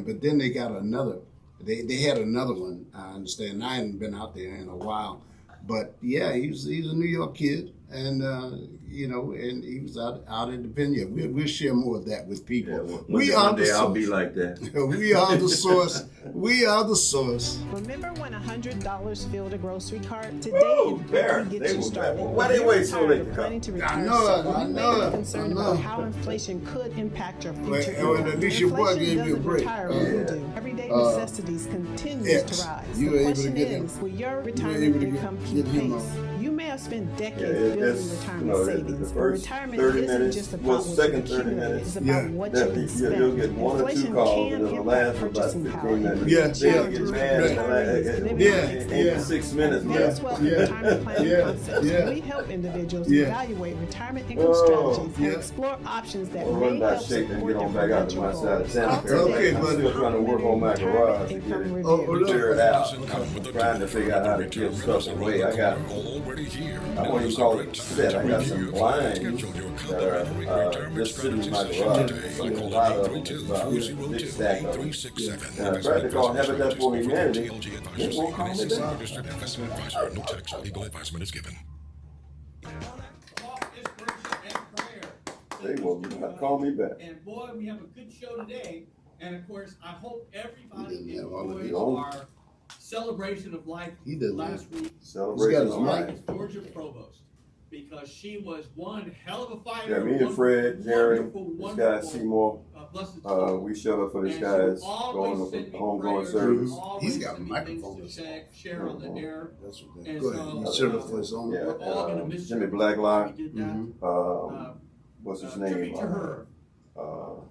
Speaker 1: but then they got another. They had another one. I understand. I hadn't been out there in a while, but yeah, he's a New York kid. And and he was out in the vineyard. We'll share more of that with people.
Speaker 2: One day I'll be like that.
Speaker 1: We are the source. We are the source.
Speaker 12: Remember when $100 filled a grocery cart? Today it gets you started.
Speaker 2: Why they wait so late to come?
Speaker 1: I know.
Speaker 12: Concerned about how inflation could impact your future.
Speaker 1: At least your boy gave you a break.
Speaker 12: Everyday necessities continues to rise. The question is, will your retirement income keep pace? You may have spent decades building retirement savings, but retirement isn't just about what you accumulate, it's about what you can spend.
Speaker 2: You'll get one or two calls and it'll last for about 15 minutes. They'll get mad in 6 minutes.
Speaker 12: That's what retirement planning concepts. We help individuals evaluate retirement income strategies and explore options that may help support their financial goals.
Speaker 2: Okay, but I'm still trying to work on my garage to get it cleared out. I'm trying to figure out how to give stuff away. I won't even call it set. I got some blinds that are just sitting in my garage. A lot of them, about a big stack of them. And I tried to call Habitat for Humanity. They won't call me back.
Speaker 13: No tax legal advisement is given.
Speaker 2: They will not call me back.
Speaker 14: And boy, we have a good show today. And of course, I hope everybody enjoyed our celebration of life last week.
Speaker 2: Celebration of life.
Speaker 14: Georgia Provost, because she was one hell of a fighter.
Speaker 2: Yeah, me and Fred, Jerry, this guy Seymour, we showed up for this guy's homegoing service.
Speaker 1: He's got a microphone.
Speaker 14: Share on the air.
Speaker 1: That's what that. Go ahead. He showed up for his own.
Speaker 14: We're all going to miss
Speaker 2: Jimmy Blacklock. What's his name?
Speaker 14: To her.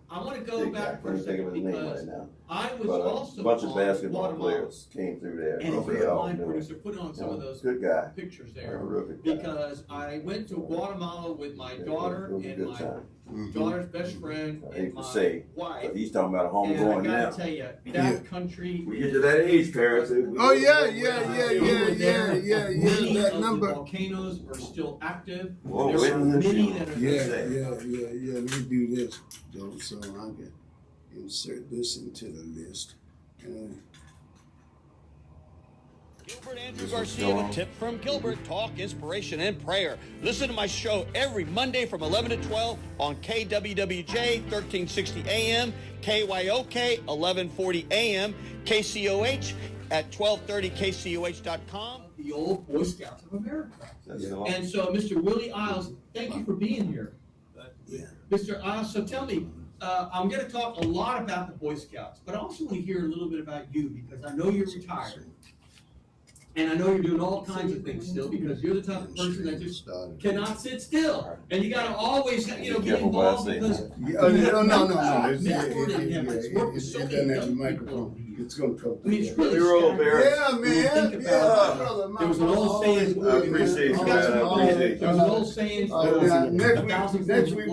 Speaker 14: I want to go back for a second because I was also
Speaker 2: a bunch of basketball players came through there.
Speaker 14: And if you don't mind, producer, put on some of those pictures there. Because I went to Guatemala with my daughter and my daughter's best friend and my wife.
Speaker 2: He's talking about a homegoing now.
Speaker 14: I gotta tell you, that country.
Speaker 2: We get to that age, Paris.
Speaker 1: Oh yeah. That number.
Speaker 14: The volcanoes are still active.
Speaker 2: Well,
Speaker 14: there are many that are.
Speaker 1: Yeah. Let me do this, Joe, so I can insert this into the list.
Speaker 15: Gilbert Andrew Garcia with Tip from Gilbert, talk, inspiration, and prayer. Listen to my show every Monday from 11 to 12 on KWWJ 1360 AM, KYOK 1140 AM, KCOH at 1230kcoh.com.
Speaker 14: The old Boy Scouts of America. And so, Mr. Willie Isles, thank you for being here. Mr. Isles, so tell me, I'm going to talk a lot about the Boy Scouts, but I also want to hear a little bit about you because I know you're retired. And I know you're doing all kinds of things still because you're the type of person that just cannot sit still. And you got to always, be involved because
Speaker 1: it's going to come.
Speaker 14: I mean, it's really
Speaker 1: yeah, man.
Speaker 14: There was an old saying.
Speaker 2: I appreciate you, man. I appreciate you.
Speaker 14: There was an old saying.
Speaker 1: Next week we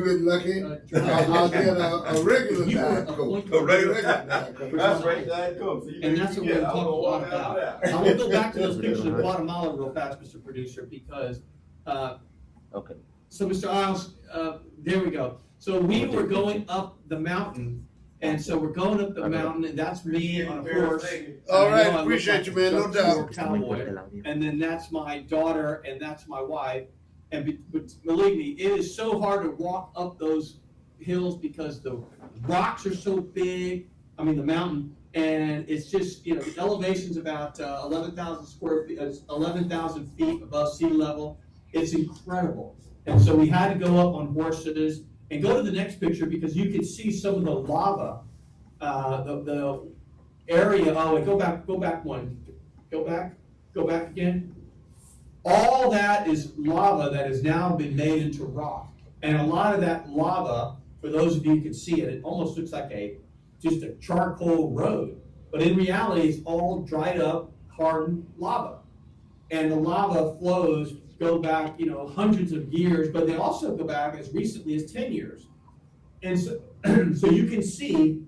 Speaker 1: get lucky. I'll get a regular diet coke.
Speaker 2: A regular diet coke.
Speaker 14: And that's what we're talking a lot about. I want to go back to those pictures of Guatemala real fast, Mr. Producer, because So Mr. Isles, there we go. So we were going up the mountain, and so we're going up the mountain, and that's me on a horse.
Speaker 1: All right, appreciate you, man, no doubt.
Speaker 14: Cowboy. And then that's my daughter, and that's my wife. And believe me, it is so hard to walk up those hills because the rocks are so big. I mean, the mountain, and it's just, the elevation's about 11,000 feet above sea level. It's incredible. And so we had to go up on horses and go to the next picture because you can see some of the lava, the area. Oh, wait, go back one. Go back again. All that is lava that has now been made into rock. And a lot of that lava, for those of you who can see it, it almost looks like just a charcoal road. But in reality, it's all dried up, hardened lava. And the lava flows go back, hundreds of years, but they also go back as recently as 10 years. And so, so you can see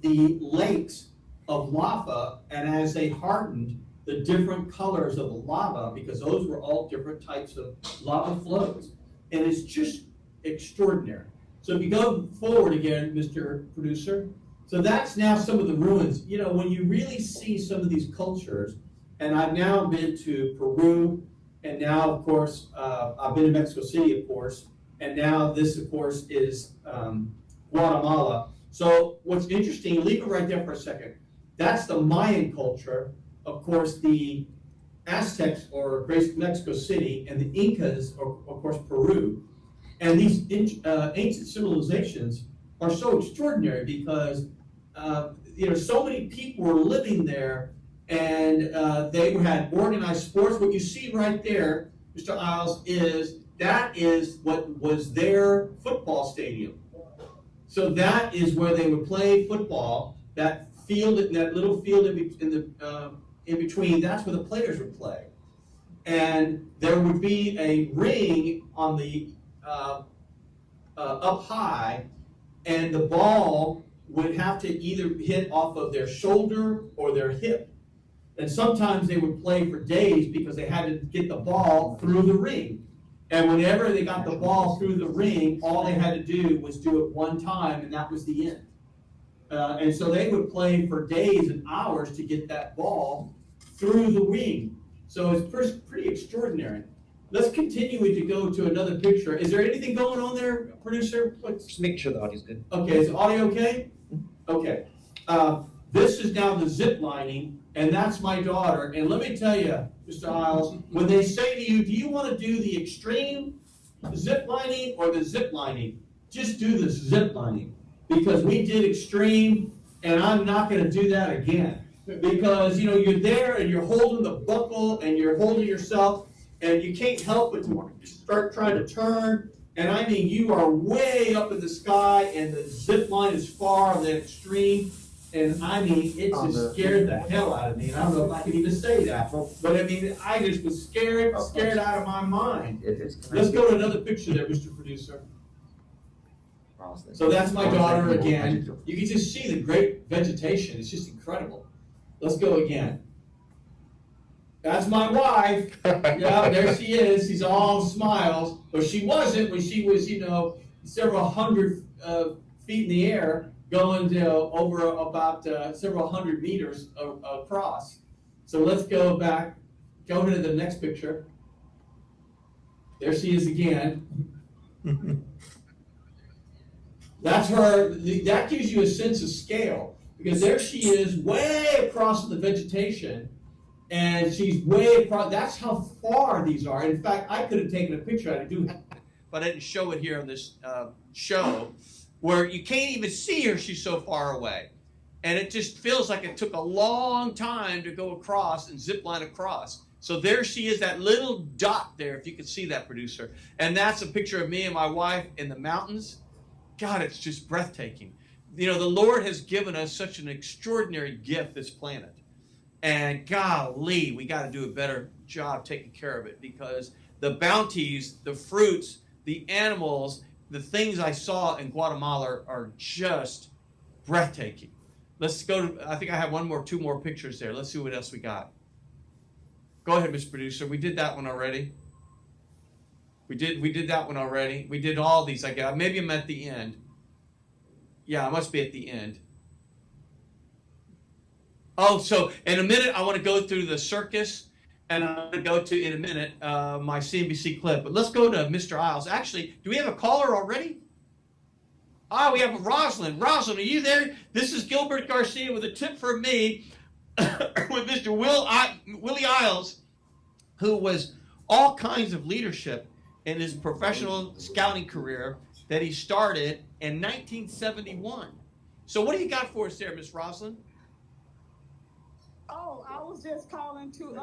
Speaker 14: the lakes of lava, and as they hardened, the different colors of the lava, because those were all different types of lava flows. And it's just extraordinary. So if you go forward again, Mr. Producer, so that's now some of the ruins. When you really see some of these cultures, and I've now been to Peru, and now, of course, I've been to Mexico City, of course, and now this, of course, is Guatemala. So what's interesting, leave it right there for a second. That's the Mayan culture. Of course, the Aztecs, or Mexico City, and the Incas, or of course, Peru. And these ancient civilizations are so extraordinary because, so many people were living there, and they had organized sports. What you see right there, Mr. Isles, is what was their football stadium. So that is where they would play football. That field, that little field in between, that's where the players would play. And there would be a ring on the up high, and the ball would have to either hit off of their shoulder or their hip. And sometimes they would play for days because they had to get the ball through the ring. And whenever they got the ball through the ring, all they had to do was do it one time, and that was the end. And so they would play for days and hours to get that ball through the ring. So it's pretty extraordinary. Let's continue to go to another picture. Is there anything going on there, producer?
Speaker 16: Just make sure the audio's good.
Speaker 14: Okay, is the audio okay? Okay. This is now the zip lining, and that's my daughter. And let me tell you, Mr. Isles, when they say to you, do you want to do the extreme zip lining or the zip lining? Just do the zip lining, because we did extreme, and I'm not going to do that again. Because, you're there and you're holding the buckle and you're holding yourself, and you can't help but to start trying to turn. And I mean, you are way up in the sky, and the zip line is far on the extreme. And I mean, it just scared the hell out of me. And I don't know if I can even say that. But I mean, I just was scared out of my mind. Let's go to another picture there, Mr. Producer. So that's my daughter again. You can just see the great vegetation. It's just incredible. Let's go again. That's my wife. Yeah, there she is. She's all smiles. But she wasn't when she was, several hundred feet in the air, going over about several hundred meters across. So let's go back. Go to the next picture. There she is again. That's her. That gives you a sense of scale, because there she is way across the vegetation, and she's way across. That's how far these are. In fact, I could have taken a picture. I do, but I didn't show it here on this show, where you can't even see her. She's so far away, and it just feels like it took a long time to go across and zip line across. So there she is, that little dot there, if you can see that, producer. And that's a picture of me and my wife in the mountains. God, it's just breathtaking. The Lord has given us such an extraordinary gift, this planet. And golly, we got to do a better job taking care of it, because the bounties, the fruits, the animals, the things I saw in Guatemala are just breathtaking. Let's go to, I think I have two more pictures there. Let's see what else we got. Go ahead, Mr. Producer. We did that one already. We did that one already. We did all these. Maybe I'm at the end. Yeah, I must be at the end. Oh, so in a minute, I want to go through the circus, and I'm going to go to, in a minute, my CNBC clip. But let's go to Mr. Isles. Actually, do we have a caller already? We have Rosalind. Rosalind, are you there? This is Gilbert Garcia with a tip from me with Mr. Willie Isles, who was all kinds of leadership in his professional scouting career that he started in 1971. So what do you got for us there, Miss Rosalind?
Speaker 16: Oh, I was just calling to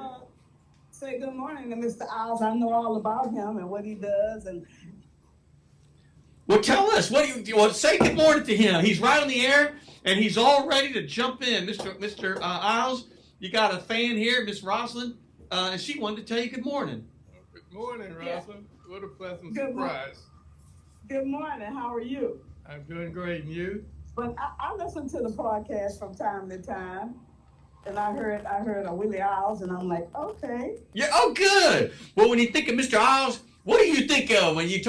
Speaker 16: say good morning to Mr. Isles. I know all about him and what he does. And
Speaker 14: well, tell us. Say good morning to him. He's right on the air, and he's all ready to jump in. Mr. Isles, you got a fan here, Miss Rosalind, and she wanted to tell you good morning.
Speaker 17: Good morning, Rosalind. Yeah. What a pleasant
Speaker 16: good
Speaker 17: surprise.
Speaker 16: Good morning. How are you?
Speaker 17: I'm doing great. And you?
Speaker 16: But I listen to the podcast from time to time. And I heard a Willie Isles, and I'm like, okay.
Speaker 14: Yeah. Oh, good. Well, when you think of Mr. Isles, what do you think of when you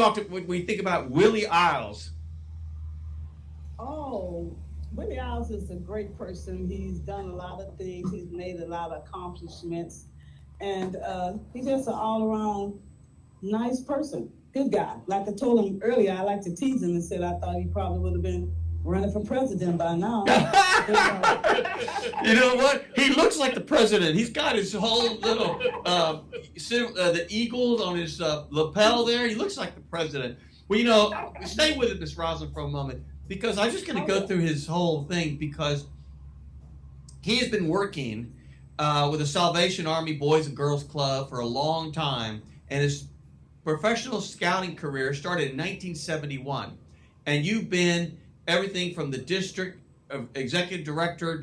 Speaker 14: think about Willie Isles?
Speaker 16: Oh, Willie Isles is a great person. He's done a lot of things. He's made a lot of accomplishments, and he's just an all-around nice person. Good guy. Like I told him earlier, I like to tease him and said I thought he probably would have been running for president by now.
Speaker 14: You know what? He looks like the president. He's got his whole little the eagles on his lapel there. He looks like the president. Well, stay with it, Miss Rosalind, for a moment, because I'm just going to go through his whole thing, because he has been working with the Salvation Army Boys and Girls Club for a long time, and his professional scouting career started in 1971. And you've been everything from the district of executive director,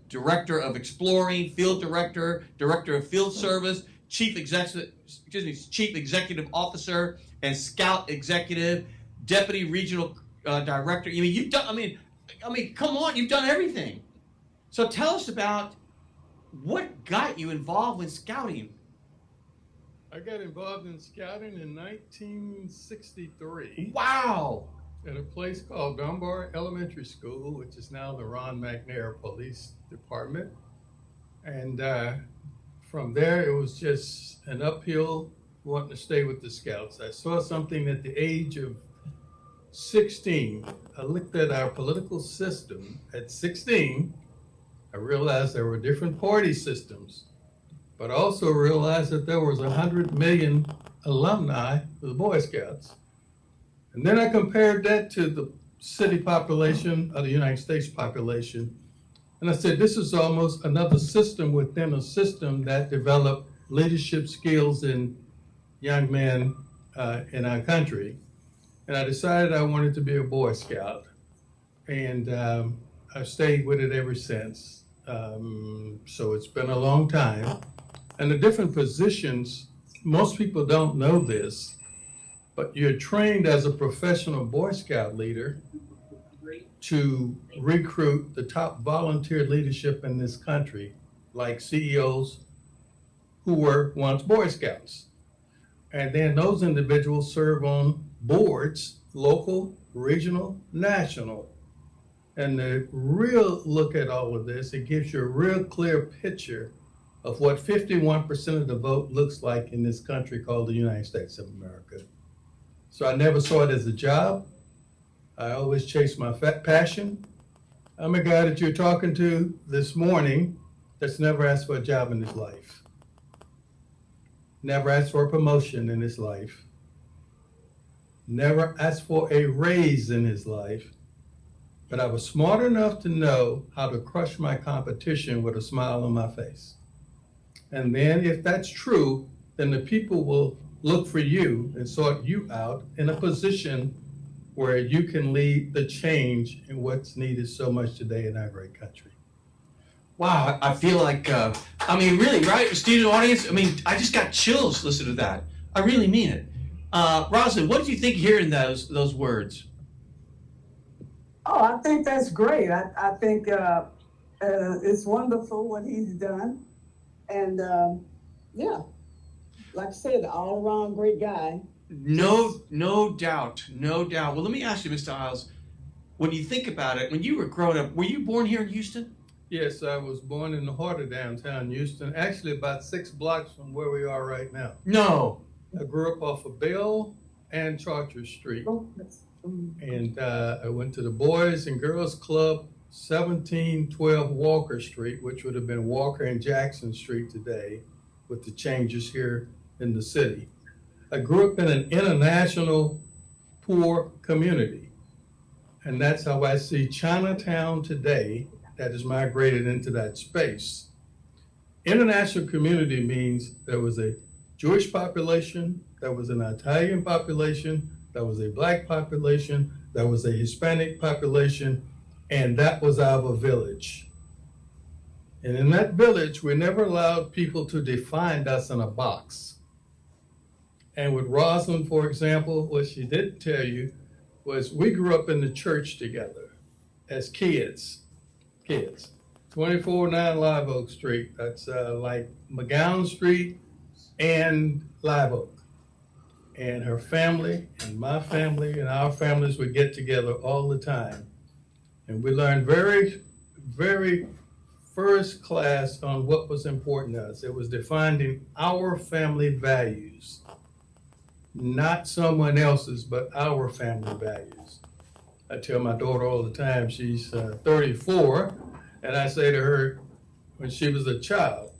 Speaker 14: director of exploring, field director, director of field service, chief executive officer, and scout executive, deputy regional director. You've done. I mean, come on, you've done everything. So tell us about what got you involved with scouting.
Speaker 17: I got involved in scouting in 1963.
Speaker 14: Wow.
Speaker 17: At a place called Dunbar Elementary School, which is now the Ron McNair Police Department. And from there, it was just an uphill wanting to stay with the Scouts. I saw something at the age of 16. I looked at our political system. At 16, I realized there were different party systems, but also realized that there was 100 million alumni of the Boy Scouts. And then I compared that to the city population of the United States population. And I said, this is almost another system within a system that developed leadership skills in young men in our country. And I decided I wanted to be a Boy Scout. And I've stayed with it ever since. So it's been a long time. And the different positions, most people don't know this, but you're trained as a professional Boy Scout leader to recruit the top volunteer leadership in this country, like CEOs who were once Boy Scouts. And then those individuals serve on boards, local, regional, national. And the real look at all of this, it gives you a real clear picture of what 51% of the vote looks like in this country called the United States of America. So I never saw it as a job. I always chased my passion. I'm a guy that you're talking to this morning that's never asked for a job in his life. Never asked for a promotion in his life. Never asked for a raise in his life. But I was smart enough to know how to crush my competition with a smile on my face. And then if that's true, then the people will look for you and sort you out in a position where you can lead the change in what's needed so much today in our great country.
Speaker 14: Wow, I feel like, really, right? Student audience, I just got chills listening to that. I really mean it. Rosalind, what did you think hearing those words?
Speaker 16: Oh, I think that's great. I think it's wonderful what he's done. And yeah, like I said, all around great guy.
Speaker 15: No doubt. Well, let me ask you, Mr. Isles, when you think about it, when you were growing up, were you born here in Houston?
Speaker 17: Yes, I was born in the heart of downtown Houston, actually about 6 blocks from where we are right now.
Speaker 15: No.
Speaker 17: I grew up off of Bell and Chartres Street. And I went to the Boys and Girls Club, 1712 Walker Street, which would have been Walker and Jackson Street today, with the changes here in the city. I grew up in an international poor community, and that's how I see Chinatown today that has migrated into that space. International community means there was a Jewish population, there was an Italian population, there was a Black population, there was a Hispanic population, and that was our village. And in that village, we never allowed people to define us in a box. And with Rosalind, for example, what she did tell you was we grew up in the church together as kids. 249 Live Oak Street, that's like McGowan Street and Live Oak. And her family and my family and our families would get together all the time. And we learned very, very first class on what was important to us. It was defining our family values. Not someone else's, but our family values. I tell my daughter all the time, she's 34, and I say to her when she was a child,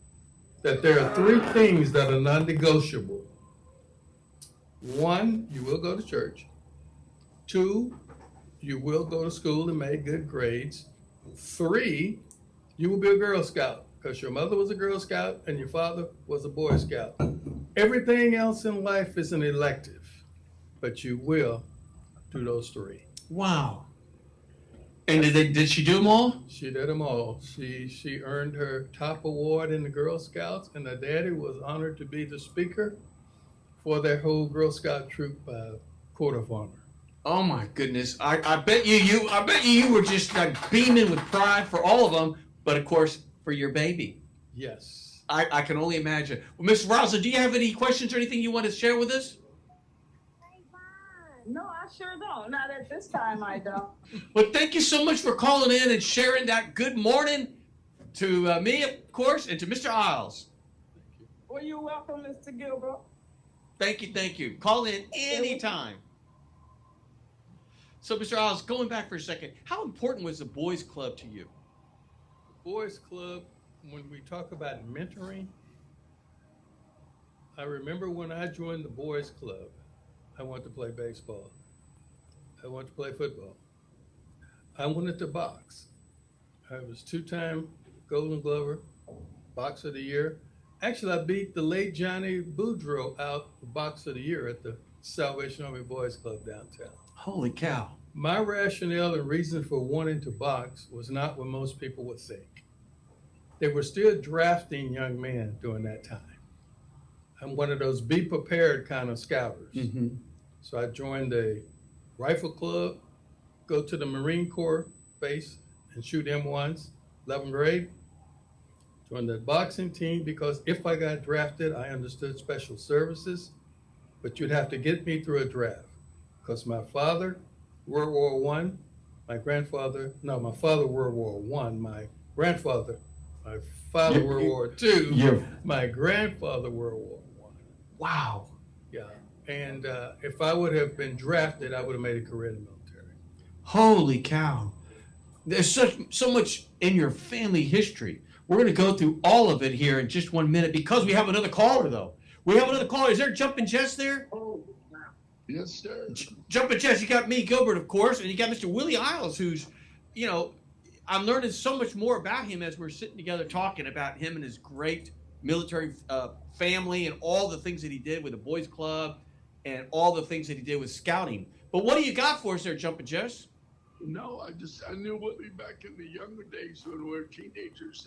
Speaker 17: that there are 3 things that are non-negotiable. 1, you will go to church. 2, you will go to school and make good grades. 3, you will be a Girl Scout, because your mother was a Girl Scout and your father was a Boy Scout. Everything else in life is an elective, but you will do those 3.
Speaker 15: Wow. And did she do them all?
Speaker 17: She did them all. She earned her top award in the Girl Scouts, and her daddy was honored to be the speaker for their whole Girl Scout troop Court of Honor.
Speaker 15: Oh my goodness! I bet you were just beaming with pride for all of them, but of course for your baby.
Speaker 17: Yes.
Speaker 15: I can only imagine. Well, Ms. Rosa, do you have any questions or anything you want to share with us?
Speaker 16: No, I sure don't. Not at this time, I don't.
Speaker 15: Well, thank you so much for calling in and sharing that good morning to me, of course, and to Mr. Isles.
Speaker 16: Well, you're welcome, Mr. Gilbert.
Speaker 15: Thank you. Call in anytime. So, Mr. Isles, going back for a second, how important was the Boys Club to you?
Speaker 17: The Boys Club, when we talk about mentoring, I remember when I joined the Boys Club, I wanted to play baseball. I wanted to play football. I wanted to box. I was 2-time Golden Glover, Box of the Year. Actually, I beat the late Johnny Boudreaux out for Box of the Year at the Salvation Army Boys Club downtown.
Speaker 15: Holy cow.
Speaker 17: My rationale and reason for wanting to box was not what most people would think. They were still drafting young men during that time. I'm one of those be prepared kind of scouters. Mm-hmm. So I joined a rifle club, go to the Marine Corps base and shoot M1s, 11th grade. Joined the boxing team because if I got drafted, I understood special services, but you'd have to get me through a draft. Because my father, World War I, my father, World War I, my grandfather, my father, World War II, my grandfather, World War I.
Speaker 15: Wow.
Speaker 17: Yeah. And if I would have been drafted, I would have made a career in the military.
Speaker 15: Holy cow. There's so much in your family history. We're going to go through all of it here in just 1 minute because we have another caller, though. We have another caller. Is there Jumpin' Jess there?
Speaker 18: Oh, yes, sir.
Speaker 15: Jumpin' Jess, you got me, Gilbert, of course, and you got Mr. Willie Isles, who's, I'm learning so much more about him as we're sitting together talking about him and his great military family and all the things that he did with the Boys Club and all the things that he did with scouting. But what do you got for us there, Jumpin' Jess?
Speaker 18: No, I knew Willie back in the younger days when we were teenagers.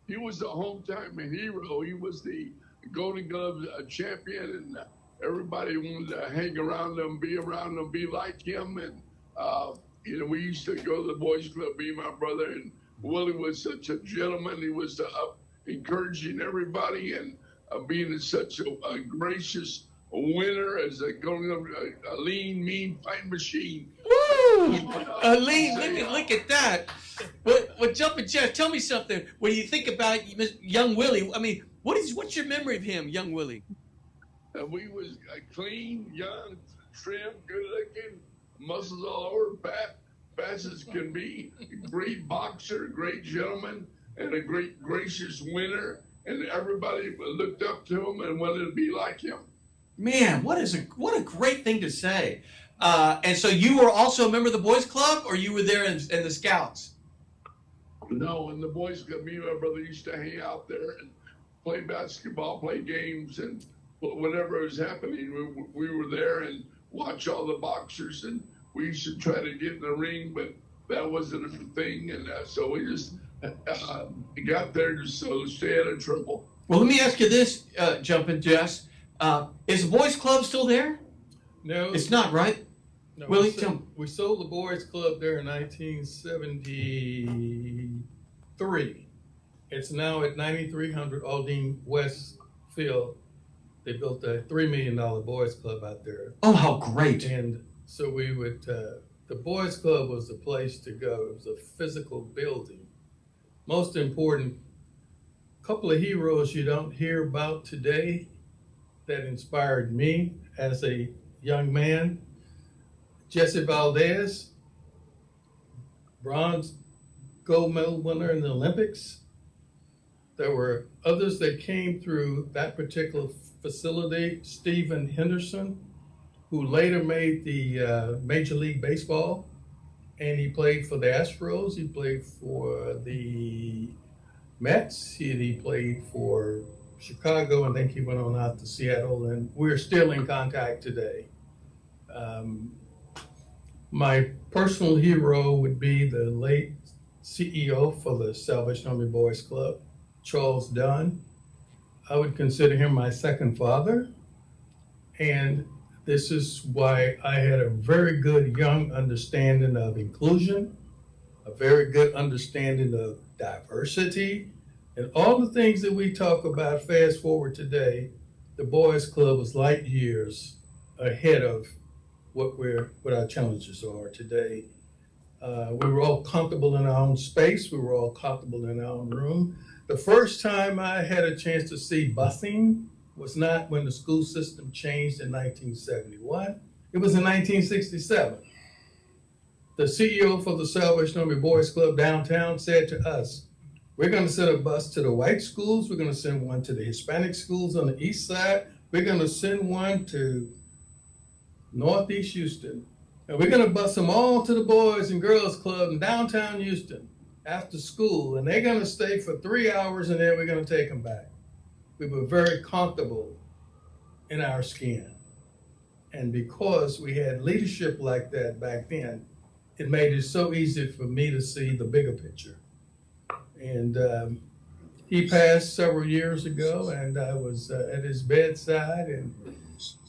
Speaker 18: He was the hometown hero. He was the Golden Glove champion, and everybody wanted to hang around him, be around him, be like him. And, we used to go to the Boys Club, me and my brother, and Willie was such a gentleman. He was encouraging everybody and being such a gracious winner is a lean, mean fight machine.
Speaker 14: Woo! A lean, look at that. Well, Jumping Jeff, tell me something. When you think about young Willie, I mean, what's your memory of him, young Willie?
Speaker 18: We was clean, young, trim, good looking, muscles all over, fast as can be, great boxer, great gentleman, and a great gracious winner. And everybody looked up to him and wanted to be like him.
Speaker 14: Man, what a great thing to say. And so you were also a member of the Boys Club, or you were there in the Scouts?
Speaker 18: No, in the Boys Club, me and my brother used to hang out there and play basketball, play games, and whatever was happening, we were there and watch all the boxers, and we used to try to get in the ring, but that wasn't a thing, and so we just got there just so stay out of trouble.
Speaker 14: Well, let me ask you this, Jumping Jess. Is the Boys Club still there?
Speaker 17: No.
Speaker 14: It's not, right?
Speaker 17: No,
Speaker 14: Willie,
Speaker 17: we sold the Boys Club there in 1973. It's now at 9300 Aldine West Field. They built a $3 million Boys Club out there.
Speaker 14: Oh, how great.
Speaker 17: And so we would, the Boys Club was the place to go. It was a physical building. Most important, couple of heroes you don't hear about today that inspired me as a young man. Jesse Valdez, bronze gold medal winner in the Olympics. There were others that came through that particular facility. Stephen Henderson, who later made the Major League Baseball, and he played for the Astros. He played for the Mets. He played for Chicago, and I think he went on out to Seattle, and we're still in contact today. My personal hero would be the late CEO for the Salvation Army Boys Club, Charles Dunn. I would consider him my second father, and this is why I had a very good young understanding of inclusion, a very good understanding of diversity, and all the things that we talk about fast forward today. The Boys Club was light years ahead of what our challenges are today. We were all comfortable in our own space. We were all comfortable in our own room. The first time I had a chance to see busing was not when the school system changed in 1971. It was in 1967. The CEO for the Salvation Army Boys Club downtown said to us, we're going to send a bus to the white schools. We're going to send one to the Hispanic schools on the east side. We're going to send one to Northeast Houston. And we're going to bus them all to the Boys and Girls Club in downtown Houston after school. And they're going to stay for 3 hours, and then we're going to take them back. We were very comfortable in our skin. And because we had leadership like that back then, it made it so easy for me to see the bigger picture. And he passed several years ago, and I was at his bedside, and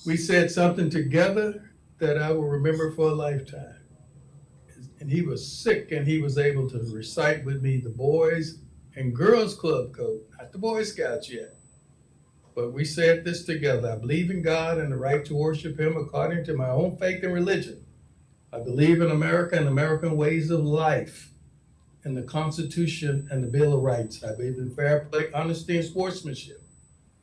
Speaker 17: we said something together that I will remember for a lifetime. And he was sick, and he was able to recite with me the Boys and Girls Club code, not the Boy Scouts yet. But we said this together. I believe in God and the right to worship him according to my own faith and religion. I believe in America and American ways of life, and the Constitution and the Bill of Rights. I believe in fair play, honesty, and sportsmanship.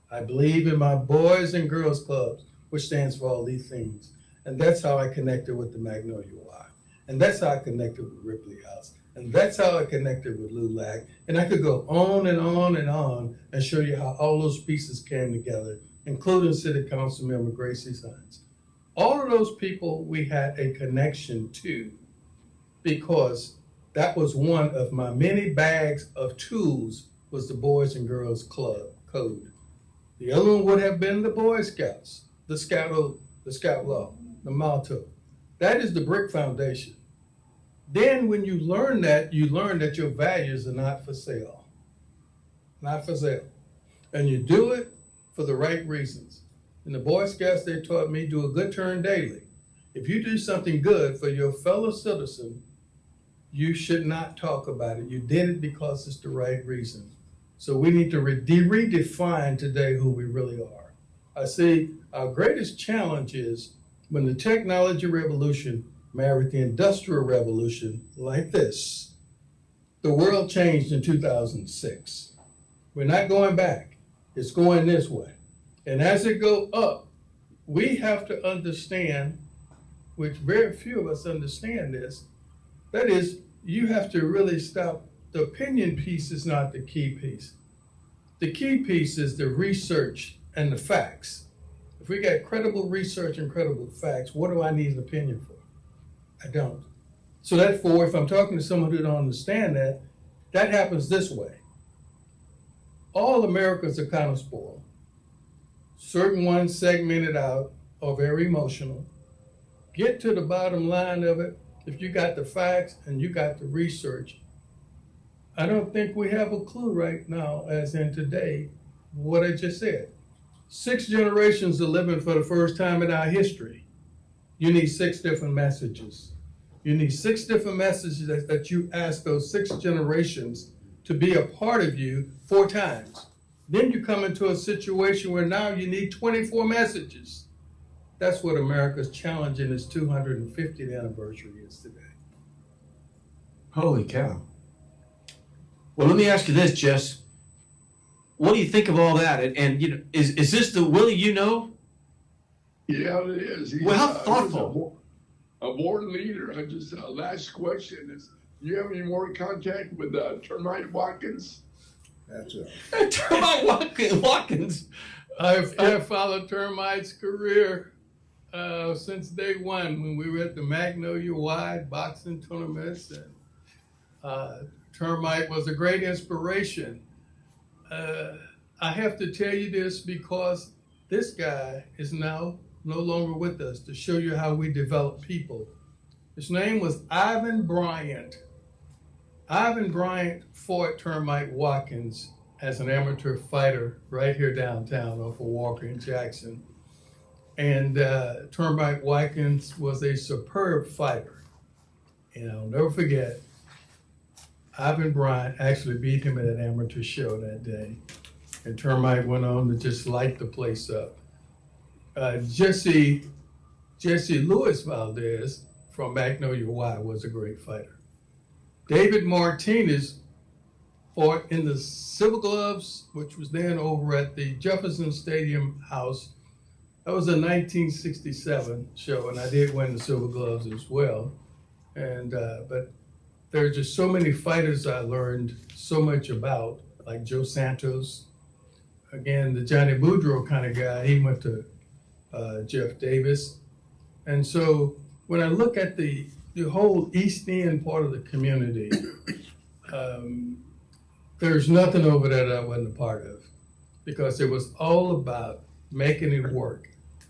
Speaker 17: I believe in my Boys and Girls Clubs, which stands for all these things. And that's how I connected with the Magnolia Y. And that's how I connected with Ripley House. And that's how I connected with LULAC. And I could go on and on and on and show you how all those pieces came together, including City Council Member Gracie Sines. All of those people we had a connection to, because that was one of my many bags of tools, was the Boys and Girls Club code. The other one would have been the Boy Scouts, the Scout Law, the motto. That is the brick foundation. Then when you learn that your values are not for sale. Not for sale. And you do it for the right reasons. In the Boy Scouts, they taught me do a good turn daily. If you do something good for your fellow citizen, you should not talk about it. You did it because it's the right reason. So we need to redefine today who we really are. I see our greatest challenge is when the technology revolution married the industrial revolution like this. The world changed in 2006. We're not going back. It's going this way. And as it goes up, we have to understand, which very few of us understand this, that is, you have to really stop. The opinion piece is not the key piece. The key piece is the research and the facts. If we got credible research and credible facts, what do I need an opinion for? I don't. So therefore, if I'm talking to someone who don't understand that, that happens this way. All Americans are kind of spoiled. Certain ones segmented out are very emotional. Get to the bottom line of it. If you got the facts and you got the research, I don't think we have a clue right now, as in today, what I just said. 6 generations are living for the first time in our history. You need 6 different messages. You need 6 different messages that you ask those 6 generations to be a part of you 4 times. Then you come into a situation where now you need 24 messages. That's what America's challenge in its 250th anniversary is today.
Speaker 19: Holy cow. Well, let me ask you this, Jess. What do you think of all that? And you know, is this the Willie you know?
Speaker 18: Yeah, it is.
Speaker 19: Well, how thoughtful.
Speaker 18: A board leader. I just, last question is, do you have any more contact with Termite Watkins?
Speaker 17: That's it. Termite Watkins. I've followed Termite's career since day one when we were at the Magnolia Wide boxing tournaments. And Termite was a great inspiration. I have to tell you this because this guy is now no longer with us to show you how we develop people. His name was Ivan Bryant. Ivan Bryant fought Termite Watkins as an amateur fighter right here downtown off of Walker and Jackson. And Termite Watkins was a superb fighter. And I'll never forget, Ivan Bryant actually beat him at an amateur show that day. And Termite went on to just light the place up. Jesse Luis Valdez from Magnolia Y was a great fighter. David Martinez fought in the Silver Gloves, which was then over at the Jefferson Stadium House. That was a 1967 show, and I did win the Silver Gloves as well. And but there are just so many fighters I learned so much about, like Joe Santos. Again, the Johnny Boudreaux kind of guy. He went to Jeff Davis. And so when I look at the whole East End part of the community, there's nothing over there that I wasn't a part of, because it was all about making it work.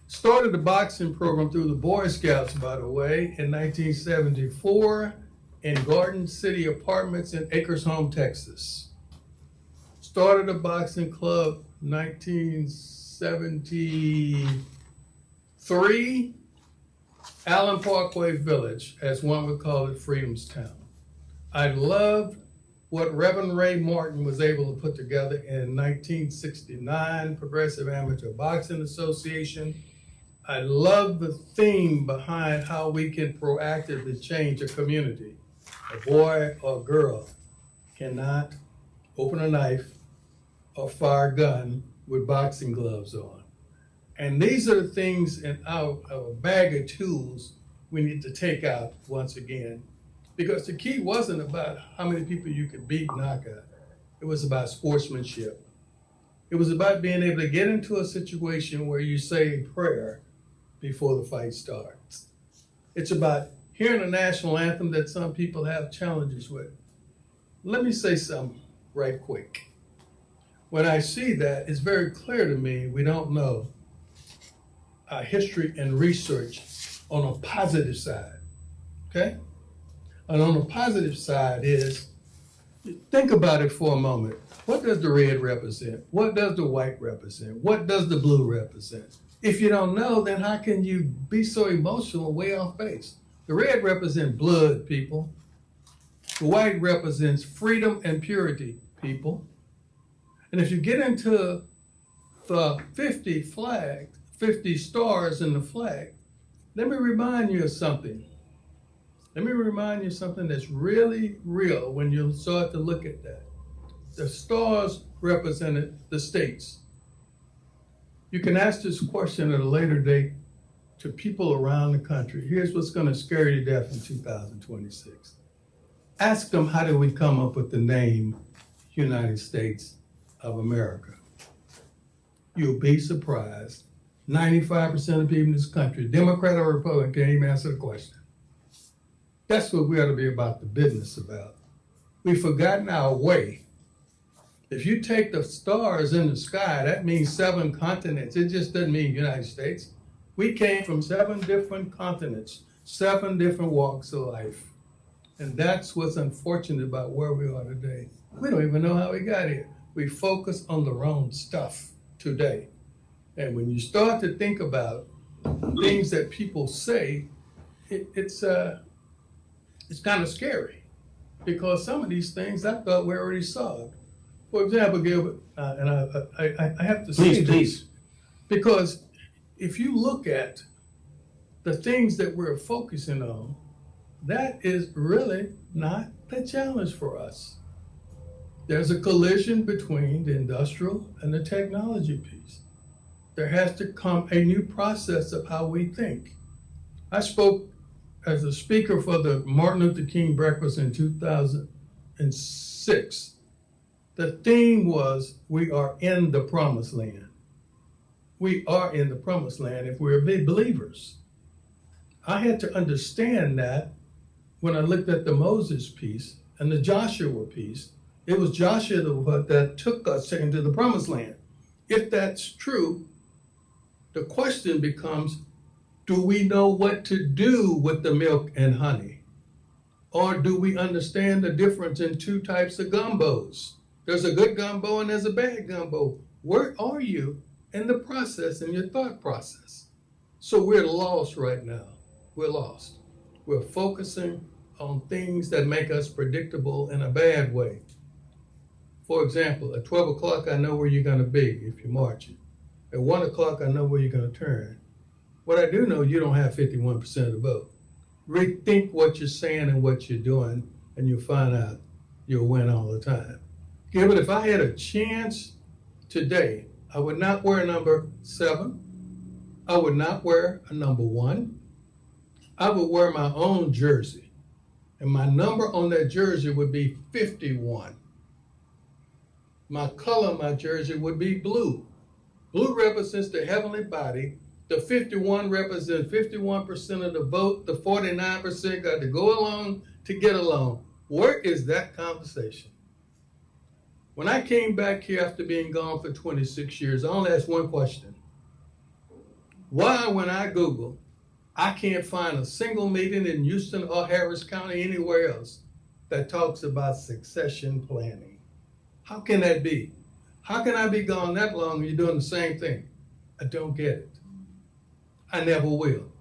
Speaker 17: Started the boxing program through the Boy Scouts, by the way, in 1974 in Garden City Apartments in Acres-Home, Texas. Started a boxing club 1973, Allen Parkway Village, as one would call it, Freedomstown. I loved what Reverend Ray Martin was able to put together in 1969, Progressive Amateur Boxing Association. I love the theme behind how we can proactively change a community. A boy or a girl cannot open a knife or fire a gun with boxing gloves on. And these are the things in our bag of tools we need to take out once again. Because the key wasn't about how many people you could beat, knock out. It was about sportsmanship. It was about being able to get into a situation where you say a prayer before the fight starts. It's about hearing a national anthem that some people have challenges with. Let me say something right quick. When I see that, it's very clear to me we don't know our history and research on a positive side, okay? And on the positive side is, think about it for a moment. What does the red represent? What does the white represent? What does the blue represent? If you don't know, then how can you be so emotional way off base? The red represents blood, people. The white represents freedom and purity, people. And if you get into the 50 stars in the flag, let me remind you of something. Let me remind you of something that's really real when you start to look at that. The stars represented the states. You can ask this question at a later date to people around the country. Here's what's going to scare you to death in 2026. Ask them, how did we come up with the name United States of America? You'll be surprised. 95% of people in this country, Democrat or Republican, can't even answer the question. That's what we ought to be about the business about. We've forgotten our way. If you take the stars in the sky, that means 7 continents. It just doesn't mean United States. We came from 7 different continents, 7 different walks of life. And that's what's unfortunate about where we are today. We don't even know how we got here. We focus on the wrong stuff today. And when you start to think about things that people say, it's kind of scary, because some of these things I thought we already solved. For example, Gilbert, and I have to say this, because if you look at the things that we're focusing on, that is really not the challenge for us. There's a collision between the industrial and the technology piece. There has to come a new process of how we think. I spoke as a speaker for the Martin Luther King breakfast in 2006. The theme was, we are in the promised land. We are in the promised land if we're big believers. I had to understand that when I looked at the Moses piece and the Joshua piece. It was Joshua that took us into the promised land. If that's true, the question becomes, do we know what to do with the milk and honey? Or do we understand the difference in 2 types of gumbos? There's a good gumbo and there's a bad gumbo. Where are you in the process, in your thought process? So we're lost right now. We're lost. We're focusing on things that make us predictable in a bad way. For example, at 12 o'clock, I know where you're going to be if you're marching. At 1 o'clock, I know where you're going to turn. What I do know, you don't have 51% of the vote. Rethink what you're saying and what you're doing, and you'll find out you'll win all the time. Gilbert, if I had a chance today, I would not wear number 7. I would not wear a number 1. I would wear my own jersey. And my number on that jersey would be 51. My color on my jersey would be blue. Blue represents the heavenly body. The 51 represents 51% of the vote. The 49% got to go along to get along. Where is that conversation? When I came back here after being gone for 26 years, I only asked one question. Why, when I Google, I can't find a single meeting in Houston or Harris County, anywhere else, that talks about succession planning? How can that be? How can I be gone that long and you're doing the same thing? I don't get it. I never will.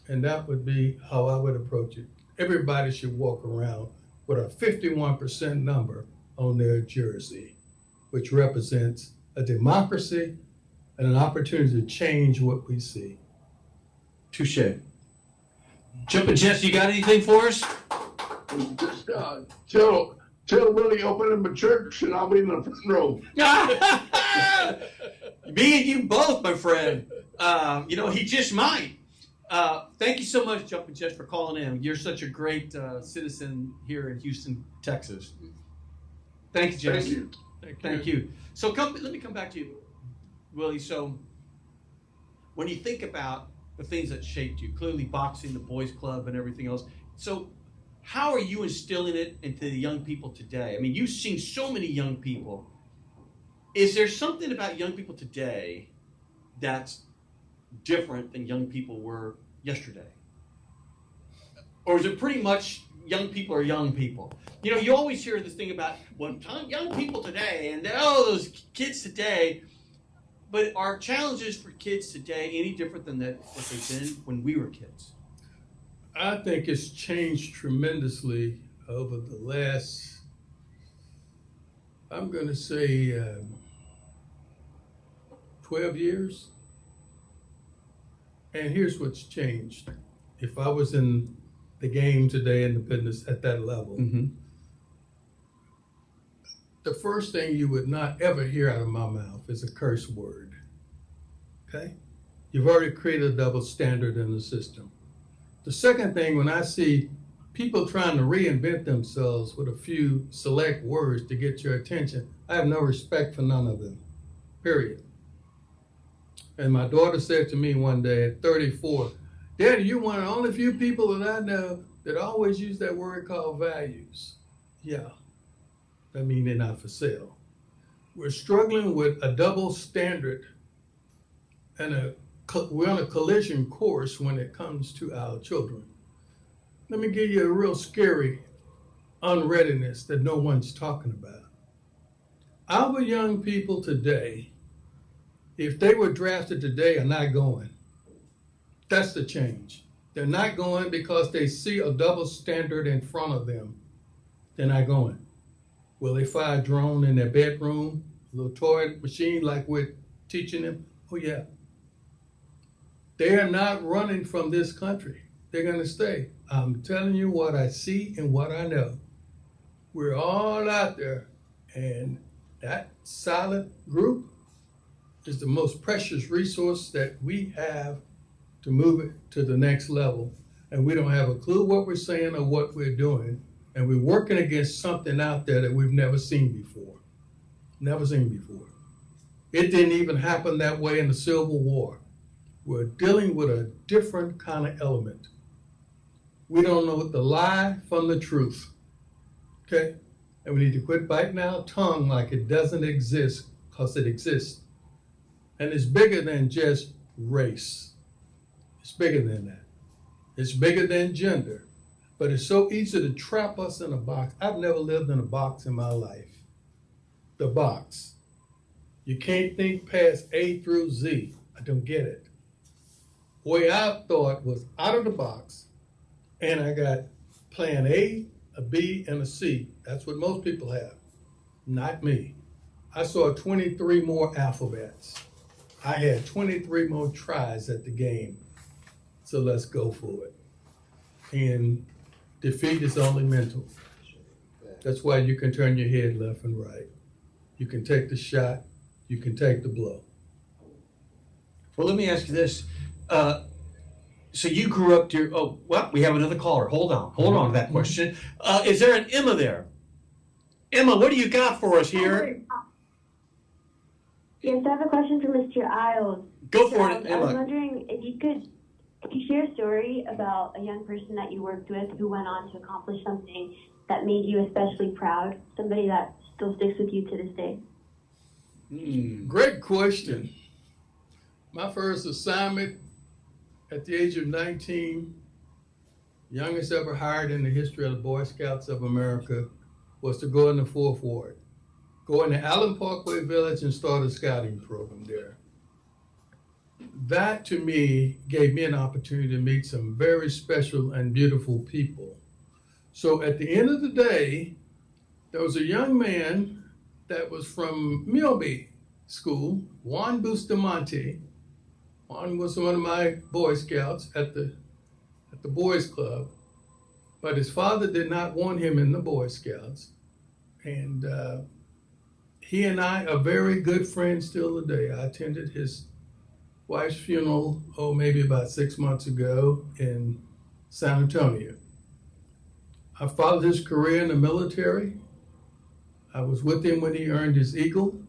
Speaker 17: And that would be how I would approach it. Everybody should walk around with a 51% number on their jersey, which represents a democracy and an opportunity to change what we see.
Speaker 19: Touche. Jumpin' Jess, you got anything for us?
Speaker 18: Just tell Willie open him a church and I'll be in the front row.
Speaker 19: Me and you both, my friend. He just might. Thank you so much, Jumpin' Jess, for calling in. You're such a great citizen here in Houston, Texas. Thank you, Jess.
Speaker 18: Thank you.
Speaker 19: Thank you. So let me come back to you, Willie. So when you think about the things that shaped you, clearly boxing, the boys club, and everything else. So how are you instilling it into the young people today? I mean, you've seen so many young people. Is there something about young people today that's different than young people were yesterday? Or is it pretty much young people are young people? You know, you always hear this thing about, well, young people today, and those kids today. But are challenges for kids today any different than what they've been when we were kids?
Speaker 17: I think it's changed tremendously over the last, I'm going to say, 12 years. And here's what's changed. If I was in the game today in the business at that level, the first thing you would not ever hear out of my mouth is a curse word. Okay? You've already created a double standard in the system. The second thing, when I see people trying to reinvent themselves with a few select words to get your attention, I have no respect for none of them, period. And my daughter said to me one day at 34, Daddy, you're one of the only few people that I know that always use that word called values. Yeah, that means they're not for sale. We're struggling with a double standard, and we're on a collision course when it comes to our children. Let me give you a real scary unreadiness that no one's talking about. Our young people today, if they were drafted today, are not going. That's the change. They're not going because they see a double standard in front of them. They're not going. Will they fire a drone in their bedroom, a little toy machine like we're teaching them? Oh, yeah. They are not running from this country. They're going to stay. I'm telling you what I see and what I know. We're all out there, and that silent group is the most precious resource that we have to move it to the next level. And we don't have a clue what we're saying or what we're doing. And we're working against something out there that we've never seen before. Never seen before. It didn't even happen that way in the Civil War. We're dealing with a different kind of element. We don't know the lie from the truth. Okay? And we need to quit biting our tongue like it doesn't exist, because it exists. And it's bigger than just race. It's bigger than that. It's bigger than gender. But it's so easy to trap us in a box. I've never lived in a box in my life. The box. You can't think past A through Z. I don't get it. The way I thought was out of the box, and I got plan A, a B, and a C. That's what most people have. Not me. I saw 23 more alphabets. I had 23 more tries at the game. So let's go for it. And defeat is only mental. That's why you can turn your head left and right. You can take the shot. You can take the blow.
Speaker 19: Well, let me ask you this. So you grew up we have another caller. Hold on to that question. Is there an Emma there? Emma, what do you got for us here?
Speaker 20: Yes, I have a question for Mr. Isles.
Speaker 19: Go for it, Emma.
Speaker 20: I was wondering if you could share a story about a young person that you worked with who went on to accomplish something that made you especially proud, somebody that still sticks with you to this day.
Speaker 17: Great question. My first assignment at the age of 19, youngest ever hired in the history of the Boy Scouts of America, was to go in the 4th Ward, go into Allen Parkway Village and start a scouting program there. That, to me, gave me an opportunity to meet some very special and beautiful people. So at the end of the day, there was a young man that was from Milby School, Juan Bustamante. Juan was one of my Boy Scouts at the Boys Club, but his father did not want him in the Boy Scouts. And he and I are very good friends still today. I attended his wife's funeral, maybe about 6 months ago in San Antonio. I followed his career in the military. I was with him when he earned his Eagle.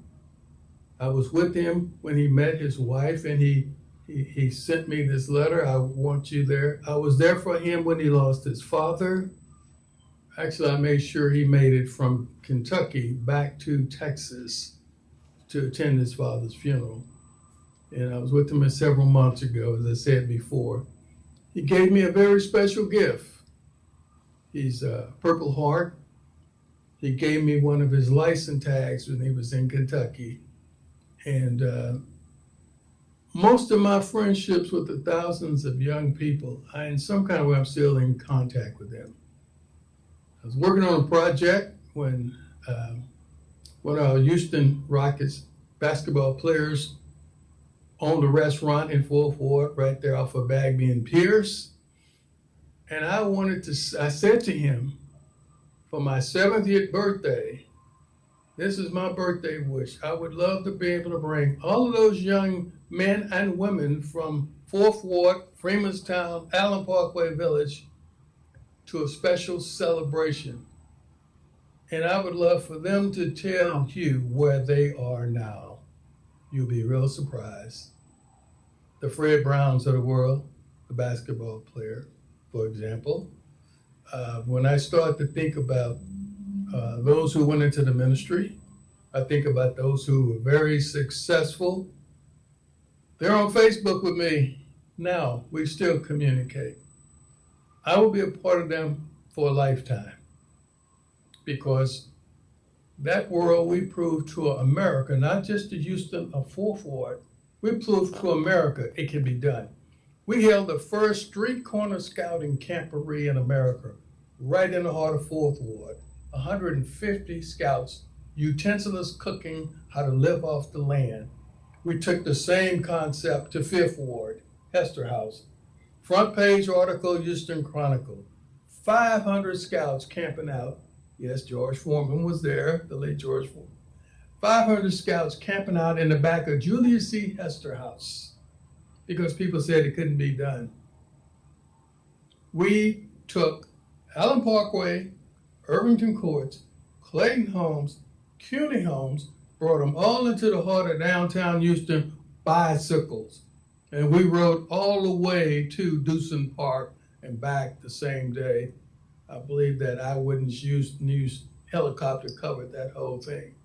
Speaker 17: I was with him when he met his wife, and he sent me this letter, I want you there. I was there for him when he lost his father. Actually, I made sure he made it from Kentucky back to Texas to attend his father's funeral. And I was with him several months ago, as I said before. He gave me a very special gift. He's a Purple Heart. He gave me one of his license tags when he was in Kentucky. And most of my friendships with the thousands of young people, in some kind of way, I'm still in contact with them. I was working on a project when one of our Houston Rockets basketball players owned a restaurant in Fourth Ward right there off of Bagby and Pierce. And I said to him, for my 70th birthday, this is my birthday wish. I would love to be able to bring all of those young men and women from Fourth Ward, Freemanstown, Allen Parkway Village to a special celebration. And I would love for them to tell you where they are now. You'll be real surprised. The Fred Browns of the world, the basketball player, for example. When I start to think about those who went into the ministry, I think about those who were very successful. They're on Facebook with me now. We still communicate. I will be a part of them for a lifetime, because that world we proved to America, not just to Houston or Fourth Ward, we proved to America it can be done. We held the first street corner scouting camporee in America, right in the heart of Fourth Ward. 150 scouts, utensilist cooking, how to live off the land. We took the same concept to Fifth Ward, Hester House. Front page article, Houston Chronicle. 500 scouts camping out. Yes, George Foreman was there, the late George Foreman. 500 scouts camping out in the back of Julius C. Hester House because people said it couldn't be done. We took Allen Parkway, Irvington Courts, Clayton Homes, CUNY Homes, brought them all into the heart of downtown Houston, bicycles. And we rode all the way to Dewson Park and back the same day. I believe that Eyewitness News helicopter covered that whole thing.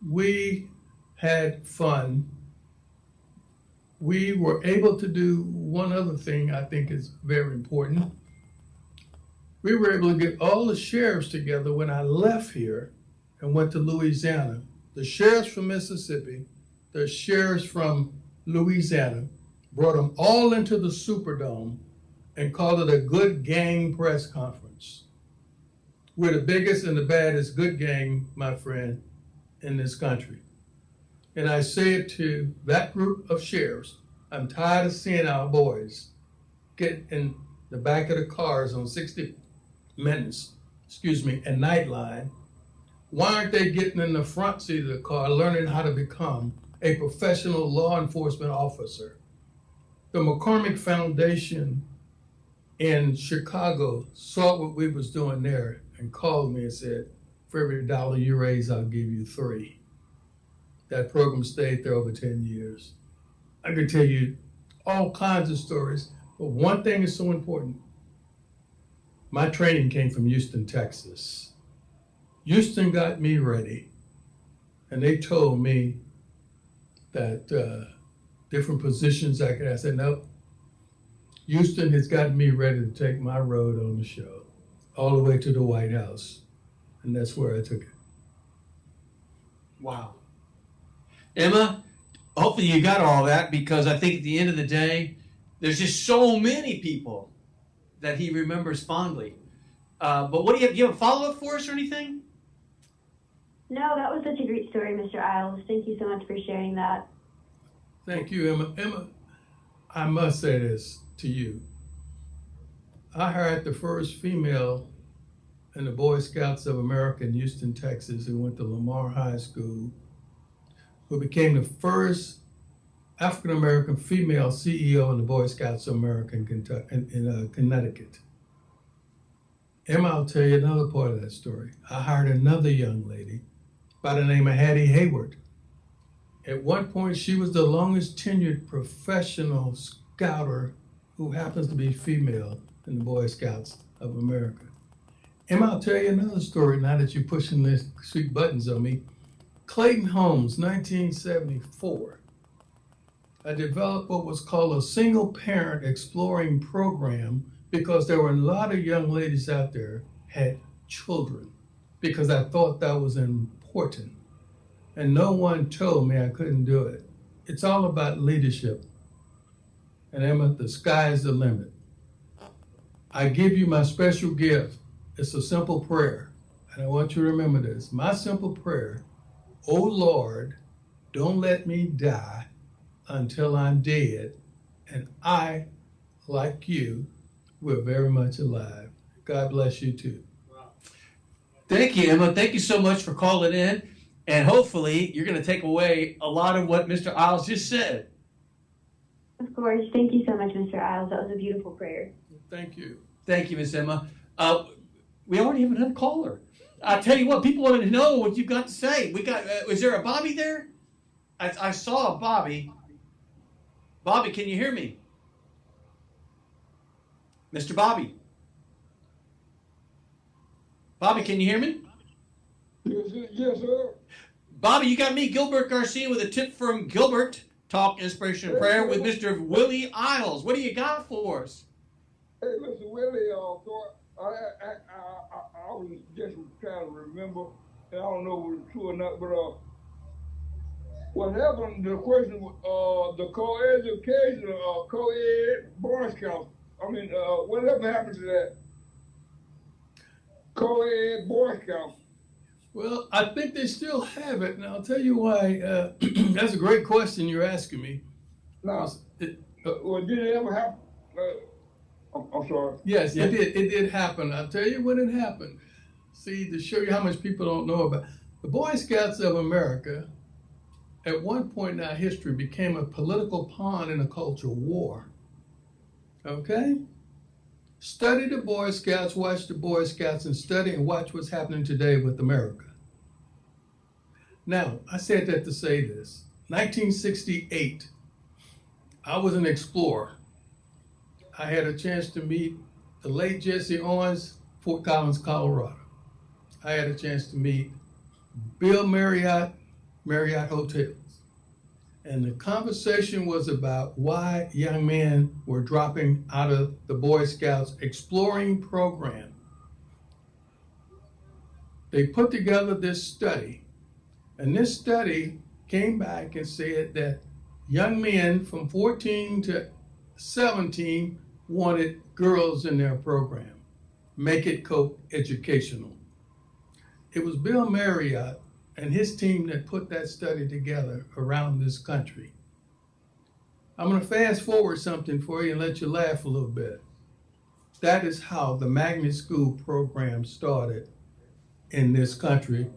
Speaker 17: We had fun. We were able to do one other thing I think is very important. We were able to get all the sheriffs together when I left here and went to Louisiana. The sheriffs from Mississippi, the sheriffs from Louisiana, brought them all into the Superdome and called it a good gang press conference. We're the biggest and the baddest good gang, my friend, in this country. And I say it to that group of sheriffs, I'm tired of seeing our boys get in the back of the cars on 60 Minutes, and Nightline. Why aren't they getting in the front seat of the car, learning how to become a professional law enforcement officer? The McCormick Foundation in Chicago saw what we was doing there and called me and said, for every $1 you raise, I'll give you $3. That program stayed there over 10 years. I could tell you all kinds of stories, but one thing is so important. My training came from Houston, Texas. Houston got me ready, and they told me that different positions I could. I said, nope. Houston has gotten me ready to take my road on the show, all the way to the White House, and that's where I took it.
Speaker 19: Wow. Emma, hopefully you got all that, because I think at the end of the day, there's just so many people that he remembers fondly. But what do you have a follow-up for us or anything?
Speaker 20: No, that was such a great story, Mr. Isles. Thank you so much for sharing that.
Speaker 17: Thank you, Emma. Emma, I must say this to you. I hired the first female in the Boy Scouts of America in Houston, Texas, who went to Lamar High School, who became the first African-American female CEO in the Boy Scouts of America in Connecticut. Emma, I'll tell you another part of that story. I hired another young lady by the name of Hattie Hayward. At one point, she was the longest tenured professional scouter who happens to be female in the Boy Scouts of America. Emma, I'll tell you another story now that you're pushing these sweet buttons on me. Clayton Homes, 1974. I developed what was called a single parent exploring program because there were a lot of young ladies out there had children, because I thought that was important. And no one told me I couldn't do it. It's all about leadership. And Emma, the sky is the limit. I give you my special gift. It's a simple prayer. And I want you to remember this. My simple prayer, oh Lord, don't let me die until I'm dead, and I, like you, we're very much alive. God bless you too.
Speaker 19: Thank you, Emma. Thank you so much for calling in. And hopefully you're going to take away a lot of what Mr. Isles just said.
Speaker 20: Of course. Thank you so much, Mr. Isles. That was a beautiful prayer.
Speaker 17: Thank you.
Speaker 19: Thank you, Miss Emma. We already have another caller. I tell you what, people want to know what you've got to say. We got. Is there a Bobby there? I saw a Bobby. Bobby, can you hear me? Mr. Bobby. Bobby, can you hear me?
Speaker 2: Yes, sir.
Speaker 19: Bobby, you got me, Gilbert Garcia, with a tip from Gilbert. Talk, inspiration, and prayer with Mr. Willie Isles. What do you got for us?
Speaker 2: Hey, Mr. Willie, I was just trying to remember, and I don't know if it's true or not, but what happened, the question, the co-education, co-ed Boy Scouts, whatever happened to that? Co-ed Boy Scouts.
Speaker 17: Well, I think they still have it, and I'll tell you why. That's a great question you're asking me.
Speaker 2: No. Did it ever happen? I'm sorry.
Speaker 17: Yes, it did. It did happen. I'll tell you when it happened. See, to show you how much people don't know about the Boy Scouts of America, at one point in our history, became a political pawn in a cultural war. Okay? Study the Boy Scouts, watch the Boy Scouts, and study and watch what's happening today with America. Now, I said that to say this. 1968, I was an explorer. I had a chance to meet the late Jesse Owens, Fort Collins, Colorado. I had a chance to meet Bill Marriott, Marriott Hotels. And the conversation was about why young men were dropping out of the Boy Scouts exploring program. They put together this study, and this study came back and said that young men from 14 to 17 wanted girls in their program, make it co-educational. It was Bill Marriott and his team that put that study together around this country. I'm going to fast forward something for you and let you laugh a little bit. That is how the magnet school program started in this country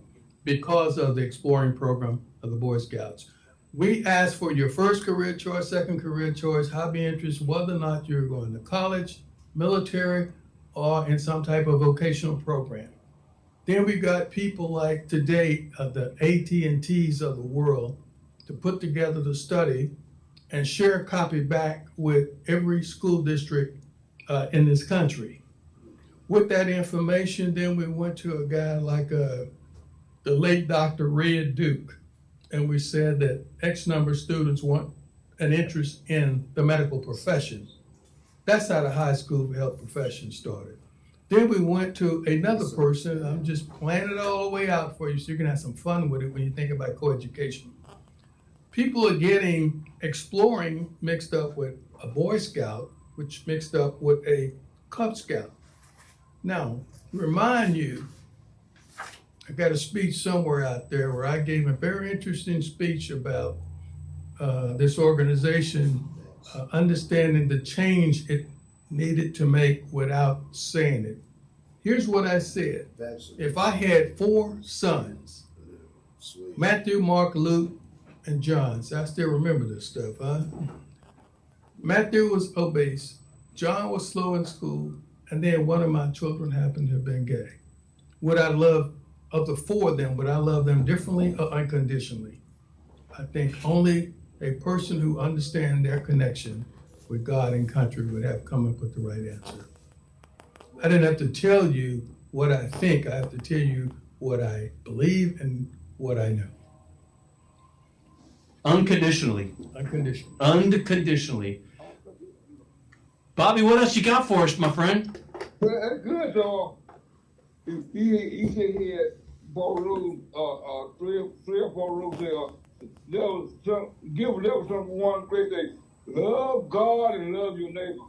Speaker 17: because of the exploring program of the Boy Scouts. We asked for your first career choice, second career choice, hobby interest, whether or not you're going to college, military, or in some type of vocational program. Then we got people like today, the AT&Ts of the world, to put together the study and share a copy back with every school district in this country. With that information, then we went to a guy like the late Dr. Red Duke, and we said that X number of students want an interest in the medical profession. That's how the high school health profession started. Then we went to another person. I'm just planning it all the way out for you so you can have some fun with it when you think about coeducation. People are getting exploring mixed up with a Boy Scout, which mixed up with a Cub Scout. Now, remind you, I got a speech somewhere out there where I gave a very interesting speech about this organization understanding the change it needed to make without saying it. Here's what I said. If I had 4 sons, Matthew, Mark, Luke, and John, so I still remember this stuff, huh? Matthew was obese, John was slow in school, and then one of my children happened to have been gay. Would I love, of the 4 of them, would I love them differently or unconditionally? I think only a person who understands their connection with God and country would have come up with the right answer. I didn't have to tell you what I think. I have to tell you what I believe and what I know.
Speaker 19: Unconditionally.
Speaker 17: Unconditionally.
Speaker 19: Unconditionally. Bobby, what else you got for us, my friend?
Speaker 2: Well, that's good, though. He said he had 4 rooms, 3 or 4 rooms there. There was one great thing. Love God and love your neighbor.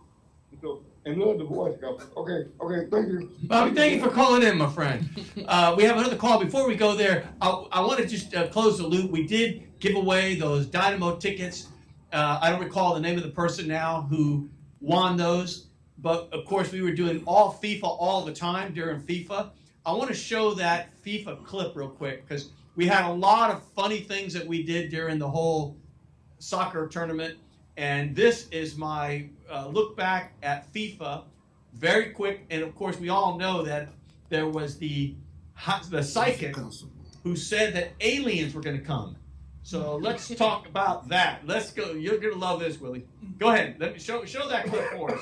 Speaker 2: So, and love the Boy Scouts. Okay, thank you.
Speaker 19: Bobby, thank you for calling in, my friend. We have another call. Before we go there, I want to just close the loop. We did give away those Dynamo tickets I don't recall the name of the person now who won those, but of course we were doing all FIFA all the time during FIFA. I want to show that FIFA clip real quick because we had a lot of funny things that we did during the whole soccer tournament. And this is my look back at FIFA, very quick. And of course, we all know that there was the psychic who said that aliens were going to come. So let's talk about that. Let's go. You're going to love this, Willie. Go ahead. Let me show that clip for us.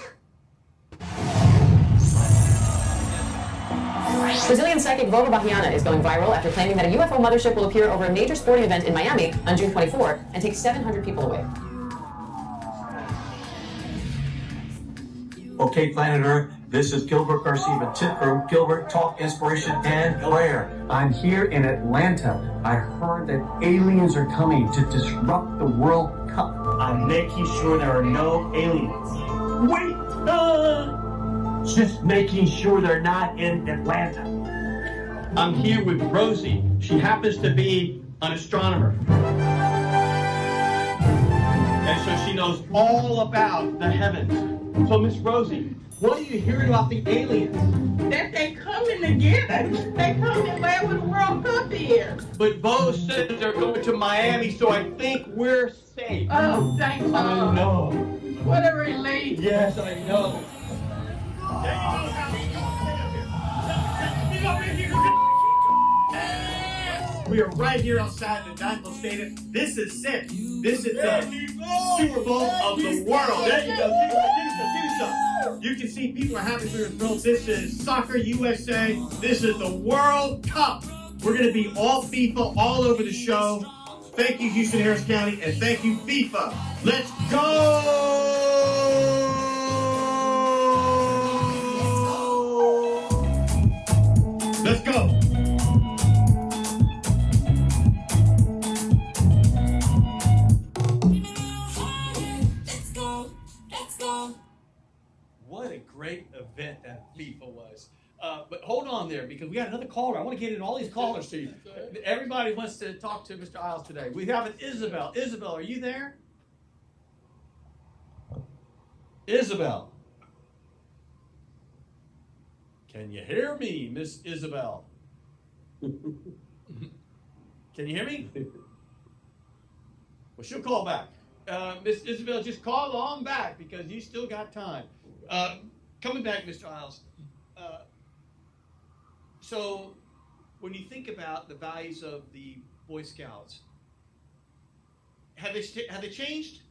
Speaker 21: Brazilian psychic Voga Bahiana is going viral after claiming that a UFO mothership will appear over a major sporting event in Miami on June 24 and take 700 people away.
Speaker 22: Okay, Planet Earth, this is Gilbert Garcia, the tip from Gilbert Talk, Inspiration, and Prayer. I'm here in Atlanta. I heard that aliens are coming to disrupt the World Cup. I'm making sure there are no aliens. Wait! Just making sure they're not in Atlanta.
Speaker 19: I'm here with Rosie. She happens to be an astronomer. And so she knows all about the heavens. So, Miss Rosie, what are you hearing about the aliens?
Speaker 23: That they coming to get us. They coming where the World Cup is.
Speaker 19: But Bo said they're going to Miami, so I think we're safe.
Speaker 23: Oh, thank God.
Speaker 19: I know.
Speaker 23: What a relief.
Speaker 19: Yes, I know. We are right here outside the National Stadium. This is sick. This is the Super Bowl of the world. There you go. Do some. You can see people are happy for your thrilled. This is Soccer USA. This is the World Cup. We're going to be all FIFA all over the show. Thank you, Houston, Harris County, and thank you, FIFA. Let's go! Let's go. What a great event that FIFA was. But hold on there, because we got another caller. I want to get in all these callers to you. Everybody wants to talk to Mr. Isles today. We have an Isabel. Isabel, are you there? Isabel. Can you hear me, Miss Isabel? Can you hear me? Well, she'll call back. Miss Isabel, just call on back because you still got time. Coming back, Mr. Isles. So, when you think about the values of the Boy Scouts, have they changed,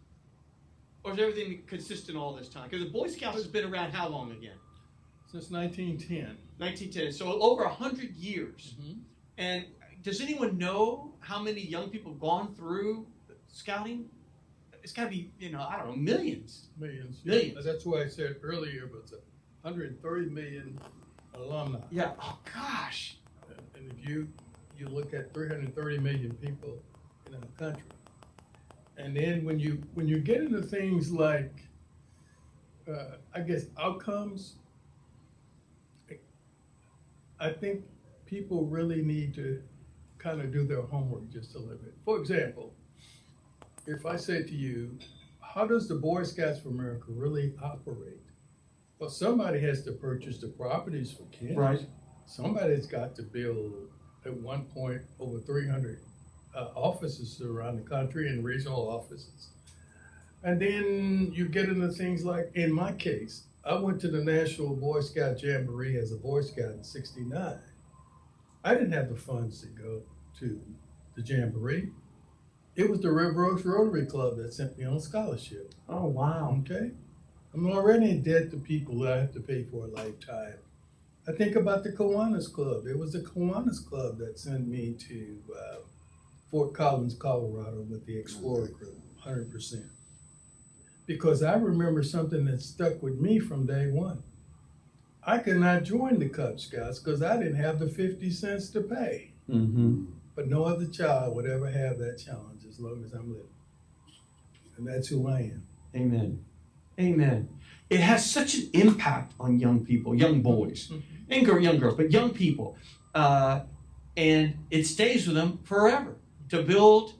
Speaker 19: or is everything consistent all this time? Because the Boy Scouts has been around how long again?
Speaker 17: Since 1910.
Speaker 19: 1910. So over 100 years. Mm-hmm. And does anyone know how many young people have gone through scouting? It's got to be, I don't know, millions.
Speaker 17: Millions.
Speaker 19: Millions.
Speaker 17: Yeah. That's why I said earlier, but it's 130 million alumni.
Speaker 19: Yeah. Oh, gosh.
Speaker 17: And if you look at 330 million people in our country, and then when you get into things like, I guess, outcomes, I think people really need to kind of do their homework just a little bit. For example, if I say to you, how does the Boy Scouts of America really operate? Well, somebody has to purchase the properties for kids.
Speaker 19: Right.
Speaker 17: Somebody's got to build, at one point, over 300 offices around the country and regional offices. And then you get into things like, in my case, I went to the National Boy Scout Jamboree as a Boy Scout in '69. I didn't have the funds to go to the Jamboree. It was the River Oaks Rotary Club that sent me on scholarship.
Speaker 19: Oh, wow.
Speaker 17: Okay? I'm already in debt to people that I have to pay for a lifetime. I think about the Kiwanis Club. It was the Kiwanis Club that sent me to Fort Collins, Colorado with the Explorer Group, 100%. Because I remember something that stuck with me from day one. I could not join the Cub Scouts because I didn't have the 50 cents to pay.
Speaker 19: Mm-hmm.
Speaker 17: But no other child would ever have that challenge as long as I'm living. And that's who I am.
Speaker 19: Amen. Amen. It has such an impact on young people, young boys, and young girls, but young people. And it stays with them forever to build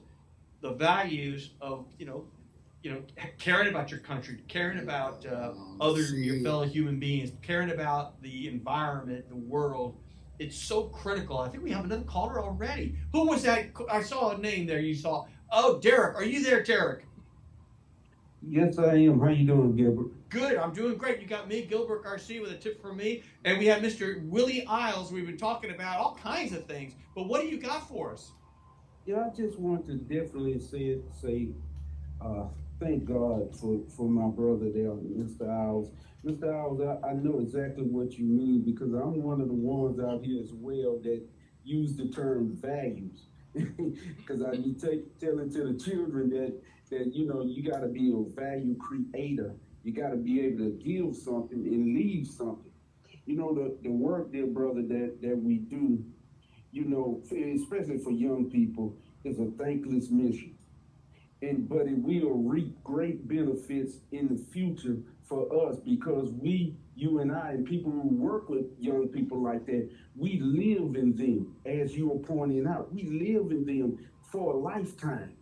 Speaker 19: the values of, caring about your country, caring about your fellow human beings, caring about the environment, the world. It's so critical. I think we have another caller already. Who was that? I saw a name there. You saw. Oh, Derek. Are you there, Derek?
Speaker 3: Yes, I am. How you doing, Gilbert?
Speaker 19: Good. I'm doing great. You got me, Gilbert Garcia, with a tip from me. And we have Mr. Willie Isles. We've been talking about all kinds of things. But what do you got for us?
Speaker 3: Yeah, I just want to definitely say thank God for my brother there, Mr. Isles. Mr. Isles, I know exactly what you mean, because I'm one of the ones out here as well that use the term values. Because I be telling to the children that you got to be a value creator. You got to be able to give something and leave something. The work, dear brother, that we do, especially for young people, is a thankless mission. But it will reap great benefits in the future for us, because you and I, and people who work with young people like that, we live in them, as you were pointing out. We live in them for a lifetime.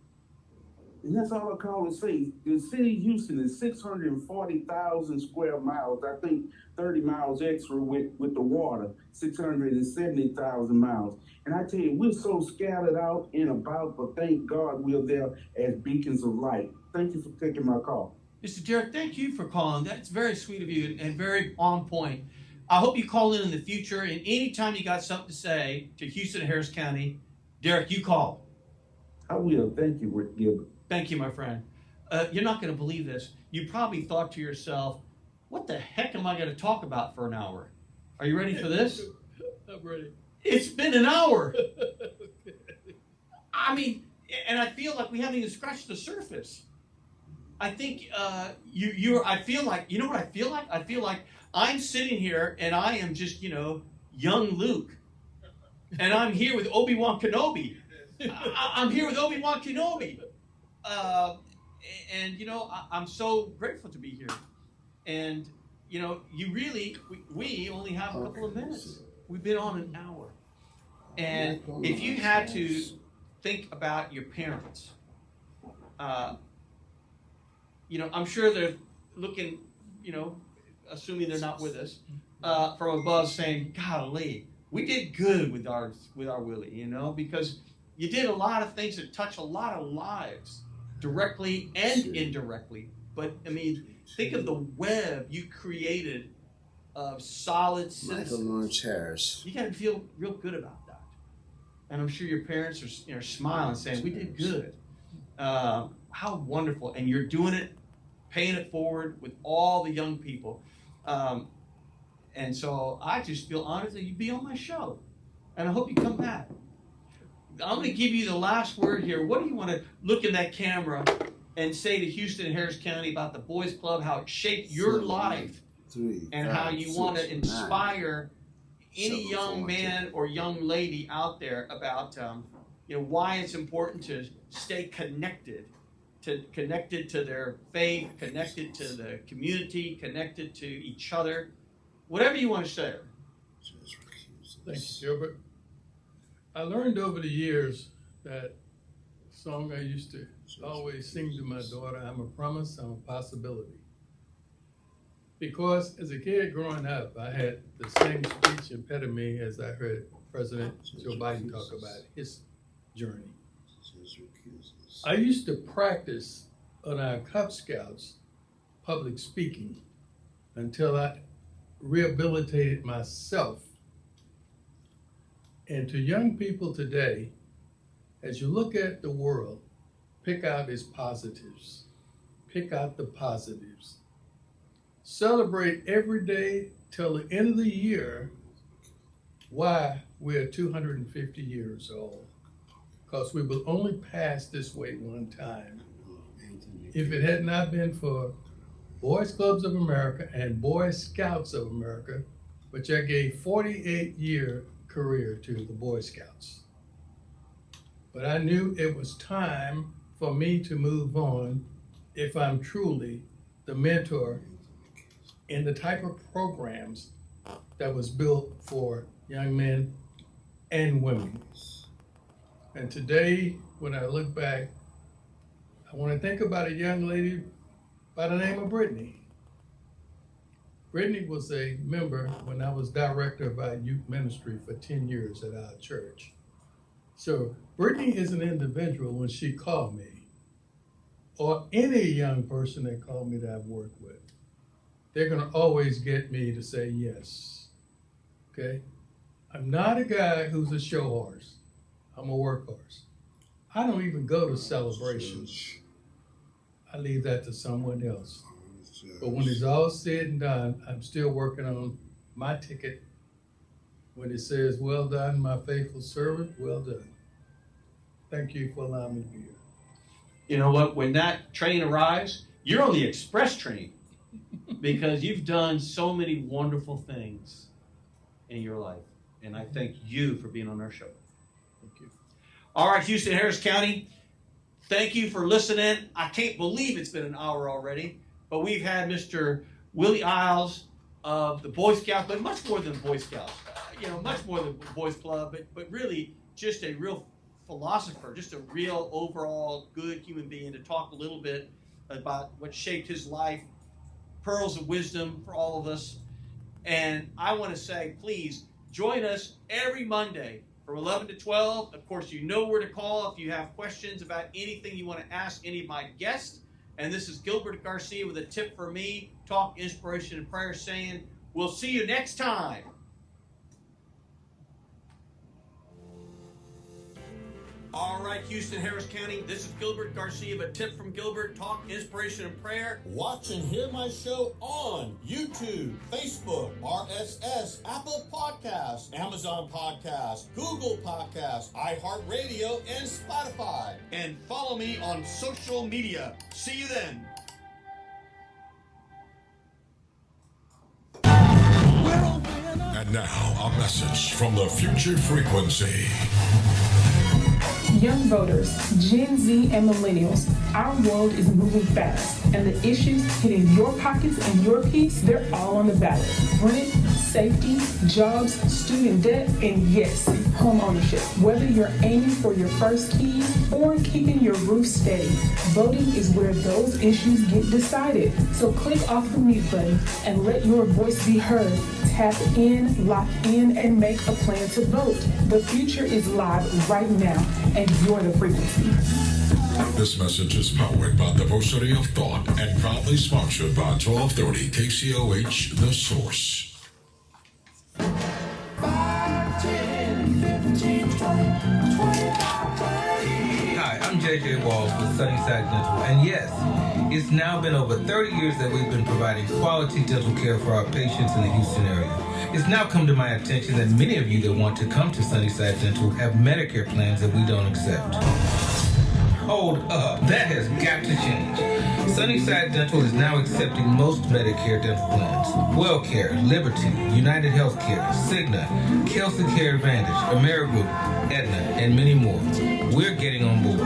Speaker 3: And that's all I call it say. The city of Houston is 640,000 square miles. I think 30 miles extra with the water, 670,000 miles. And I tell you, we're so scattered out and about, but thank God we're there as beacons of light. Thank you for taking my call.
Speaker 19: Mr. Derek, thank you for calling. That's very sweet of you and very on point. I hope you call in the future, and anytime you got something to say to Houston and Harris County, Derek, you call.
Speaker 3: I will. Thank you, Rick Gilbert.
Speaker 19: Thank you, my friend. You're not going to believe this. You probably thought to yourself, what the heck am I going to talk about for an hour? Are you ready for this?
Speaker 17: I'm ready.
Speaker 19: It's been an hour. I mean, and I feel like we haven't even scratched the surface. I think I feel like, you know what I feel like? I feel like I'm sitting here and I am just, young Luke. And I'm here with Obi-Wan Kenobi. I'm here with Obi-Wan Kenobi. I'm so grateful to be here. And, we only have a couple of minutes. We've been on an hour. And if you had to think about your parents, I'm sure they're looking, assuming they're not with us, from above saying, golly, we did good with our Willie, because you did a lot of things that touch a lot of lives, directly and indirectly. But, think of the web you created of solid citizens.
Speaker 1: Michael Lawrence Harris.
Speaker 19: You got to feel real good about that. And I'm sure your parents are smiling, saying, we did good. How wonderful. And you're doing it, paying it forward with all the young people. And so I just feel honored that you'd be on my show. And I hope you come back. I'm going to give you the last word here. What do you want to look in that camera and say to Houston and Harris County about the Boys Club, how it shaped your life, and how you want to inspire any young man or young lady out there about why it's important to stay connected to their faith, connected to the community, connected to each other, whatever you want to say.
Speaker 17: Thank you, Gilbert. I learned over the years that song I used to always sing to my daughter, I'm a promise, I'm a possibility. Because as a kid growing up, I had the same speech impediment as I heard President Joe Biden talk about his journey. I used to practice on our Cub Scouts public speaking until I rehabilitated myself. And to young people today, as you look at the world, pick out its positives. Pick out the positives. Celebrate every day till the end of the year why we're 250 years old. Because we will only pass this way one time. If it had not been for Boys Clubs of America and Boy Scouts of America, which I gave 48-year career to the Boy Scouts. But I knew it was time for me to move on if I'm truly the mentor in the type of programs that was built for young men and women. And today, when I look back, I want to think about a young lady by the name of Brittany. Brittany was a member when I was director of our youth ministry for 10 years at our church. So Brittany is an individual when she called me, or any young person that called me that I've worked with, they're gonna always get me to say yes, okay? I'm not a guy who's a show horse. I'm a workhorse. I don't even go to celebrations. I leave that to someone else. But when it's all said and done, I'm still working on my ticket. When it says, well done, my faithful servant, well done. Thank you for allowing me to be here.
Speaker 19: You know what? When that train arrives, you're on the express train because you've done so many wonderful things in your life. And I thank you for being on our show.
Speaker 17: Thank you.
Speaker 19: All right, Houston, Harris County, thank you for listening. I can't believe it's been an hour already, but we've had Mr. Willie Isles of the Boy Scouts, but much more than Boy Scouts, much more than Boys Club, but really just a real philosopher, just a real overall good human being to talk a little bit about what shaped his life, pearls of wisdom for all of us. And I want to say, please join us every Monday from 11 to 12. Of course, you know where to call if you have questions about anything you want to ask any of my guests. And this is Gilbert Garcia with a tip for me, talk, inspiration, and prayer, saying, we'll see you next time. All right, Houston, Harris County, this is Gilbert Garcia with a tip from Gilbert, talk, inspiration, and prayer.
Speaker 15: Watch and hear my show on YouTube, Facebook, RSS, Apple Podcasts, Amazon Podcasts, Google Podcasts, iHeartRadio, and Spotify.
Speaker 19: And follow me on social media. See you then.
Speaker 13: And now, a message from the Future Frequency.
Speaker 4: Young voters, Gen Z and millennials, our world is moving fast, and the issues hitting your pockets and your peace, they're all on the ballot. Rent, safety, jobs, student debt, and yes, home ownership. Whether you're aiming for your first keys or keeping your roof steady, voting is where those issues get decided. So click off the mute button and let your voice be heard. Tap in, lock in, and make a plan to vote. The future is live right now, and you're the frequency.
Speaker 13: This message is powered by the Diversity of Thought and proudly sponsored by 1230 KCOH, The Source.
Speaker 5: 5, 10, 15, 20, 25, 30.
Speaker 6: Hi, I'm JJ Walls with Sunnyside Dental, and yes, it's now been over 30 years that we've been providing quality dental care for our patients in the Houston area. It's now come to my attention that many of you that want to come to Sunnyside Dental have Medicare plans that we don't accept. Hold up, that has got to change. Sunnyside Dental is now accepting most Medicare dental plans. WellCare, Liberty, United Healthcare, Cigna, Kelsey Care Advantage, AmeriGroup, Aetna, and many more. We're getting on board.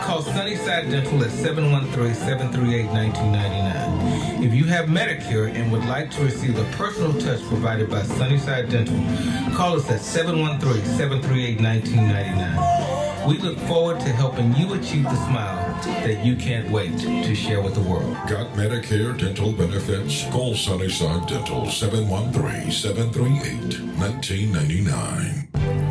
Speaker 6: Call Sunnyside Dental at 713-738-1999. If you have Medicare and would like to receive the personal touch provided by Sunnyside Dental, call us at 713-738-1999. We look forward to helping you achieve the smile that you can't wait to share with the world.
Speaker 13: Got Medicare dental benefits? Call Sunnyside Dental 713-738-1999.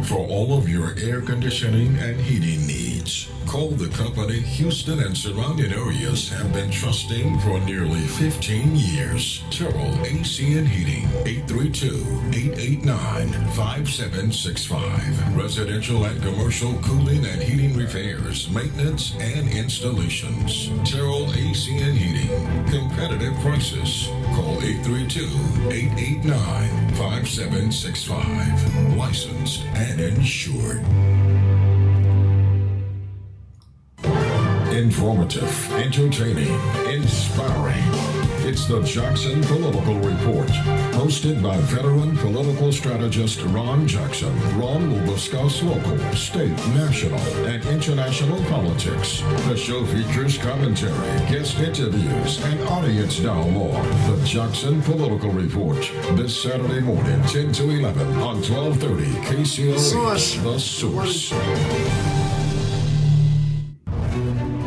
Speaker 13: For all of your air conditioning and heating needs, call the company Houston and surrounding areas have been trusting for nearly 15 years. Terrell AC and Heating, 832-889-5765. Residential and commercial cooling and heating repairs, maintenance, and installations. Terrell AC and Heating. Competitive prices. Call 832-889-5765. Licensed and insured. Informative, entertaining, inspiring. It's the Jackson Political Report, hosted by veteran political strategist Ron Jackson. Ron will discuss local, state, national, and international politics. The show features commentary, guest interviews, and audience dialogue. The Jackson Political Report, this Saturday morning, 10 to 11 on 1230 KCOH, The Source.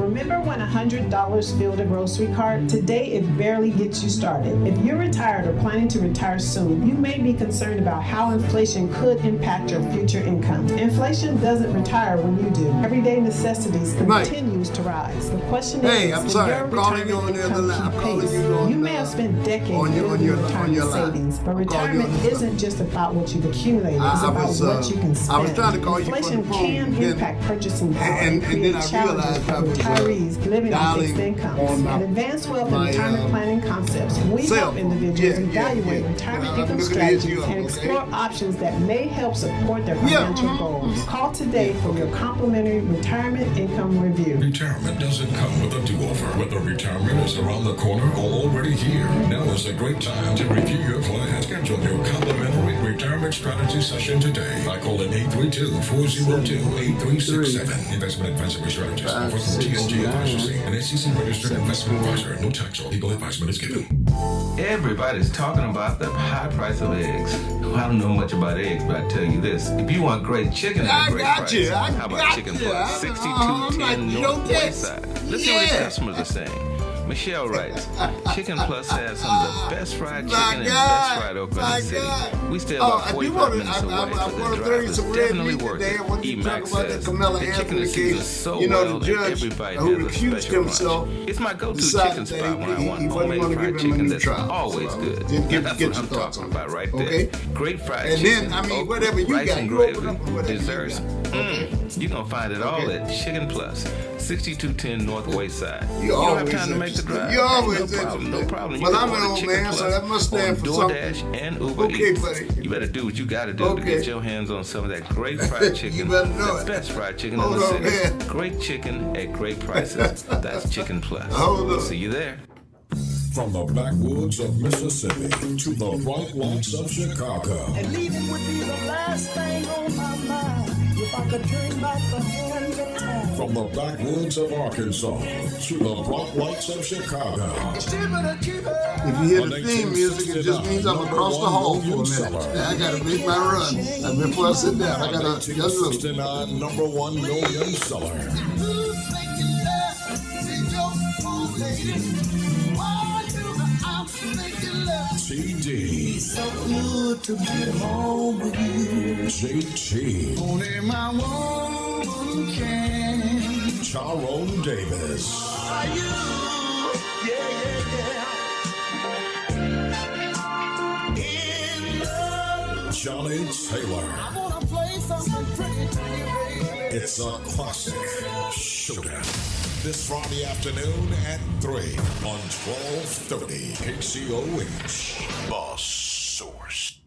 Speaker 12: Remember when $100 fill a grocery cart? Today, it barely gets you started. If you're retired or planning to retire soon, you may be concerned about how inflation could impact your future income. Inflation doesn't retire when you do. Everyday necessities continues to rise. The question is, will your retirement income keep pace? You may have spent decades building retirement savings, but retirement isn't just about what you've accumulated. It's about what you can spend.
Speaker 1: I was trying to call
Speaker 12: Inflation
Speaker 1: you from the phone
Speaker 12: can impact purchasing power and
Speaker 1: then I realized
Speaker 12: for retirees living on fixed incomes. At Advanced Wealth and Retirement Planning Concepts, we help individuals evaluate retirement income strategies and explore options that may help support their financial goals. Call today for your complimentary retirement income review.
Speaker 13: Retirement doesn't come with a do-over. Whether retirement is around the corner or already here, now is a great time to review your plan. Schedule your complimentary retirement strategy session today by calling 832-402-8367. Investment advisory strategist offered from TSG Advisory, an SEC registered investment advisor. No tax or legal advisement is given.
Speaker 6: Everybody's talking about the high price of eggs. Well, I don't know much about eggs, but I tell you this: if you want great chicken at a great price, how about Chicken Plus, 6210 North Wayside? Let's see what the customers are saying. Michelle writes, Chicken Plus has some of the best fried chicken and best fried okra in the city. We stay about 45 minutes away, but the drive is definitely worth it. E-Max says, the chicken is seasoned so well that everybody has a special lunch. It's my go-to chicken spot when I want homemade fried chicken that's always good. That's what I'm talking about right there. Great fried chicken, okra, rice and gravy, desserts. You're going to find it all at Chicken Plus, 6210 North Wayside. You don't have time to make the drive.
Speaker 1: You always
Speaker 6: no problem.
Speaker 1: Well, I'm an old man, so that must stand for something.
Speaker 6: DoorDash and Uber Eats. Buddy. You better do what you got to do to get your hands on some of that great fried chicken.
Speaker 1: You better know
Speaker 6: the best fried chicken in the city. Man. Great chicken at great prices. That's Chicken Plus. We'll see you there.
Speaker 13: From the backwoods of Mississippi to the bright lights of Chicago.
Speaker 5: And leaving would be the last thing on my mind if I could turn back the hands of time.
Speaker 13: From the backwoods of Arkansas to the bright lights of Chicago.
Speaker 1: If you hear the theme music, it just means I'm across the hall for a minute. I gotta make my run. And before I sit down, I gotta just look.
Speaker 13: 1969 number 1 million seller. TD.
Speaker 5: So good to get home with you.
Speaker 13: JT.
Speaker 5: Only my woman can.
Speaker 13: Tyrone Davis.
Speaker 5: Are you? In love.
Speaker 13: Johnny Taylor.
Speaker 5: I wanna play something pretty, baby.
Speaker 13: It's a classic showdown. This Friday afternoon at 3 on 1230 KCOH. Boss Source.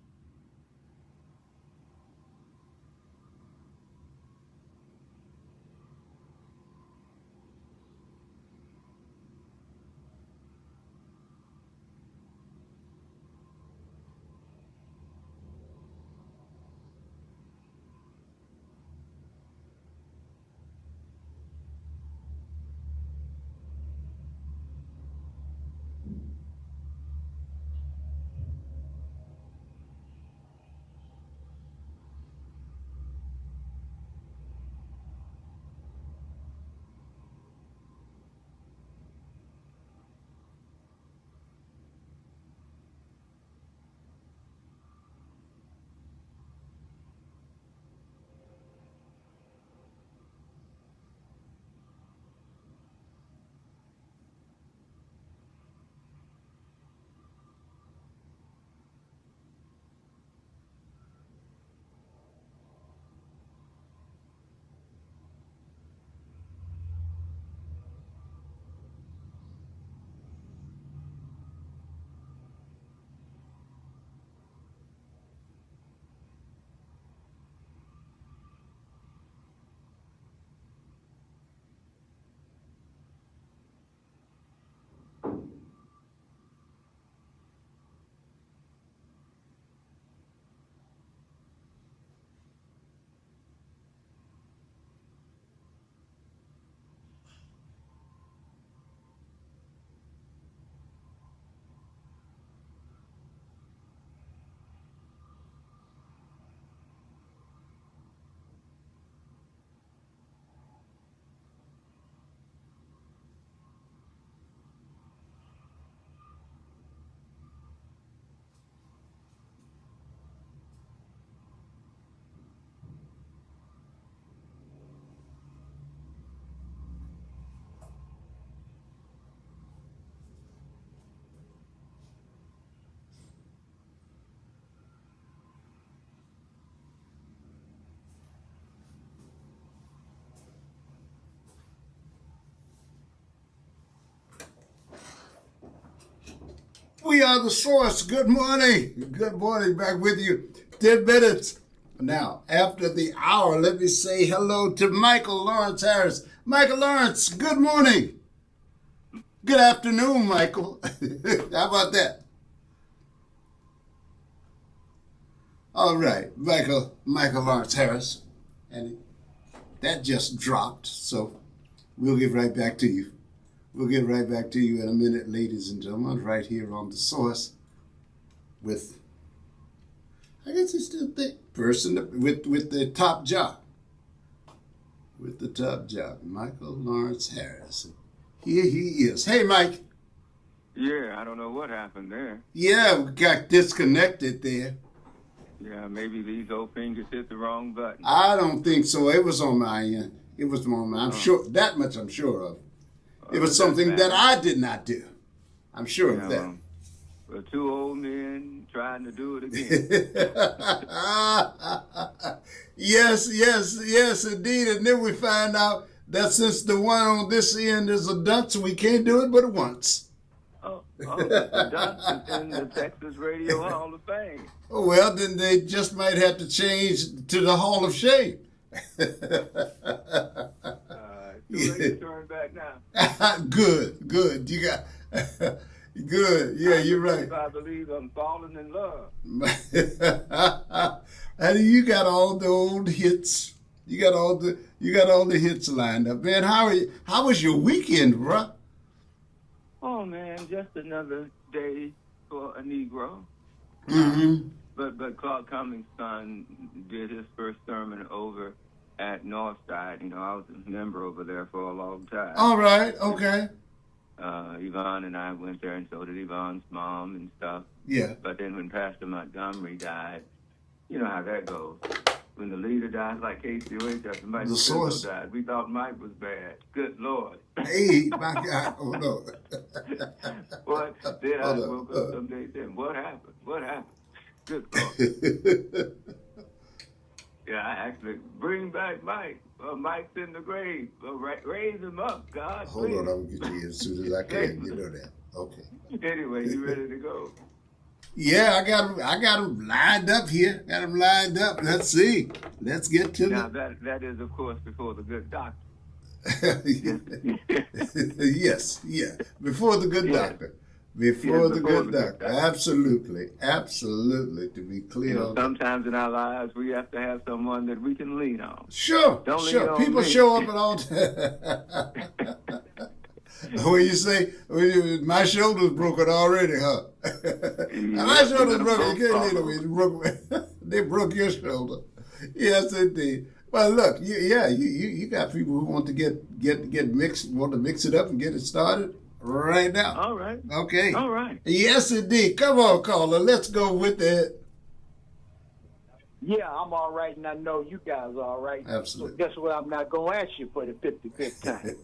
Speaker 1: We are the source. Good morning. Good morning. Back with you. 10 minutes. Now, after the hour, let me say hello to Michael Lawrence Harris. Michael Lawrence, good morning. Good afternoon, Michael. How about that? All right, Michael Lawrence Harris. And that just dropped, so we'll get right back to you. We'll get right back to you in a minute, ladies and gentlemen, right here on The Source with, I guess it's still the person with the top job. With the top job, Michael Lawrence Harris. Here he is. Hey, Mike.
Speaker 8: Yeah, I don't know what happened there.
Speaker 1: Yeah, we got disconnected there.
Speaker 8: Yeah, maybe these old fingers hit the wrong button.
Speaker 1: I don't think so. It was on my end. It was on my. I'm sure that much. I'm sure of. It was something that I did not do. I'm sure of that.
Speaker 8: Well, two old men trying to do it again.
Speaker 1: Yes, indeed. And then we find out that since the one on this end is a dunce, we can't do it but once.
Speaker 8: Oh, the dunce is in the Texas Radio Hall of Fame.
Speaker 1: Oh, well, then they just might have to change to the Hall of Shame.
Speaker 8: Too late to turn back now.
Speaker 1: Good. You got good. Yeah, you're right.
Speaker 8: I believe I'm falling in love.
Speaker 1: And you got all the old hits. You got all the hits lined up. Man, how was your weekend, bro?
Speaker 8: Oh man, just another day for a Negro.
Speaker 1: Mm-hmm.
Speaker 8: But Clark Cummings' son did his first sermon over at Northside. You know, I was a member over there for a long time.
Speaker 1: All right, okay.
Speaker 8: Yvonne and I went there, and so did Yvonne's mom and stuff.
Speaker 1: Yeah.
Speaker 8: But then when Pastor Montgomery died, you know how that goes. When the leader dies, like KCOH, after Mike Source died, we thought Mike was bad. Good Lord.
Speaker 1: Hey, my God. Oh, no.
Speaker 8: What? Then I woke up someday saying, what happened? What happened? Good Lord. Yeah, I actually bring back Mike. Mike's in the grave. Raise him up, God.
Speaker 1: Hold on, I'm going to get you as soon as I can. You know that. Okay.
Speaker 8: Anyway, you ready to go?
Speaker 1: Yeah, I got them lined up here. Got them lined up. Let's see. Let's get to
Speaker 8: now that is, of course, before the good doctor.
Speaker 1: Yes, yeah. Before the good doctor. Before the good doctor. Absolutely. To be clear.
Speaker 8: You know, sometimes in our lives, we have to have someone that we can lean on.
Speaker 1: Sure. People show up at all times. When you say, my shoulder's broken already, huh? My shoulder's broken. You can't lean on me. They broke your shoulder. Yes, indeed. Well, look, you got people who want to get mixed, want to mix it up and get it started right now.
Speaker 8: All right.
Speaker 1: Okay.
Speaker 8: All right.
Speaker 1: Yes, indeed. Come on, caller. Let's go with it.
Speaker 9: Yeah, I'm all right, and I know you guys are all right.
Speaker 1: Absolutely.
Speaker 9: So guess what? I'm not going to ask you for the 55th time.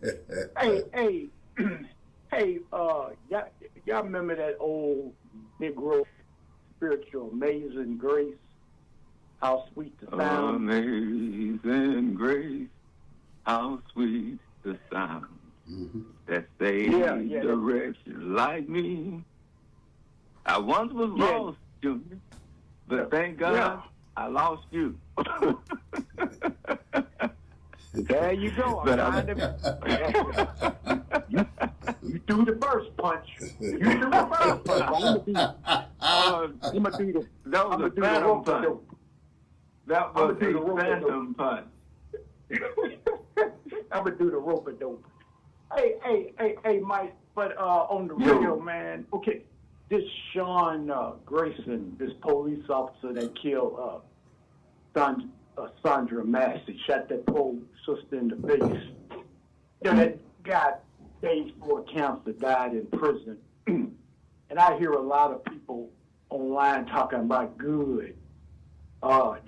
Speaker 9: Hey, y'all remember that old Negro spiritual, Amazing Grace? How sweet the sound.
Speaker 8: Amazing grace, how sweet the sound.
Speaker 1: Mm-hmm.
Speaker 8: That saved a wretch like me. I once was lost, Junior, but thank God I lost you.
Speaker 9: There you go. You threw the first punch. I'm gonna do the
Speaker 8: phantom punch. That was a phantom punch.
Speaker 9: I'm gonna do the rope-a-dope. Hey, Mike. But on the radio, man. Okay, this Sean Grayson, this police officer that killed Sandra Massey, shot that poor sister in the face. That guy, stage 4 cancer, died in prison. And I hear a lot of people online talking about good,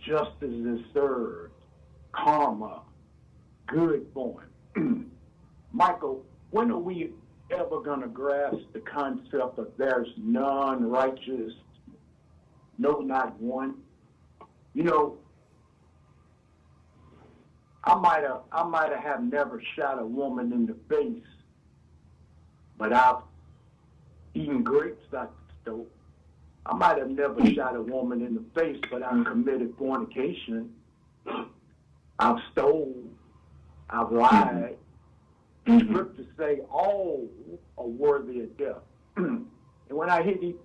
Speaker 9: justice is served, karma, good for him. Michael, when are we ever going to grasp the concept of there's none righteous, no, not one? You know, I might have never shot a woman in the face, but I've eaten grapes. I though. I might have never shot a woman in the face, but I've committed fornication. I've stolen. I've lied. The scriptures say all are worthy of death. And when I hear these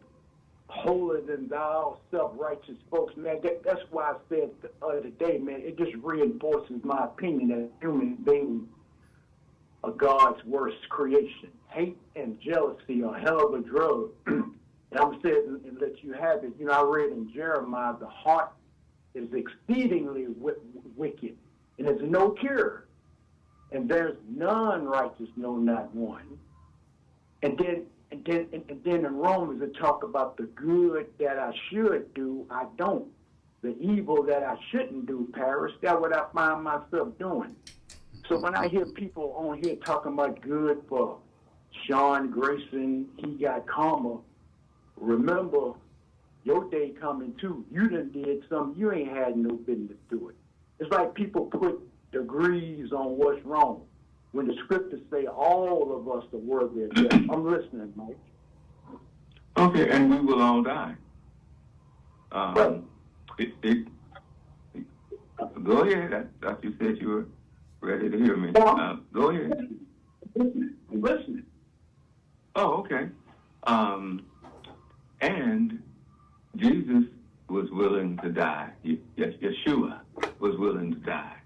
Speaker 9: holier than thou, self-righteous folks, man, that's why I said the other day, man, it just reinforces my opinion that human beings are God's worst creation. Hate and jealousy are a hell of a drug. And I'm saying, and let you have it. You know, I read in Jeremiah, the heart is exceedingly wicked, and there's no cure. And there's none righteous, no, not one. And then in Romans, it talk about the good that I should do, I don't. The evil that I shouldn't do, perish. That's what I find myself doing. So when I hear people on here talking about good for Sean Grayson, he got karma, remember your day coming too. You done did something you ain't had no business doing. It's like people put degrees on what's wrong when the scriptures say all of us are worthy of death. I'm listening, Mike.
Speaker 8: Okay, and we will all die. Go ahead. I thought you said you were ready to hear me. Go ahead.
Speaker 9: I'm listening.
Speaker 8: Oh, okay. And Jesus was willing to die. Yeshua was willing to die.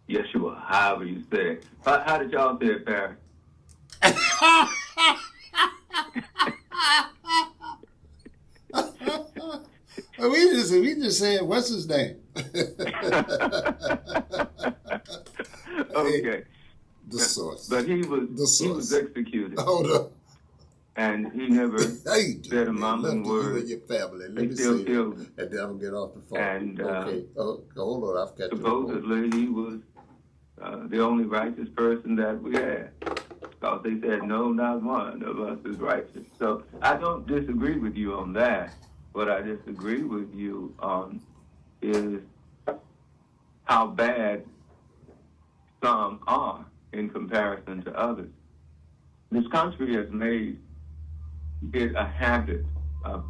Speaker 8: Yeshua, however you say it. How did y'all say it, Barry?
Speaker 1: We just said, what's his name?
Speaker 8: Okay.
Speaker 1: The source.
Speaker 8: But he was executed.
Speaker 1: Hold up.
Speaker 8: And he never said a mumbling word.
Speaker 1: Your family. Let me
Speaker 8: still
Speaker 1: say
Speaker 8: killed
Speaker 1: that,
Speaker 8: him.
Speaker 1: and then I'm gonna get off the phone.
Speaker 8: And
Speaker 1: okay. Hold on, I've got
Speaker 8: supposedly he was the only righteous person that we had. Because they said, no, not one of us is righteous. So I don't disagree with you on that. What I disagree with you on is how bad some are in comparison to others. This country has made it a habit of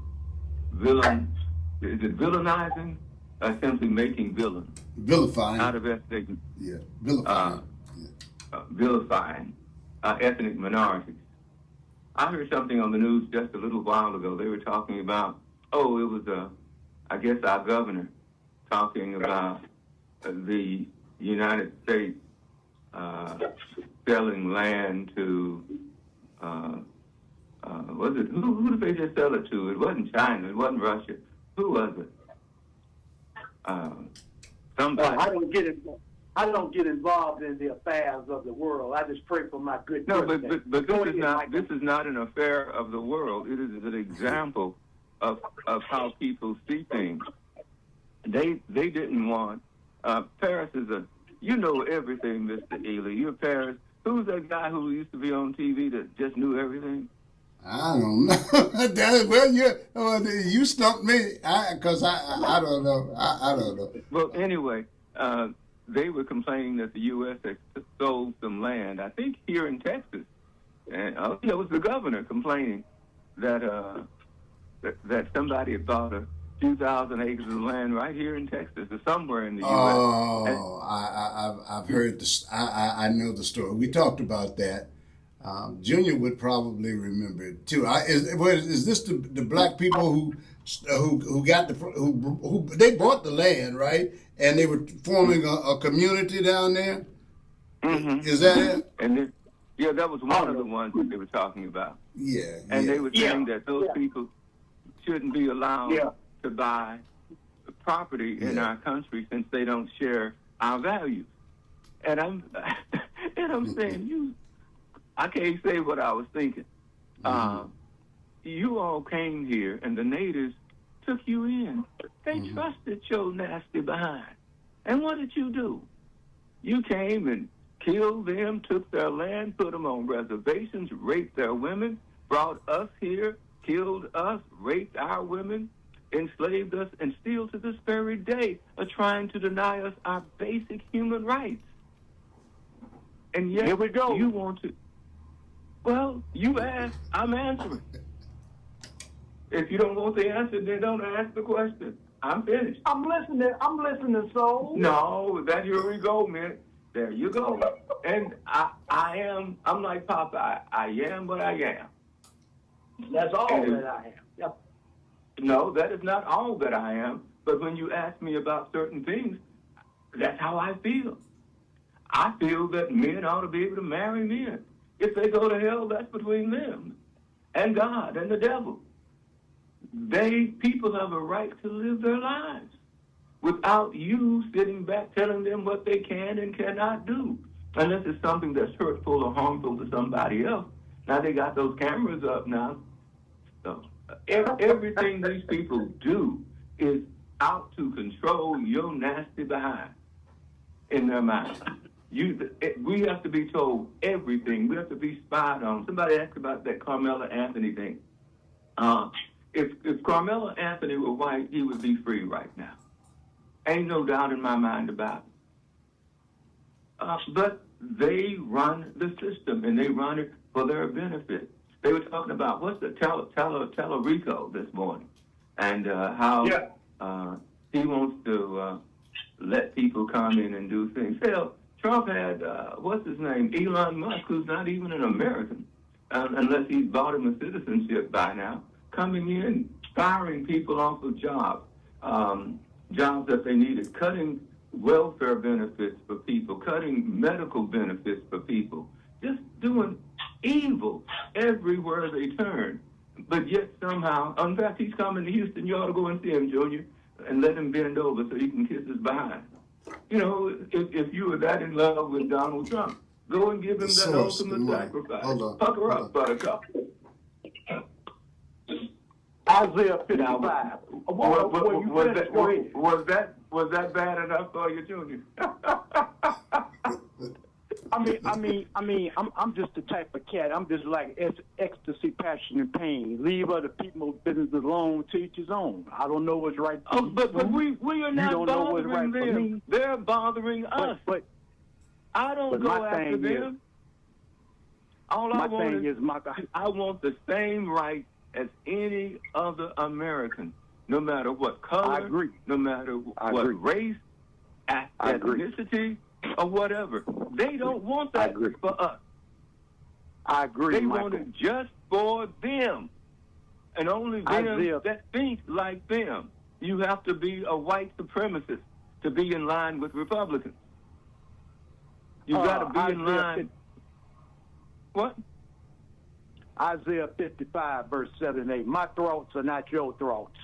Speaker 8: villainizing, or simply making villains.
Speaker 1: Vilifying.
Speaker 8: Out of ethnic.
Speaker 1: Yeah, vilifying.
Speaker 8: Vilifying ethnic minorities. I heard something on the news just a little while ago. They were talking about, it was, I guess, our governor talking about the United States selling land to, who did they just sell it to? It wasn't China. It wasn't Russia. Who was it? Somebody.
Speaker 9: I don't get involved in the affairs of the world. I just pray for my good.
Speaker 8: No, but this is not an affair of the world. It is an example of how people see things. They didn't want Paris is you know everything, Mr. Eley. You're Paris. Who's that guy who used to be on TV that just knew everything?
Speaker 1: I don't know. You stumped me because I don't know. I don't know.
Speaker 8: Well, anyway, they were complaining that the U.S. had sold some land, I think here in Texas. And it was the governor complaining that that somebody had bought a few thousand acres of land right here in Texas or somewhere in the U.S.
Speaker 1: Oh, I've heard this. I know the story. We talked about that. Junior would probably remember it too. Is this the black people who got who they bought the land, right? And they were forming a community down there.
Speaker 8: Mm-hmm.
Speaker 1: Is that it?
Speaker 8: And that was one of the ones that they were talking about.
Speaker 1: Yeah.
Speaker 8: And they were saying that those people shouldn't be allowed to buy property in our country since they don't share our values. And I'm saying I can't say what I was thinking. You all came here and the natives took you in. They trusted your nasty behind. And what did you do? You came and killed them, took their land, put them on reservations, raped their women, brought us here, killed us, raped our women, enslaved us, and still to this very day are trying to deny us our basic human rights. And yet,
Speaker 9: here we go.
Speaker 8: You want to... Well, you asked, I'm answering. If you don't want the answer, then don't ask the question. I'm finished.
Speaker 9: I'm listening, soul.
Speaker 8: No, that's here we go, man. There you go. And I'm like Popeye. I am what I am.
Speaker 9: That's all that I am. Yep.
Speaker 8: No, that is not all that I am. But when you ask me about certain things, that's how I feel. I feel that men ought to be able to marry men. If they go to hell, that's between them and God and the devil. People have a right to live their lives without you sitting back telling them what they can and cannot do, unless it's something that's hurtful or harmful to somebody else. Now they got those cameras up now. So everything these people do is out to control your nasty behind in their mind. We have to be told everything. We have to be spied on. Somebody asked about that Carmela Anthony thing. If Carmela Anthony were white, he would be free right now. Ain't no doubt in my mind about it. But they run the system, and they run it for their benefit. They were talking about, what's the Tellerico this morning, and how he wants to let people come in and do things. Hell, Trump had, what's his name, Elon Musk, who's not even an American, unless he's bought him a citizenship by now, coming in, firing people off of jobs that they needed, cutting welfare benefits for people, cutting medical benefits for people, just doing evil everywhere they turn. But yet somehow, in fact, he's coming to Houston. You ought to go and see him, Junior, and let him bend over so he can kiss his behind. You know, if you were that in love with Donald Trump, go and give him that ultimate sacrifice. Pucker up, buttercup.
Speaker 9: Isaiah 55.
Speaker 8: Was that bad enough for you, Junior?
Speaker 9: I'm just the type of cat. I'm just like ecstasy, passion, and pain. Leave other people's business alone, to each his own. I don't know what's right for you.
Speaker 8: But we are not bothering them. They're bothering us.
Speaker 9: But
Speaker 8: I don't go after them. All I want is I want the same right as any other American, no matter what color,
Speaker 9: I agree.
Speaker 8: No matter what race, ethnicity, or whatever. They don't want that for us.
Speaker 9: I agree,
Speaker 8: They want it just for them, and only them that think like them. You have to be a white supremacist to be in line with Republicans. You got to be in line. What?
Speaker 9: Isaiah 55, verse 7 and 8. My thoughts are not your thoughts.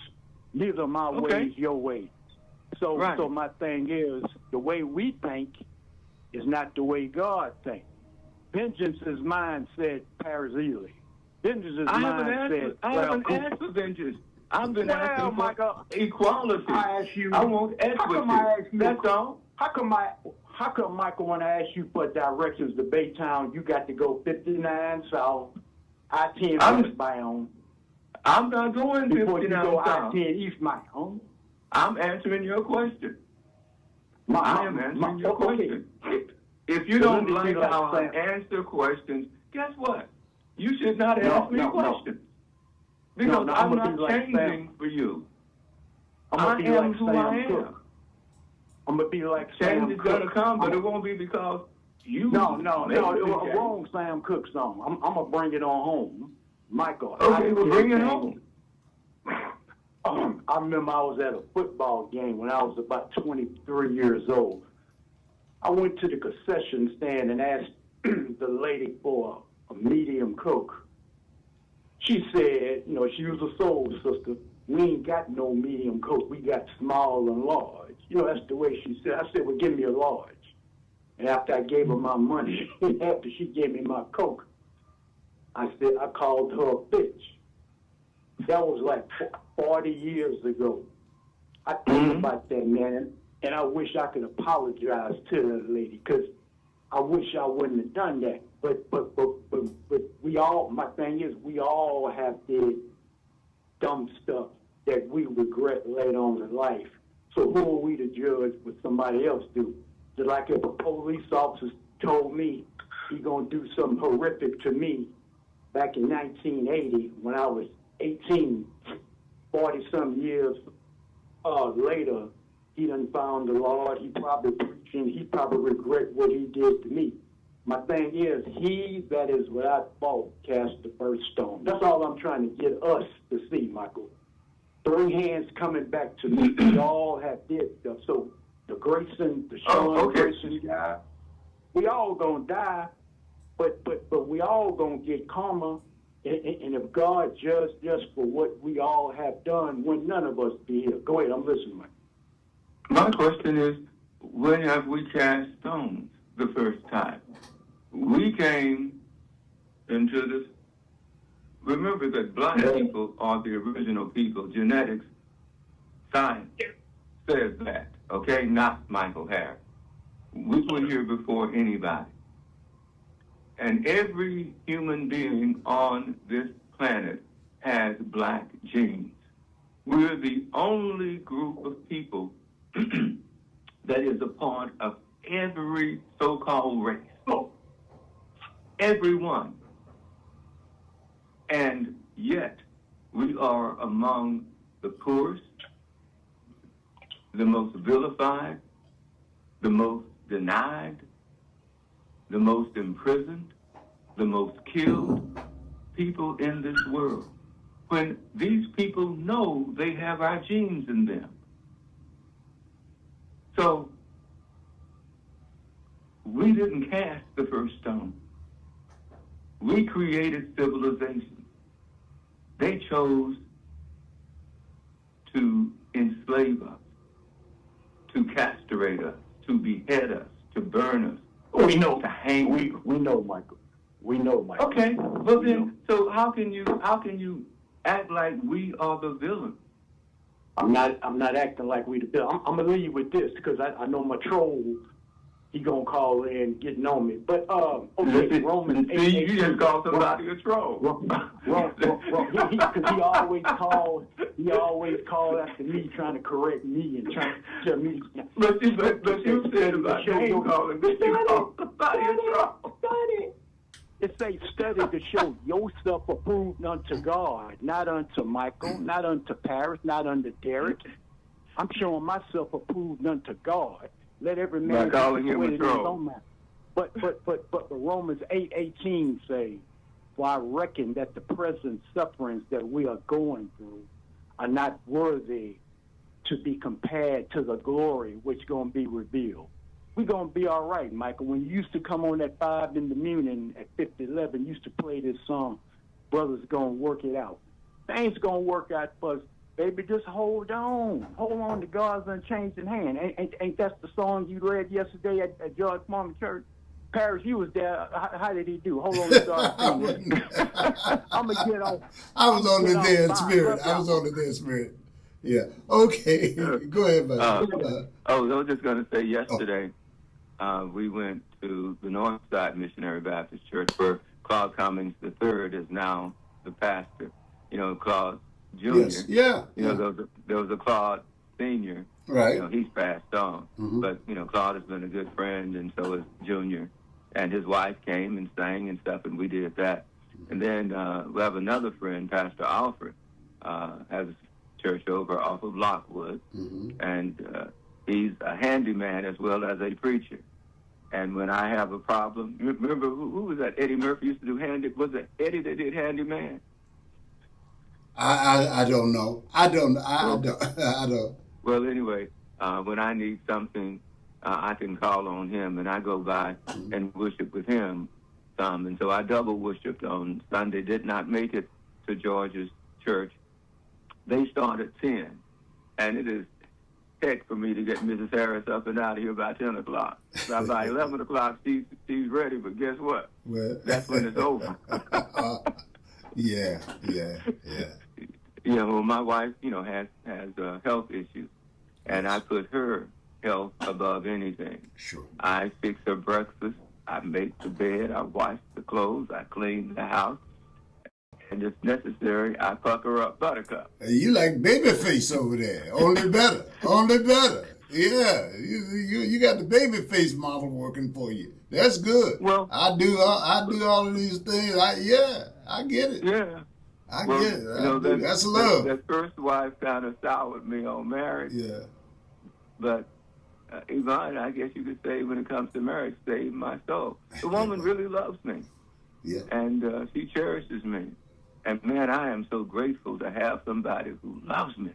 Speaker 9: Neither are my ways your ways. So my thing is, the way we think is not the way God thinks. Vengeance is mine, said Paris Eley. Vengeance is mine, said...
Speaker 8: I haven't asked for vengeance. I've been asking for equality. I want equity. That's all.
Speaker 9: How come Michael, when I ask you for directions to Baytown, you got to go 59 south, I-10 westbound?
Speaker 8: I'm not going 59
Speaker 9: before you go
Speaker 8: south.
Speaker 9: I-10 eastbound.
Speaker 8: I'm answering your question. I am answering your question. If you don't like how I answer questions, guess what? You should not ask me questions. Because I'm not changing for you. I am who I am.
Speaker 9: I'm going to be like
Speaker 8: Change is going to come, but it won't be because you...
Speaker 9: No, wrong Sam Cooke song. I'm going to bring it on home. Michael.
Speaker 8: Okay, well, bring it home.
Speaker 9: I remember I was at a football game when I was about 23 years old. I went to the concession stand and asked the lady for a medium Coke. She said, she was a soul sister. We ain't got no medium Coke. We got small and large. That's the way she said. I said, well, give me a large. And after I gave her my money, after she gave me my Coke, I called her a bitch. That was like 40 years ago. I think about that, man, and I wish I could apologize to the lady, because I wish I wouldn't have done that. But we all, my thing is, we all have did dumb stuff that we regret later on in life. So who are we to judge what somebody else do? Just like if a police officer told me he's going to do something horrific to me back in 1980 when I was 18, 40-some years later, he done found the Lord. He probably preaching. He probably regret what he did to me. My thing is, he that is without fault cast the first stone. That's all I'm trying to get us to see, Michael. 3 hands coming back to me. We all have did stuff. So the Grayson, the Sean Grayson guy, we all gonna die, but we all gonna get karma. And if God judged us for what we all have done, when none of us be here. Go ahead, I'm listening, Mike.
Speaker 7: My question is, when have we cast stones the first time? We came into this. Remember that black people are the original people. Genetics, science says that, okay? Not Michael Harris. We were here before anybody. And every human being on this planet has black genes. We're the only group of people that is a part of every so-called race. Everyone. And yet, we are among the poorest, the most vilified, the most denied, the most imprisoned, the most killed people in this world. When these people know they have our genes in them. So, we didn't cast the first stone. We created civilization. They chose to enslave us, to castrate us, to behead us, to burn us.
Speaker 9: We know.
Speaker 7: To hang us.
Speaker 9: We know, Michael. We know, Michael.
Speaker 7: Okay, well then, so how can you act like we are the villain?
Speaker 9: I'm not acting like we the villain. I'm gonna leave you with this because I know my troll. He gonna call in getting on me. But okay, Romans 8.
Speaker 7: You just called somebody a troll.
Speaker 9: He always called after me, trying to correct me and trying to tell me.
Speaker 7: But you said about you calling me somebody a troll.
Speaker 9: Study. It says study to show yourself approved unto God, not unto Michael, not unto Paris, not unto Derek. I'm showing myself approved unto God. Let every man
Speaker 7: calling him a troll.
Speaker 9: But Romans 8:18 say, "For I reckon that the present sufferings that we are going through are not worthy to be compared to the glory which going to be revealed." We're going to be all right, Michael. When you used to come on at 5 in the morning at 5011, you used to play this song, "Brothers going to work it out." Things going to work out for us. Baby, just hold on. Hold on to God's unchanging hand. Ain't that the song you read yesterday at George Farmer Church? Paris, you was there. How did he do? Hold on to God's hand. I'm going to get on.
Speaker 1: I was on the there spirit. Yeah. Okay. Go ahead, man.
Speaker 7: I was just going to say yesterday, we went to the Northside Missionary Baptist Church where Claude Cummings III is now the pastor. You know, Claude Jr.
Speaker 1: Yes. Yeah.
Speaker 7: You know, there was a Claude Sr.
Speaker 1: Right.
Speaker 7: You know, he's passed on.
Speaker 1: Mm-hmm.
Speaker 7: But, you know, Claude has been a good friend, and so is Junior. And his wife came and sang and stuff, and we did that. And then we have another friend, Pastor Alfred, has a church over off of Lockwood.
Speaker 1: Mm-hmm.
Speaker 7: And he's a handyman as well as a preacher. And when I have a problem, remember who was that? Eddie Murphy used to do handy. Was it Eddie that did handyman?
Speaker 1: I don't know. I don't.
Speaker 7: Well, anyway, when I need something, I can call on him, and I go by and worship with him some. And so I double worshiped on Sunday. Did not make it to George's church. They start at 10, and it is heck for me to get Mrs. Harris up and out of here by 10 o'clock. By 11 o'clock, she's ready, but guess what?
Speaker 1: Well,
Speaker 7: that's when it's over.
Speaker 1: Yeah.
Speaker 7: You know, my wife, you know, has health issues, and I put her health above anything.
Speaker 1: Sure.
Speaker 7: I fix her breakfast. I make the bed. I wash the clothes. I clean the house. And if necessary, I fuck her up buttercup.
Speaker 1: You like Babyface over there. Only better. Only better. Yeah. You got the Babyface model working for you. That's good.
Speaker 7: Well,
Speaker 1: I do all of these things. I get it.
Speaker 7: Yeah.
Speaker 1: I get it. That's love.
Speaker 7: That first wife kind of soured me on marriage.
Speaker 1: Yeah.
Speaker 7: But Yvonne, I guess you could say, when it comes to marriage, saved my soul. The woman really loves me.
Speaker 1: Yeah.
Speaker 7: And she cherishes me. And man, I am so grateful to have somebody who loves me.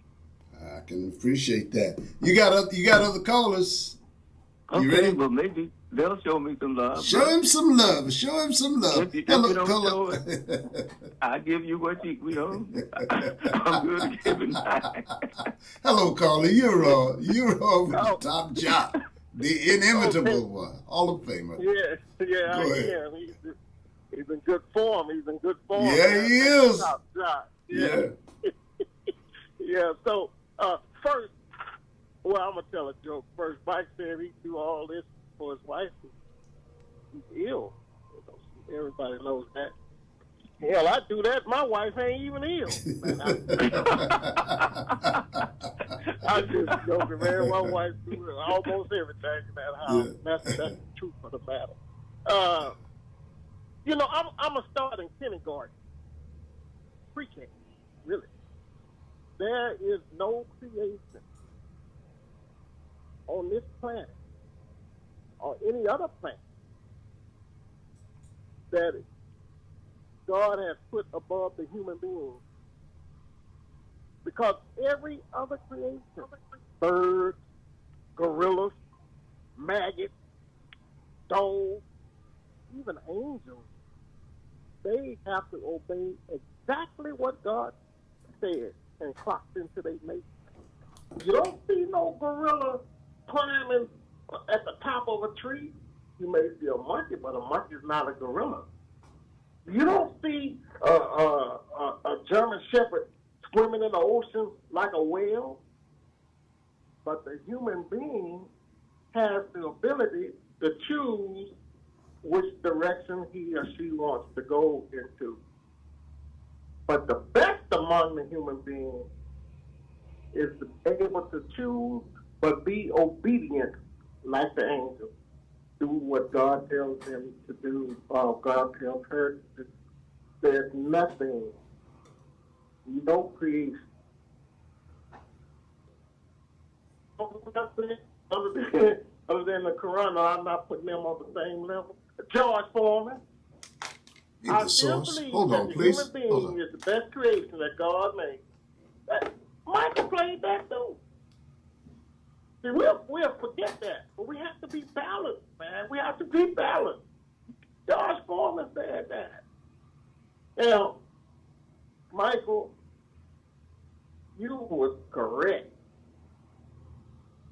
Speaker 1: I can appreciate that. You got other callers.
Speaker 7: Okay,
Speaker 1: you ready?
Speaker 7: Well, maybe they'll show me some love.
Speaker 1: Show him some love. Show him some love.
Speaker 7: If you don't show it, I give you what I'm good at giving back.
Speaker 1: Hello, caller. You're on with the top job, the inimitable one, Hall of Famer.
Speaker 10: Yeah, I am. He's in good form.
Speaker 1: Yeah, he is.
Speaker 10: Top job.
Speaker 1: Yeah.
Speaker 10: Yeah. So first, I'm gonna tell a joke first. Mike said he do all this for his wife. He's ill. Everybody knows that. Hell, I do that. My wife ain't even ill. I'm just joking, man. My wife do almost everything in that house. Yeah. That's the truth of the matter. I'm a start in kindergarten. Pre-K, really. There is no creation on this planet or any other planet that God has put above the human being. Because every other creation, birds, gorillas, maggots, dogs, even angels, they have to obey exactly what God said and clocked into their nature. You don't see no gorilla climbing at the top of a tree. You may see a monkey, but a monkey is not a gorilla. You don't see a German shepherd swimming in the ocean like a whale. But the human being has the ability to choose which direction he or she wants to go into. But the best among the human beings is to be able to choose but be obedient like the angel. Do what God tells them to do, or God tells her to do. There's nothing, no creation, other than the Quran. I'm not putting them on the same level. George Foreman. I still believe that the human being is the best creation that God made. Michael played that too. See, we'll forget that, but we have to be balanced, man. We have to be balanced. George Foreman said that. Now, Michael, you was correct.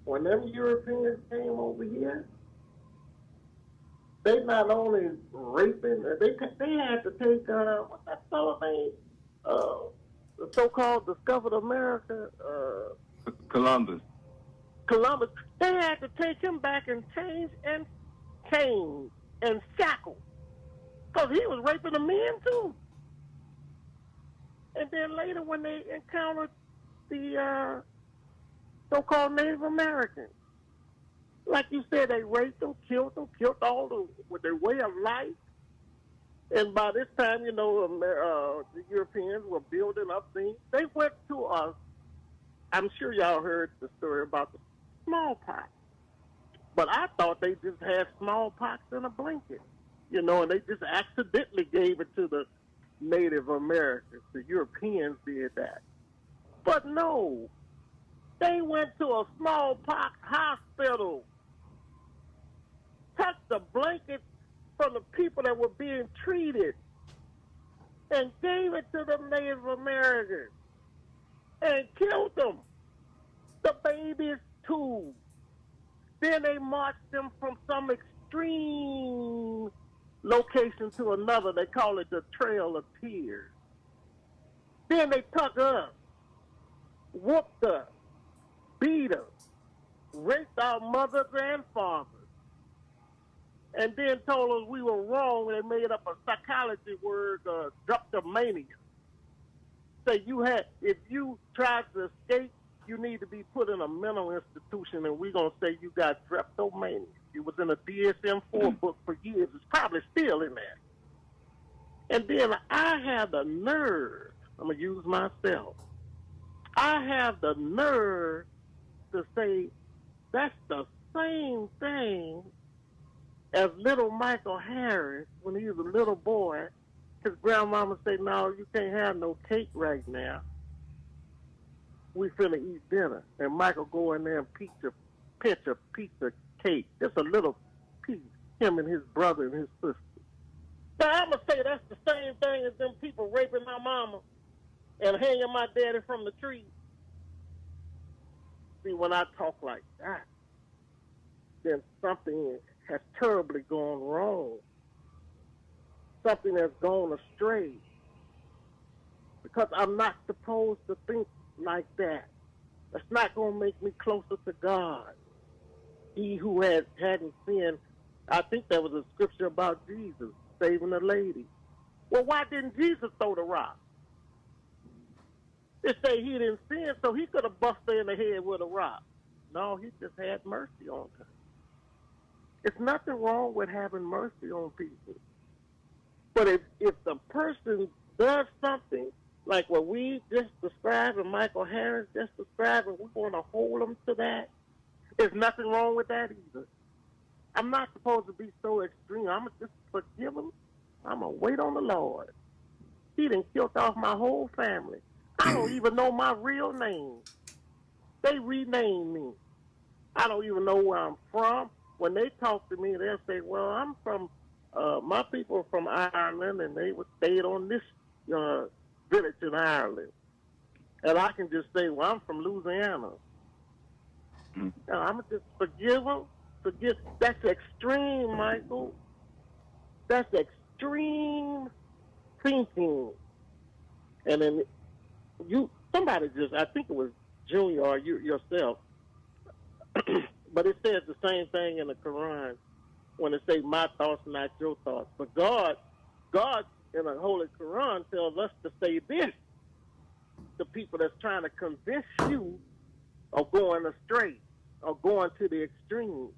Speaker 10: When them Europeans came over here, they not only raping, they had to take, what's that fellow name? The so-called discovered America.
Speaker 7: Columbus.
Speaker 10: They had to take him back and change and shackle. Because he was raping the men too. And then later when they encountered the so-called Native Americans, like you said, they raped them, killed all with their way of life. And by this time, the Europeans were building up things. They went to us. I'm sure y'all heard the story about the smallpox. But I thought they just had smallpox in a blanket, and they just accidentally gave it to the Native Americans. The Europeans did that. But no, they went to a smallpox hospital, took the blanket from the people that were being treated, and gave it to the Native Americans, and killed them. The babies too. Then they marched them from some extreme location to another. They call it the Trail of Tears. Then they took us, whooped us, beat us, raped our mothers and fathers, and then told us we were wrong. They made up a psychology word, drapetomania. Say if you tried to escape, you need to be put in a mental institution, and we're going to say you got drapetomania. It was in a DSM-4 book for years. It's probably still in there. And then I had the nerve I'm going to use myself. I have the nerve to say that's the same thing as little Michael Harris when he was a little boy. His grandmama said, no, you can't have no cake right now. We finna eat dinner. And Michael go in there and pinch a piece of cake. Just a little piece. Him and his brother and his sister. Now, I'm going to say that's the same thing as them people raping my mama and hanging my daddy from the tree. See, when I talk like that, then something has terribly gone wrong. Something has gone astray. Because I'm not supposed to think like that. That's not going to make me closer to God. He who hadn't sinned, I think there was a scripture about Jesus saving a lady. Well, why didn't Jesus throw the rock? They say he didn't sin, so he could have busted her in the head with a rock. No, he just had mercy on her. There's nothing wrong with having mercy on people. But if the person does something like what we just described and Michael Harris just described, and we want to hold them to that, there's nothing wrong with that either. I'm not supposed to be so extreme. I'm going to just forgive him. I'm going to wait on the Lord. He done killed off my whole family. I don't even know my real name. They renamed me. I don't even know where I'm from. When they talk to me, they'll say, well, I'm from, my people are from Ireland, and they stayed on this village in Ireland. And I can just say, well, I'm from Louisiana. I'm going to just forgive them. That's extreme, Michael. That's extreme thinking. And then somebody just, I think it was Junior or you yourself, but it says the same thing in the Quran when it says my thoughts, not your thoughts. But God in the Holy Quran tells us to say this to people that's trying to convince you of going astray or going to the extreme,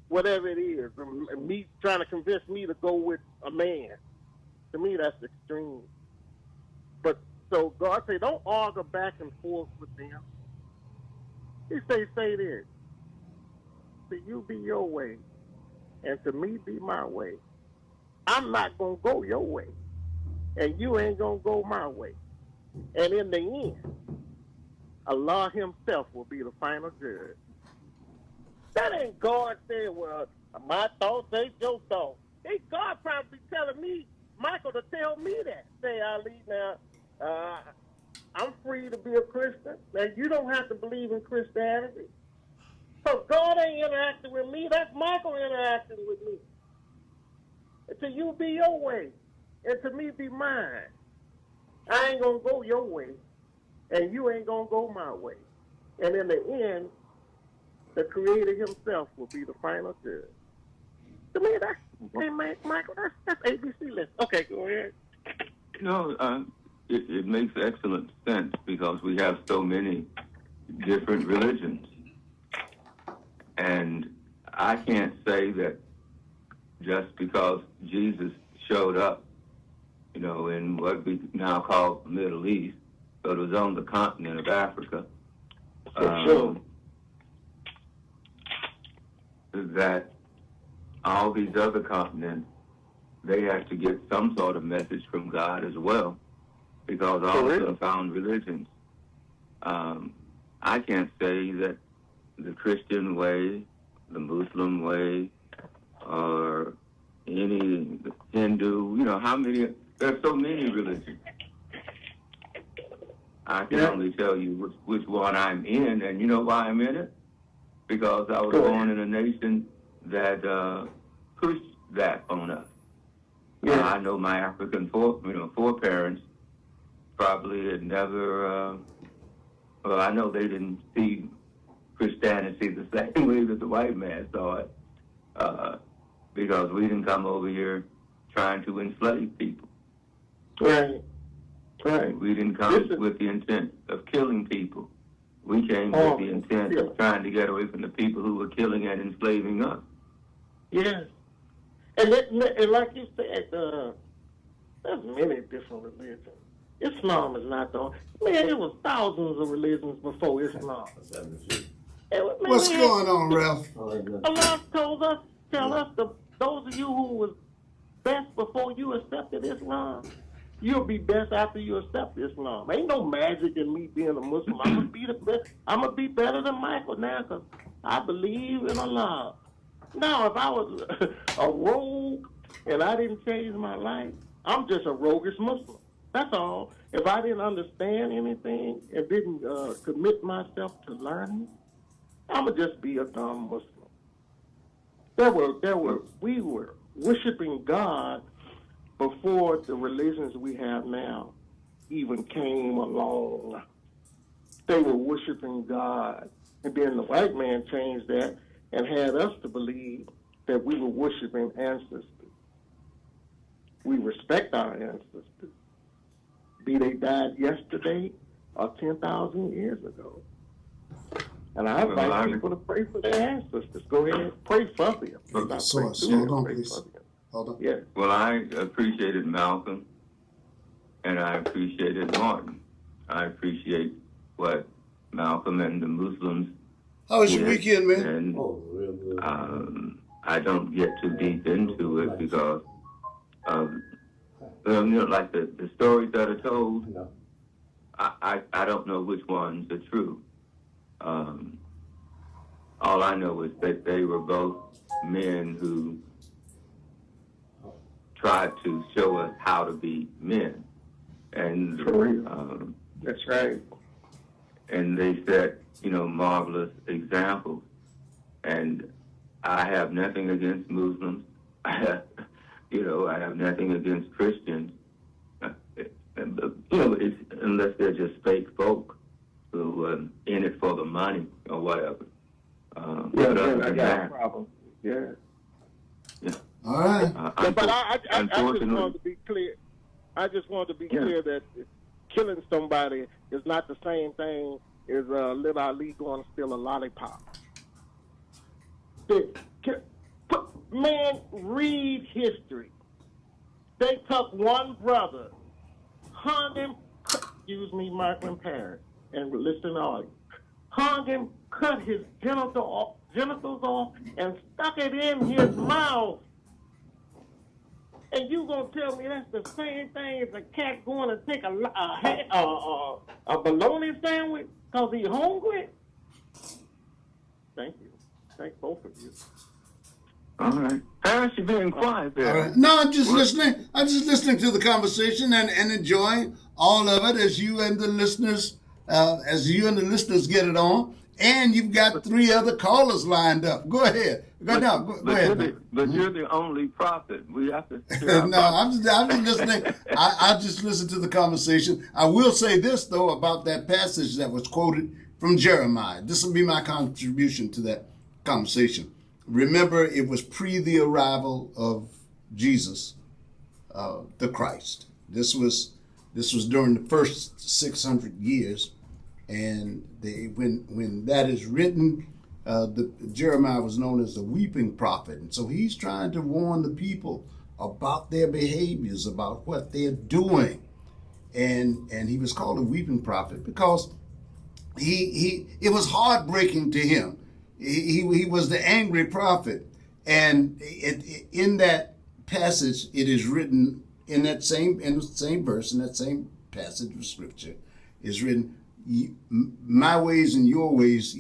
Speaker 10: whatever it is. And me trying to convince me to go with a man. To me, that's extreme. But so God say, don't argue back and forth with them. He say this. To you be your way, and to me be my way. I'm not going to go your way, and you ain't going to go my way. And in the end, Allah himself will be the final judge. That ain't God saying, well, my thoughts ain't your thoughts. Hey, God probably telling me, Michael, to tell me that. Say, Ali, now, I'm free to be a Christian. Now, you don't have to believe in Christianity. So God ain't interacting with me. That's Michael interacting with me. And to you be your way, and to me be mine. I ain't going to go your way, and you ain't going to go my way. And in the end, the Creator himself will be the final judge. To me, that's, hey, Michael, that's ABC list. Okay, go ahead.
Speaker 7: It makes excellent sense because we have so many different religions. And I can't say that just because Jesus showed up, in what we now call the Middle East, but it was on the continent of Africa, that all these other continents, they have to get some sort of message from God as well, because all of them found religions. I can't say that the Christian way, the Muslim way, or the Hindu, there's so many religions. I can only tell you which one I'm in, and you know why I'm in it? Because I was born in a nation that pushed that on us. I know my African foreparents probably had never, I know they didn't see Christianity the same way that the white man saw it, because we didn't come over here trying to enslave people.
Speaker 10: Right.
Speaker 7: We didn't come with the intent of killing people. We came with the intent of trying to get away from the people who were killing and enslaving us.
Speaker 10: Yes. And like you said, there's many different religions. Islam is not the only. Man, it was thousands of religions before Islam.
Speaker 1: What's going on, Ralph?
Speaker 10: Allah tell us those of you who was best before you accepted Islam, you'll be best after you accept Islam. Ain't no magic in me being a Muslim. I'm gonna be the best. I'm gonna be better than Michael now because I believe in Allah. Now, if I was a rogue and I didn't change my life, I'm just a roguish Muslim. That's all. If I didn't understand anything and didn't commit myself to learning, I'm gonna just be a dumb Muslim. We were worshiping God before the religions we have now even came along. They were worshiping God, and then the white man changed that and had us to believe that we were worshiping ancestors. We respect our ancestors, be they died yesterday or 10,000 years ago. And I invite people to pray for their ancestors. Go ahead, pray for them.
Speaker 1: Hold on, please. Hold on.
Speaker 10: Yeah.
Speaker 7: Well, I appreciated Malcolm, and I appreciated Martin. I appreciate what Malcolm and the Muslims.
Speaker 1: How was your weekend, man?
Speaker 7: And I don't get too deep into it because like the stories that are told, I don't know which ones are true. All I know is that they were both men who tried to show us how to be men. And
Speaker 10: that's right.
Speaker 7: And they set, marvelous examples. And I have nothing against Muslims. I have nothing against Christians. It's, unless they're just fake folk who are in it for the money or whatever. But other than that,
Speaker 10: yeah.
Speaker 1: All right.
Speaker 10: But I just wanted to be clear. I just wanted to be clear that killing somebody is not the same thing as Little Ali going to steal a lollipop. Man, read history. They took one brother, hung him, Michael and Paris, and listen to all you. Hung him, cut his genitals off, and stuck it in his mouth. And you gonna tell me that's the same thing as a cat going to take a bologna sandwich because he's hungry? Thank you. Thank both of you.
Speaker 7: All right. Paris, you're being quiet there.
Speaker 1: All right. No, I'm just listening. I'm just listening to the conversation and enjoying all of it as you and the listeners get it on. And you've got 3 other callers lined up. Go ahead. Go ahead.
Speaker 7: But you're the only prophet. We have to.
Speaker 1: No, I'm just listening. I just listen to the conversation. I will say this though about that passage that was quoted from Jeremiah. This will be my contribution to that conversation. Remember, it was pre the arrival of Jesus, the Christ. This was during the first 600 years. And when that is written, Jeremiah was known as the weeping prophet. And so he's trying to warn the people about their behaviors, about what they're doing. And he was called a weeping prophet because it was heartbreaking to him. He was the angry prophet. And in that passage, it is written in the same verse, in that same passage of scripture, is written, my ways and your ways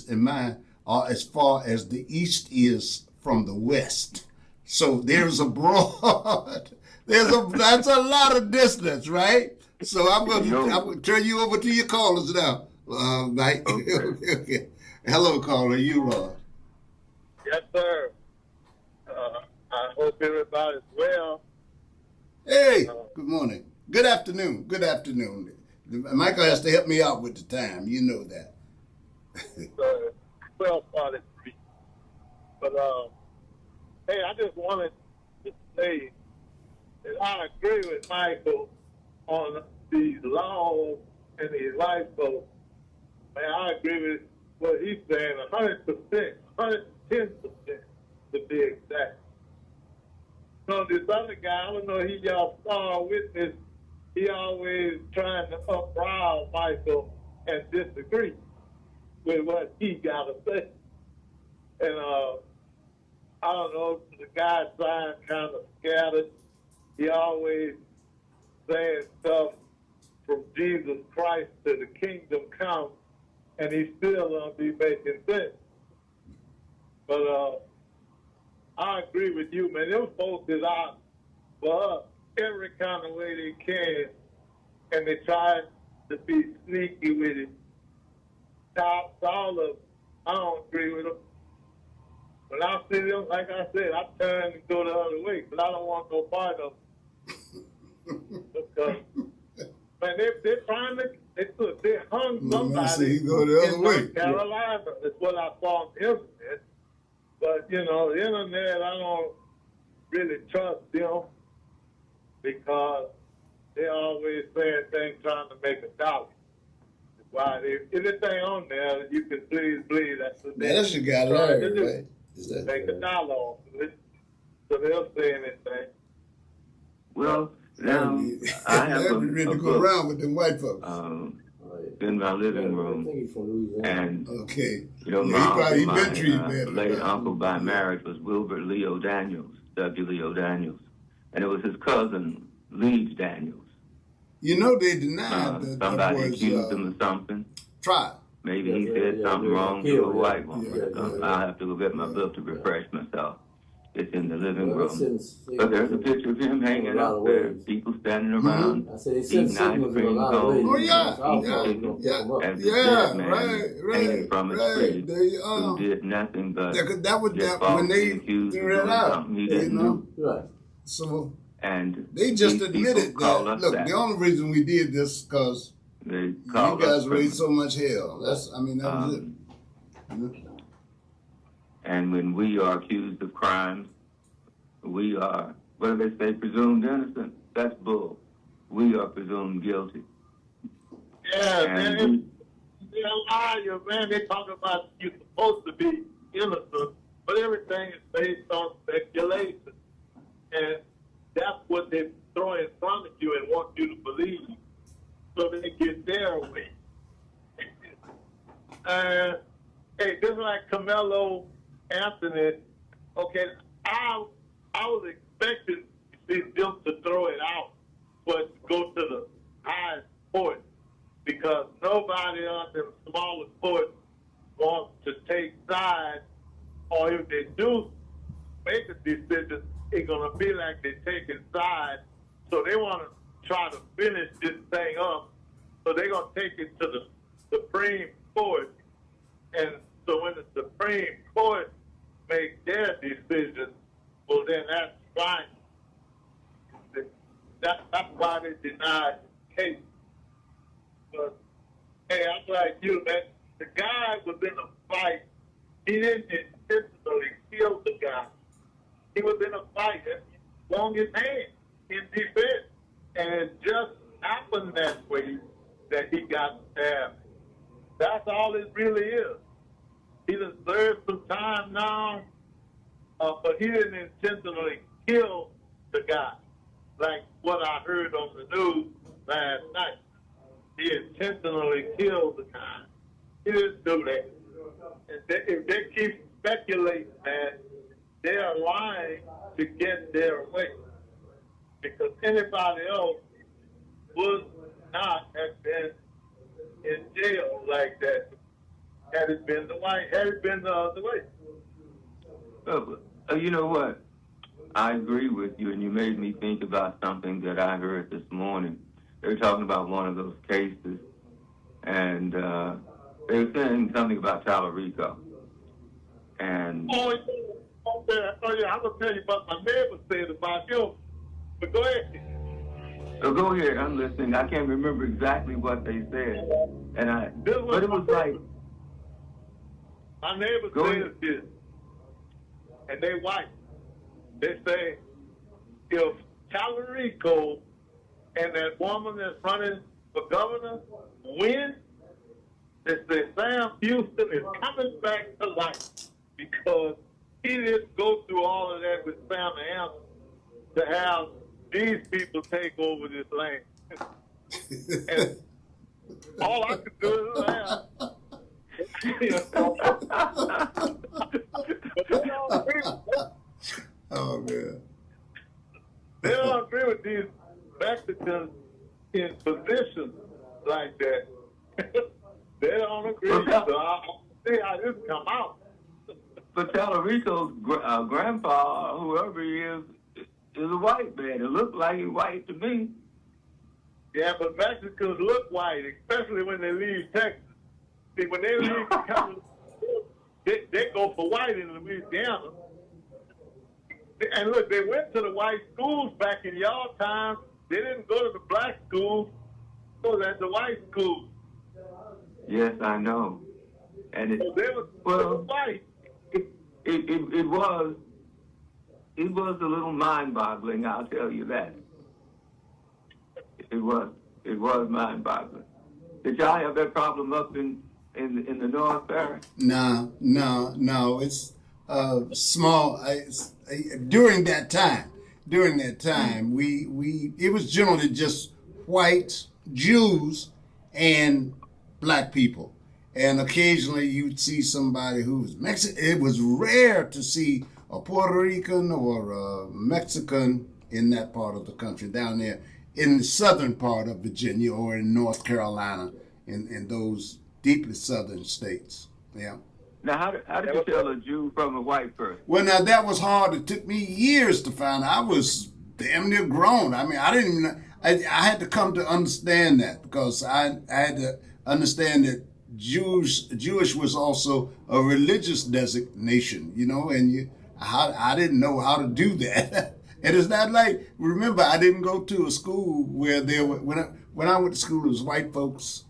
Speaker 1: and mine are as far as the east is from the west. So there's a broad, that's a lot of distance, right? So I'm going to turn you over to your callers now, Mike. Okay. Hello, caller. You, Rod.
Speaker 11: Yes, sir. I hope everybody's well.
Speaker 1: Hey, good morning. Good afternoon. Good afternoon. Michael has to help me out with the time. You know that.
Speaker 11: 12:43. But, hey, I just wanted to say that I agree with Michael on these laws and these lifeboats. Man, I agree with what he's saying 100%, 110% to be exact. So this other guy, I don't know, he y'all star witness he always trying to uprise Michael and disagree with what he got to say. And I don't know, the guy sound kind of scattered. He always saying stuff from Jesus Christ to the kingdom come, and he still don't be making sense. But I agree with you, man. Them folks is out for every kind of way they can, and they try to be sneaky with it. All of I don't agree with them. When I see them, like I said, I turn and go the other way because I don't want no part of them. Because, man, they're trying to, they hung somebody
Speaker 1: go the other
Speaker 11: in
Speaker 1: way.
Speaker 11: North Carolina. That's what I saw on the internet. But, you know, the internet, I don't really trust them because they always saying things trying to make a dollar. Why? Anything on there that you can please believe, that's what
Speaker 1: that's what got learned, right?
Speaker 11: Make a dollar off of it. So they'll say anything.
Speaker 7: Well, now I have a
Speaker 1: ready to go
Speaker 7: book,
Speaker 1: around with them white folks.
Speaker 7: in my living room, and
Speaker 1: you
Speaker 7: know, my late uncle by marriage was Wilbert Leo Daniels, W. Leo Daniels, and it was his cousin Leeds Daniels.
Speaker 1: You know, they denied that
Speaker 7: somebody accused him of something.
Speaker 1: Trial.
Speaker 7: Maybe he said something wrong to a white woman. I'll have to go get my book to refresh myself. It's in the living room. But there's a picture of him hanging up there, people standing around, eating ice cream cones, and the dead man hanging from a tree who did nothing but just falsely accused of doing something he didn't do.
Speaker 1: So
Speaker 7: and
Speaker 1: they just admitted that. Look, the only reason we did this because you guys raised so much hell. That was it.
Speaker 7: And when we are accused of crimes, we are, what do they say, presumed innocent? That's bull. We are presumed guilty.
Speaker 11: Yeah, man. They're liars, man. They talk about you're supposed to be innocent, but everything is based on speculation. And that's what they throw in front of you and want you to believe so they get their way. Hey, just like Carmelo Anthony, okay, I was expecting them to throw it out, but go to the highest court because nobody on the smaller court wants to take sides, or if they do make a decision, it's going to be like they're taking sides. So they want to try to finish this thing up. So they're going to take it to the Supreme Court. And so when the Supreme Court makes their decision, well, then that's fine. That's why they denied the case. But, hey, I'm like you, man. The guy was in a fight. He didn't intentionally kill the guy. He was in a fight and he swung his hand in defense. And it just happened that way that he got stabbed. That's all it really is. He done served some time now, but he didn't intentionally kill the guy, like what I heard on the news last night. He intentionally killed the guy. He didn't do that. If they keep speculating that, they are lying to get their way. Because anybody else would not have been in jail like that had it been the other way.
Speaker 7: You know what? I agree with you, and you made me think about something that I heard this morning. They were talking about one of those cases, and they were saying something about Tallarico. And
Speaker 11: yeah, I'm gonna tell you what my neighbor said about him. But go ahead.
Speaker 7: So go ahead. I'm listening. I can't remember exactly what they said, but it was like
Speaker 11: my neighbor said this, and they white. They say if Tallarico and that woman that's running for governor win, they say Sam Houston is coming back to life because he didn't go through all of that with Sam Houston to have these people take over this land. And all I could do is laugh.
Speaker 1: Oh man.
Speaker 11: They don't agree with these Mexicans in positions like that. They don't agree. So I'll see how this come out.
Speaker 8: But Talarico's grandpa, whoever he is a white man. It looks like he's white to me.
Speaker 11: Yeah, but Mexicans look white, especially when they leave Texas. See, when they leave Texas, they go for white in Louisiana. And look, they went to the white schools back in y'all time. They didn't go to the black schools. They were at the white schools.
Speaker 8: Yes, I know. And it,
Speaker 11: so they were white.
Speaker 8: It was a little mind-boggling, I'll tell you that. It was mind-boggling. Did y'all have that problem up in the North, Barry?
Speaker 1: No. It's small. During that time, it was generally just white Jews and black people. And occasionally you'd see somebody who's Mexican. It was rare to see a Puerto Rican or a Mexican in that part of the country, down there in the southern part of Virginia or in North Carolina, in those deeply southern states. Yeah.
Speaker 8: Now, how did you tell a Jew from a white person?
Speaker 1: Well, now that was hard. It took me years to find out. I was damn near grown. I mean, I didn't even. I had to come to understand that, because I had to understand that Jewish was also a religious designation, and I didn't know how to do that. And it's not like, remember, I didn't go to a school where there were, when I went to school, it was white folks.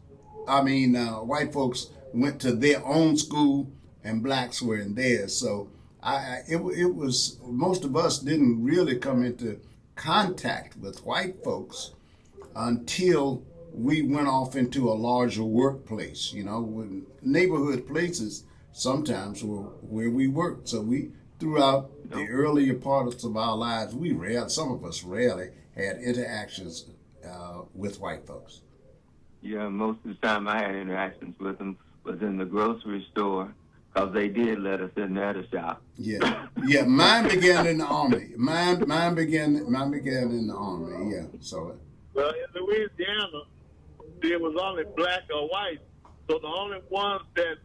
Speaker 1: White folks went to their own school and blacks were in theirs. So it was, most of us didn't really come into contact with white folks until we went off into a larger workplace, when neighborhood places sometimes were where we worked. So we, throughout the earlier parts of our lives, some of us rarely had interactions with white folks.
Speaker 8: Yeah, most of the time I had interactions with them was in the grocery store, because they did let us in there to shop.
Speaker 1: Yeah, mine began in the Army. Mine began in the Army, yeah. So.
Speaker 11: Well, in Louisiana, there was only black or white. So the only ones that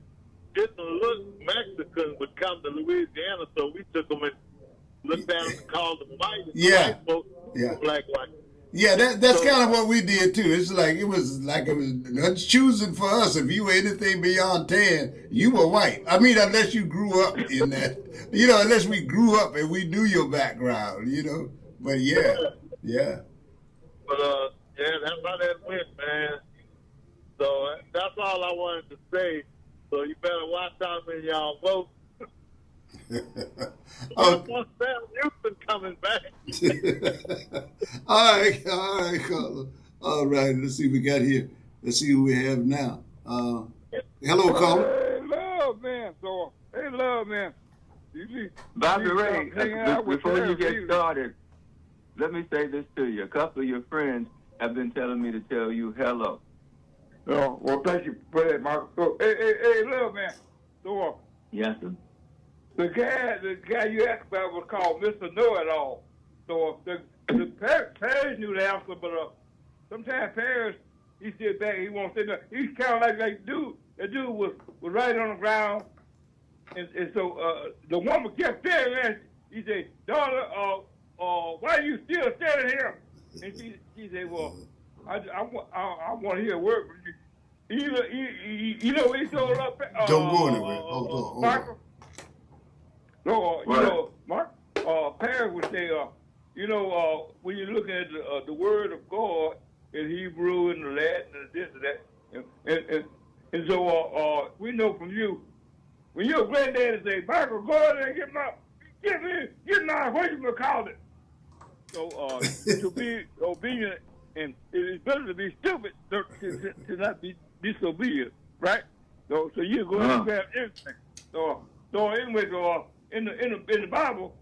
Speaker 11: didn't look Mexican would come to Louisiana. So we took them and looked at them and called them white.
Speaker 1: Yeah.
Speaker 11: White folks, black, white.
Speaker 1: Yeah, that's kind of what we did too. It was choosing for us. If you were anything beyond tan, you were white. I mean, unless you grew up in that, unless we grew up and we knew your background, But yeah.
Speaker 11: But that's how that went, man. So that's all I wanted to say. So you better watch out when y'all vote. Once Sam Houston coming back.
Speaker 1: All right, caller. All right, let's see what we got here. Let's see who we have now. Hello, caller.
Speaker 14: Hey, love, man.
Speaker 8: Bobby Ray, before you get started, let me say this to you. A couple of your friends have been telling me to tell you hello.
Speaker 14: Oh, well, thank you for that, Mark. So, hey, love, man. So,
Speaker 8: yes, sir.
Speaker 14: The guy you asked about was called Mr. Know-It-All. So the Paris knew the answer, but sometimes Paris, he sit back, he won't say nothing. He's kind of like that dude. The dude was right on the ground, and so the woman kept telling him, he said, daughter, why are you still standing here? And she said, well, I want to hear a word from you. You know what he told up?
Speaker 1: Don't go anywhere. Hold on.
Speaker 14: Michael? No, Mark, Paris would say, when you're looking at the word of God in Hebrew and the Latin and this and that, and so we know from you, when your granddaddy say, Michael, go out there and get what you gonna call it. So to be obedient, and it's better to be stupid to not be disobedient, right? So you go and grab everything. So anyway, in the Bible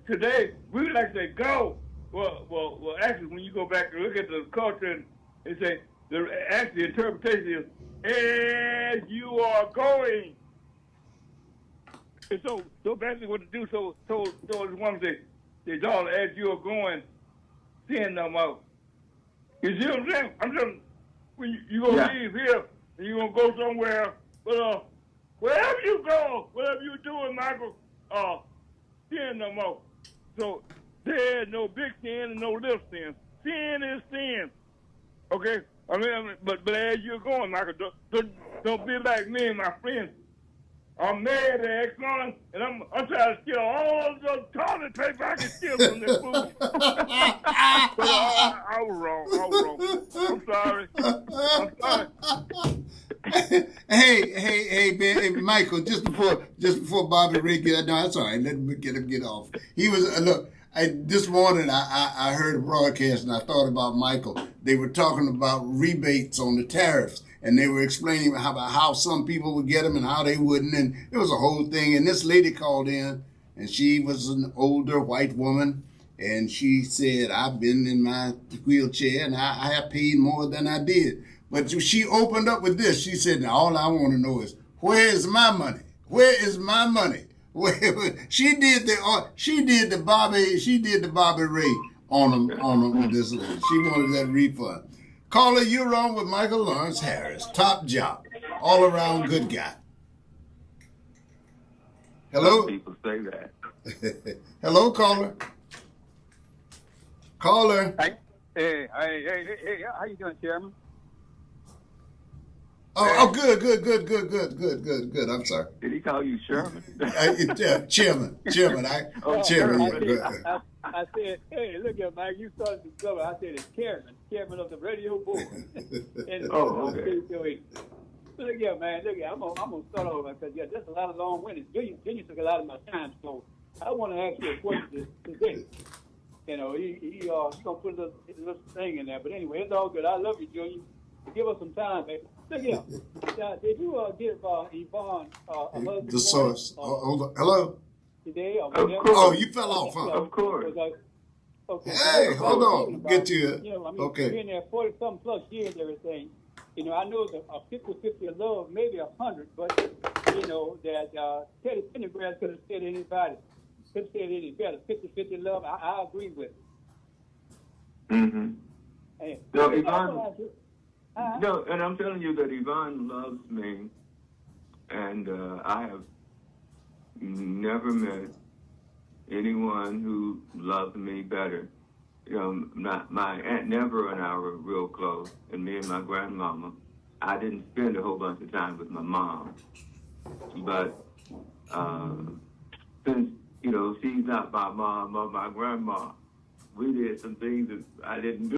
Speaker 14: today, we like to say go, Well, actually, when you go back and look at the culture, and they say the interpretation is as you are going. And so basically, what to do? So this woman say, daughter, as you are going, sin no more. You see what I'm saying? I'm just when you gonna leave here and you gonna go somewhere, but wherever you go, whatever you doing, Michael, sin no more. So there's no big sin and no little sin. Sin is sin. Okay? I mean, but as you're going, Michael, don't be like me and my friends. I'm married to ex-son, and I'm trying to steal all the toilet paper I can steal from this food. But I was wrong. I'm sorry.
Speaker 1: Hey, man, hey, Michael. Just before Bobby Ray get no, that's all right. Let me get off. He was look. This morning I heard a broadcast and I thought about Michael. They were talking about rebates on the tariffs. And they were explaining how some people would get them and how they wouldn't. And it was a whole thing. And this lady called in, and she was an older white woman. And she said, I've been in my wheelchair, and I have paid more than I did. But she opened up with this. She said, now, all I want to know is, where is my money? Where is my money? She did the Bobby Ray on this lady. She wanted that refund. Caller, you're on with Michael Lawrence Harris. Top job. All around good guy. Hello?
Speaker 7: Some people say that.
Speaker 1: Hello, caller. Caller.
Speaker 16: Hey, how you doing, Chairman?
Speaker 1: Oh, good. I'm sorry.
Speaker 7: Did he call you Sherman?
Speaker 1: Chairman. Chairman.
Speaker 16: I said, hey, look here, Mike, you started to cover. I said, it's chairman of the radio board.
Speaker 7: Okay.
Speaker 16: Look here, man. I'm gonna start over because there's a lot of long winded. Junior took a lot of my time, so I want to ask you a question today. You know, he's gonna put a little thing in there, but anyway, it's all good. I love you, Junior. Give us some time, baby. Look here. Did you give Yvonne a husband?
Speaker 1: The source. Hold on. Hello.
Speaker 16: Today,
Speaker 1: oh, you fell off, huh?
Speaker 7: Of course.
Speaker 16: Okay.
Speaker 1: Hey, hold on. Get to it.
Speaker 16: You know, I mean,
Speaker 1: okay.
Speaker 16: Been there 40-something plus years, everything. You know, I know it's a 50-50 of love, maybe 100, but you know that Teddy Pendergrass could have said anybody. Could have said any better. 50-50 love. I agree with it.
Speaker 7: Mm-hmm.
Speaker 16: Hey,
Speaker 7: no, Yvonne. No, and I'm telling you that Yvonne loves me, and I have never met anyone who loved me better. You know, my Aunt Never and I were real close, and me and my grandmama. I didn't spend a whole bunch of time with my mom, but since, you know, she's not my mom or my grandma, we did some things that I didn't do.